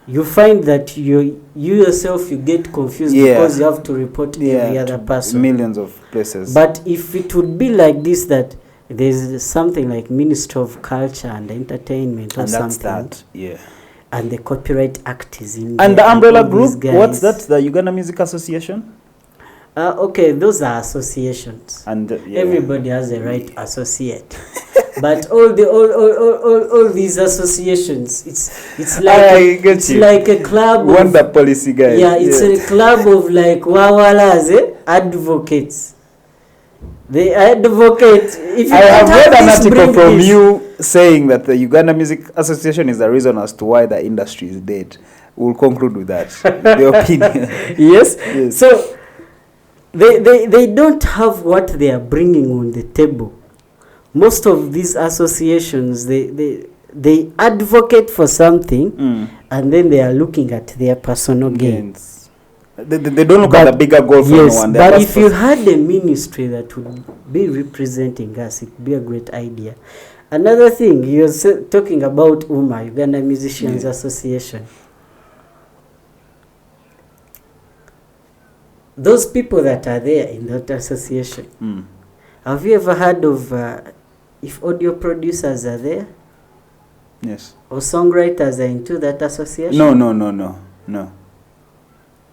[SPEAKER 2] you find that you yourself you get confused because you have to report every other person.
[SPEAKER 1] Millions of places.
[SPEAKER 2] But if it would be like this, that there's something like Ministry of Culture and Entertainment or
[SPEAKER 1] and
[SPEAKER 2] something.
[SPEAKER 1] That's that,
[SPEAKER 2] And the Copyright Act is in
[SPEAKER 1] and
[SPEAKER 2] there.
[SPEAKER 1] The umbrella group, what's that? The Uganda Music Association?
[SPEAKER 2] Okay, those are associations.
[SPEAKER 1] And
[SPEAKER 2] everybody has a right to associate. But all these associations, it's like a club.
[SPEAKER 1] Wonder policy guys.
[SPEAKER 2] Yeah, it's a club of like wawalas, advocates. They advocate. If you
[SPEAKER 1] I have read an article from you saying that the Uganda Music Association is the reason as to why the industry is dead. We'll conclude with that. The opinion.
[SPEAKER 2] Yes. So they don't have what they are bringing on the table. Most of these associations, they advocate for something, and then they are looking at their personal gains.
[SPEAKER 1] They don't look at the bigger goal for no one.
[SPEAKER 2] But if you had a ministry that would be representing us, it would be a great idea. Another thing, you're talking about UMA, Uganda Musicians Association. Those people that are there in that association, have you ever heard of if audio producers are there?
[SPEAKER 1] Yes.
[SPEAKER 2] Or songwriters are into that association?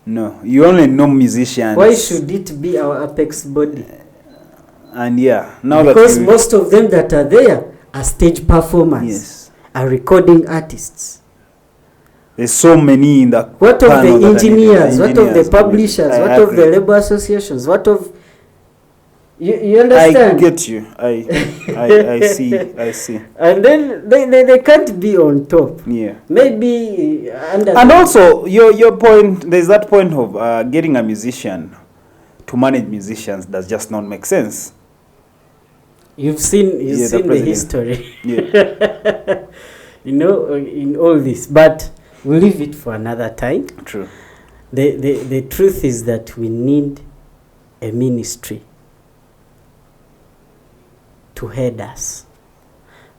[SPEAKER 1] No, you only know musicians.
[SPEAKER 2] Why should it be our apex body?
[SPEAKER 1] And now
[SPEAKER 2] because most of them that are there are stage performers, are recording artists.
[SPEAKER 1] There's so many in the.
[SPEAKER 2] What of the engineers? What of the publishers? What of the labor associations? What of you understand?
[SPEAKER 1] I get you. I see.
[SPEAKER 2] And then they can't be on top.
[SPEAKER 1] Yeah.
[SPEAKER 2] Maybe
[SPEAKER 1] and also your point. There's that point of getting a musician to manage musicians does just not make sense.
[SPEAKER 2] You've seen the history. Yeah. In all this, but we'll leave it for another time.
[SPEAKER 1] True.
[SPEAKER 2] The truth is that we need a ministry to head us,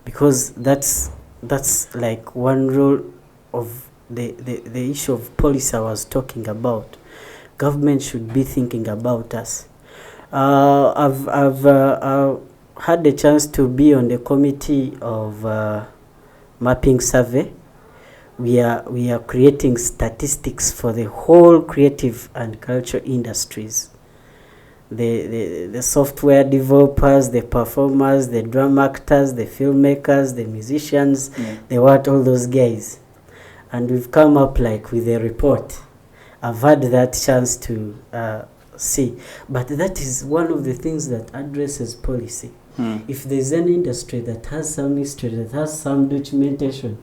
[SPEAKER 2] because that's like one role of the issue of policy I was talking about. Government should be thinking about us. I've had the chance to be on the committee of mapping survey. We are creating statistics for the whole creative and culture industries. The software developers, the performers, the drum actors, the filmmakers, the musicians, all those guys. And we've come up with a report. I've had that chance to see. But that is one of the things that addresses policy. If there's an industry that has some history, that has some documentation,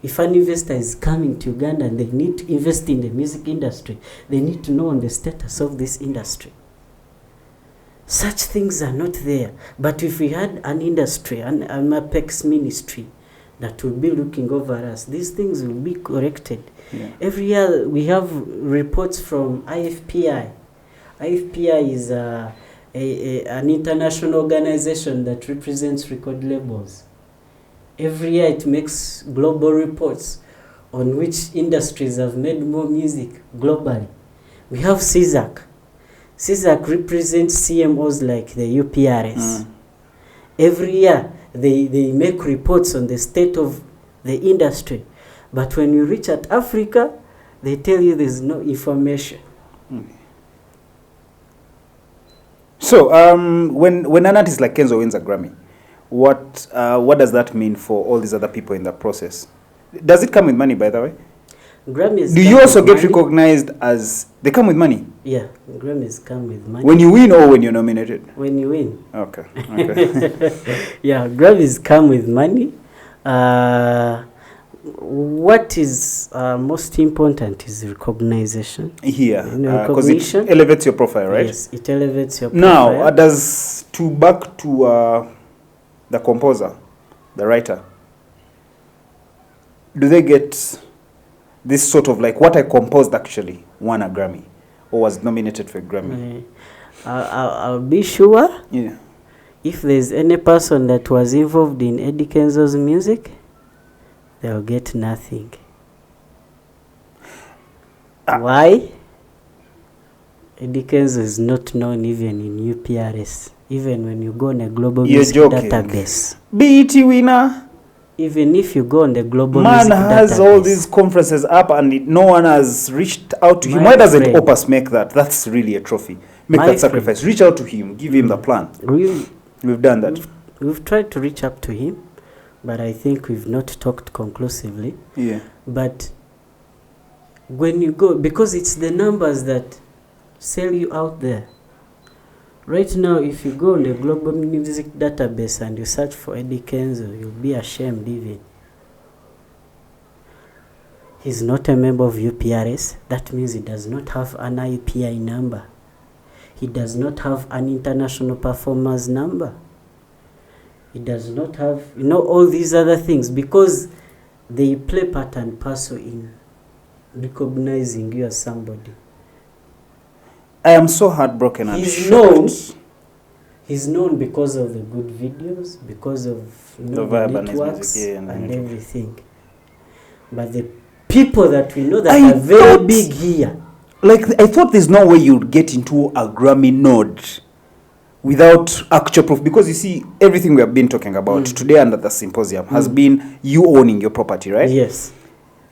[SPEAKER 2] If an investor is coming to Uganda and they need to invest in the music industry, they need to know on the status of this industry. Such things are not there. But if we had an industry, an apex ministry that will be looking over us, these things will be corrected.
[SPEAKER 1] Yeah.
[SPEAKER 2] Every year we have reports from IFPI. IFPI is an international organization that represents record labels. Every year it makes global reports on which industries have made more music globally. We have CISAC. CISAC represents CMOs like the UPRS. Every year they make reports on the state of the industry. But when you reach at Africa, they tell you there's no information.
[SPEAKER 1] So when an artist like Kenzo wins a Grammy, what does that mean for all these other people in the process? Does it come with money, by the way?
[SPEAKER 2] Grammys.
[SPEAKER 1] Do you also get recognized as they come with money?
[SPEAKER 2] Yeah, Grammys come with money.
[SPEAKER 1] When you win or when you're nominated?
[SPEAKER 2] When you win.
[SPEAKER 1] Okay.
[SPEAKER 2] Yeah, Grammys come with money. What is most important is recognition.
[SPEAKER 1] Here, because
[SPEAKER 2] recognition
[SPEAKER 1] it elevates your profile, right?
[SPEAKER 2] Yes, it elevates your profile.
[SPEAKER 1] Now, back to the composer, the writer, do they get this sort of like what I composed actually won a Grammy or was nominated for a Grammy?
[SPEAKER 2] I'll be sure.
[SPEAKER 1] Yeah.
[SPEAKER 2] If there's any person that was involved in Eddy Kenzo's music, they'll get nothing. Why? Eddy Kenzo is not known even in UPRS. Even when you go on a global music database.
[SPEAKER 1] BET winner.
[SPEAKER 2] Even if you go on the global
[SPEAKER 1] man
[SPEAKER 2] music
[SPEAKER 1] has
[SPEAKER 2] database,
[SPEAKER 1] all these conferences up and no one has reached out to him. Why doesn't Opus make that? That's really a trophy. Make that sacrifice. Reach out to him. Give him the plan. We've done that.
[SPEAKER 2] We've tried to reach up to him, but I think we've not talked conclusively.
[SPEAKER 1] Yeah.
[SPEAKER 2] But when you go, because it's the numbers that sell you out there. Right now, if you go on the global music database and you search for Eddy Kenzo, you'll be ashamed even. He's not a member of UPRS. That means he does not have an IPI number. He does not have an international performance number. He does not have, all these other things, because they play part and parcel in recognizing you as somebody.
[SPEAKER 1] I am so heartbroken and
[SPEAKER 2] shocked. He's known because of the good videos, because of the networks and everything. But the people that we know that are very big here.
[SPEAKER 1] Like, I thought there's no way you'd get into a Grammy node without actual proof. Because you see, everything we have been talking about today under the symposium has been you owning your property, right?
[SPEAKER 2] Yes.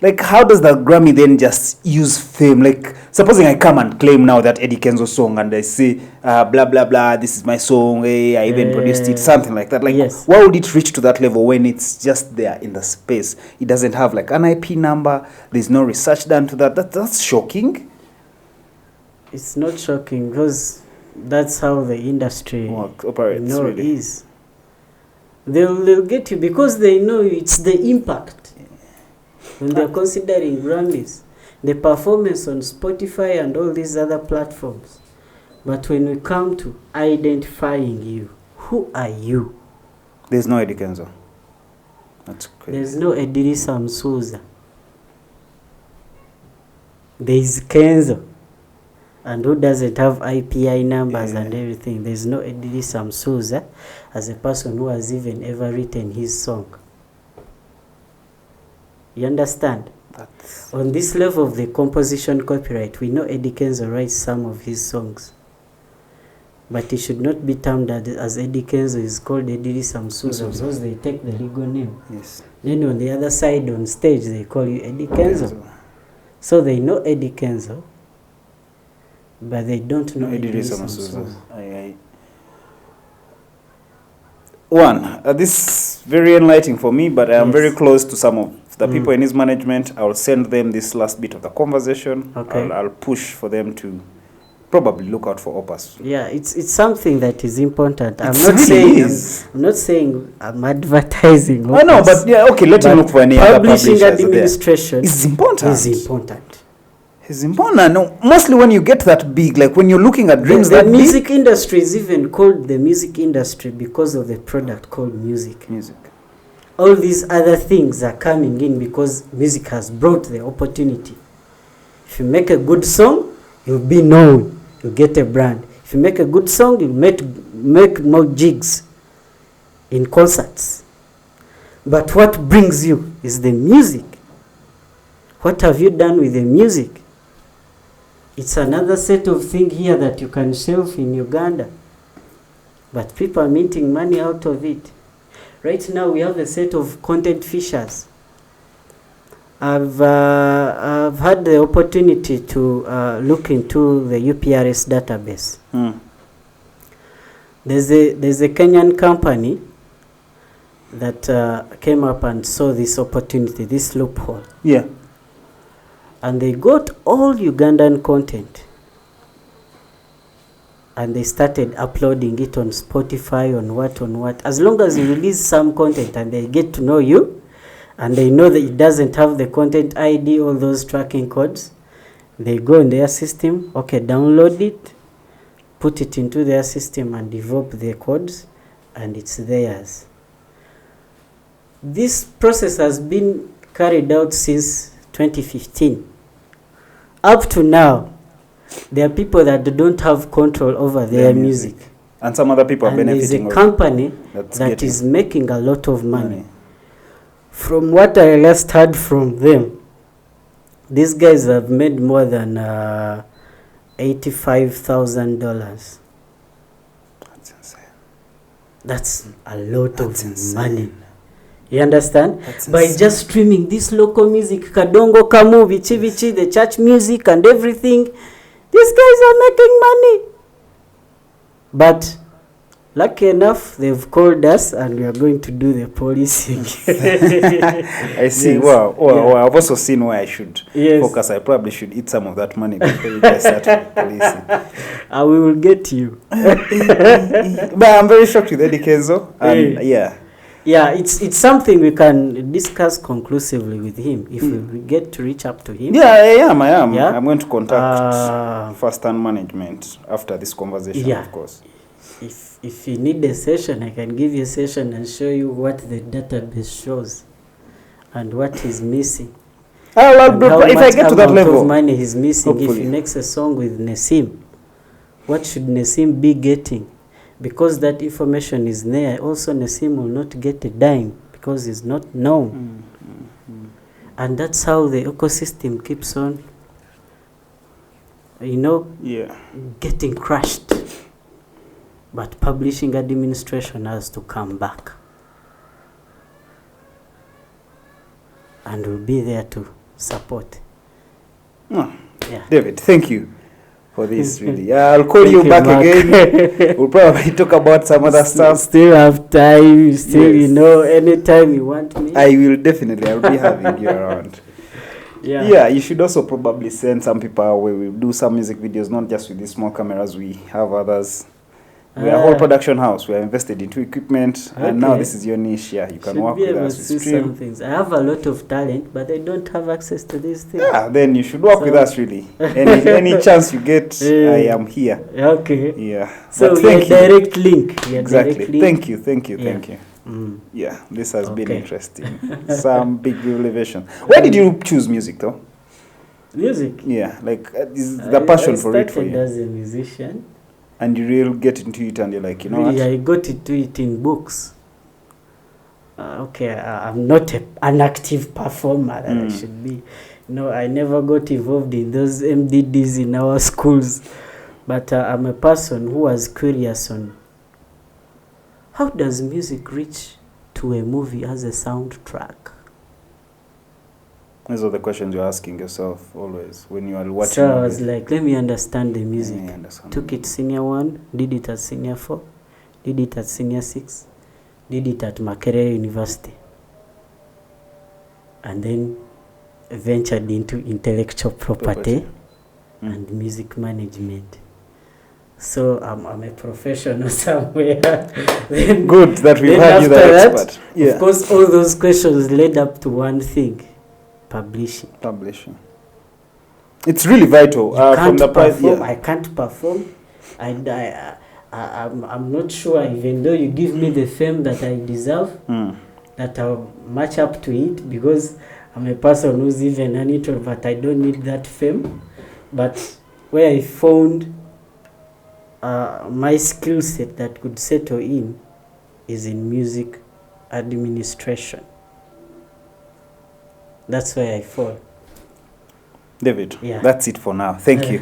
[SPEAKER 1] Like, how does the Grammy then just use fame? Like, supposing I come and claim now that Eddy Kenzo song and I say, blah, blah, blah, this is my song, hey, I even produced it, something like that. Like, why would it reach to that level when it's just there in the space? It doesn't have, like, an IP number. There's no research done to that. That's shocking.
[SPEAKER 2] It's not shocking because that's how the industry
[SPEAKER 1] operates, really.
[SPEAKER 2] Is. They'll get you because they know it's the impact. When they're considering Grammys, the performance on Spotify and all these other platforms. But when we come to identifying you, who are you?
[SPEAKER 1] There's no Eddy Kenzo. That's crazy.
[SPEAKER 2] There's no Eddy Samsuza. There's Kenzo. And who doesn't have IPI numbers and everything? There's no Eddy Samsuza as a person who has even ever written his song. You understand? On this level of the composition copyright, we know Eddy Kenzo writes some of his songs. But it should not be termed as Eddy Kenzo is called Eddy Samsuza because they take the legal name.
[SPEAKER 1] Yes.
[SPEAKER 2] Then on the other side on stage, they call you Eddy Kenzo. So they know Eddy Kenzo, but they don't know Eddy Samsuza.
[SPEAKER 1] This is very enlightening for me, but I am very close to some of the people in his management. I will send them this last bit of the conversation.
[SPEAKER 2] Okay.
[SPEAKER 1] I'll push for them to probably look out for Opus.
[SPEAKER 2] Yeah, it's something that is important. I'm not saying I'm advertising.
[SPEAKER 1] I know, but yeah, okay, let him look for any other
[SPEAKER 2] publishing
[SPEAKER 1] publishers
[SPEAKER 2] administration
[SPEAKER 1] is important.
[SPEAKER 2] Is important.
[SPEAKER 1] It's important. No, mostly when you get that big, like when you're looking at dreams
[SPEAKER 2] The
[SPEAKER 1] that
[SPEAKER 2] music industry is even called the music industry because of the product called music. All these other things are coming in because music has brought the opportunity. If you make a good song, you'll be known. You'll get a brand. If you make a good song, you'll make more gigs in concerts. But what brings you is the music. What have you done with the music? It's another set of things here that you can shelf in Uganda. But people are minting money out of it. Right now we have a set of content fishers. I've had the opportunity to look into the UPRS database. There's a Kenyan company that came up and saw this opportunity, this loophole.
[SPEAKER 1] Yeah.
[SPEAKER 2] And they got all Ugandan content. And they started uploading it on Spotify, on what. As long as you release some content and they get to know you, and they know that it doesn't have the content ID, all those tracking codes, they go in their system, okay, download it, put it into their system and develop the codes, and it's theirs. This process has been carried out since 2015. Up to now, there are people that don't have control over their music.
[SPEAKER 1] And some other people are benefiting.
[SPEAKER 2] There's a company that is making a lot of money. From what I last heard from them, these guys have made more than $85,000.
[SPEAKER 1] That's insane.
[SPEAKER 2] That's a lot of money. You understand? By just streaming this local music, Kadongo Kamu, Vichi, the church music and everything, these guys are making money. But lucky enough, they've called us and we are going to do the policing.
[SPEAKER 1] I see. Yes. Wow. I've also seen where I should focus. I probably should eat some of that money before you guys start policing.
[SPEAKER 2] We will get you.
[SPEAKER 1] But I'm very shocked with Eddy Kenzo. And
[SPEAKER 2] Yeah, it's something we can discuss conclusively with him if we get to reach up to him.
[SPEAKER 1] Yeah, I am. Yeah? I'm going to contact first-hand management after this conversation, of course.
[SPEAKER 2] If you need a session, I can give you a session and show you what the database shows and what is missing.
[SPEAKER 1] If I get to that level,
[SPEAKER 2] of money he's missing.
[SPEAKER 1] Hopefully.
[SPEAKER 2] If he makes a song with Nessim, what should Nessim be getting? Because that information is there, also Nessim will not get a dime because it's not known. And that's how the ecosystem keeps on, getting crushed. But publishing administration has to come back. And we'll be there to support.
[SPEAKER 1] David, thank you for this, really. I'll call you back again. We'll probably talk about some other stuff.
[SPEAKER 2] Still have time. Anytime you want me.
[SPEAKER 1] I'll be having you around. Yeah, you should also probably send some people our way. We'll do some music videos, not just with these small cameras. We have others. We are a whole production house. We are invested into equipment, and now this is your niche. Yeah, you can work with us.
[SPEAKER 2] Some things. I have a lot of talent, but I don't have access to these things.
[SPEAKER 1] Yeah, then you should work with us, really. Any chance you get, I am here.
[SPEAKER 2] Okay.
[SPEAKER 1] Yeah.
[SPEAKER 2] So we are direct link.
[SPEAKER 1] Exactly. Thank you. Yeah, this has been interesting. Some big revelation. Why did you choose music, though?
[SPEAKER 2] Music?
[SPEAKER 1] Yeah, is the passion for it for you?
[SPEAKER 2] I started as a musician.
[SPEAKER 1] And you really get into it and you're like, what?
[SPEAKER 2] I got into it in books. I'm not an active performer that I should be. I never got involved in those MDDs in our schools. But I'm a person who was curious on how does music reach to a movie as a soundtrack?
[SPEAKER 1] These are the questions you're asking yourself always when you are watching.
[SPEAKER 2] So I was like, let me understand the music. Took it senior 1, did it at senior 4, did it at senior 6, did it at Makerere University. And then ventured into intellectual property and music management. So I'm a professional somewhere. Then,
[SPEAKER 1] Good that we've had you
[SPEAKER 2] after
[SPEAKER 1] that
[SPEAKER 2] that,
[SPEAKER 1] expert. Yeah.
[SPEAKER 2] of course, all those questions led up to one thing: publishing.
[SPEAKER 1] Publishing. It's really vital.
[SPEAKER 2] You
[SPEAKER 1] From
[SPEAKER 2] can't
[SPEAKER 1] the
[SPEAKER 2] perform.
[SPEAKER 1] yeah.
[SPEAKER 2] I can't perform. I'm not sure, even though you give me the fame that I deserve, that I'll match up to it, because I'm a person who's even an introvert. I don't need that fame. But where I found my skill set that could settle in is in music administration. That's where I fall.
[SPEAKER 1] David,
[SPEAKER 2] Yeah.
[SPEAKER 1] that's it for now. Thank you.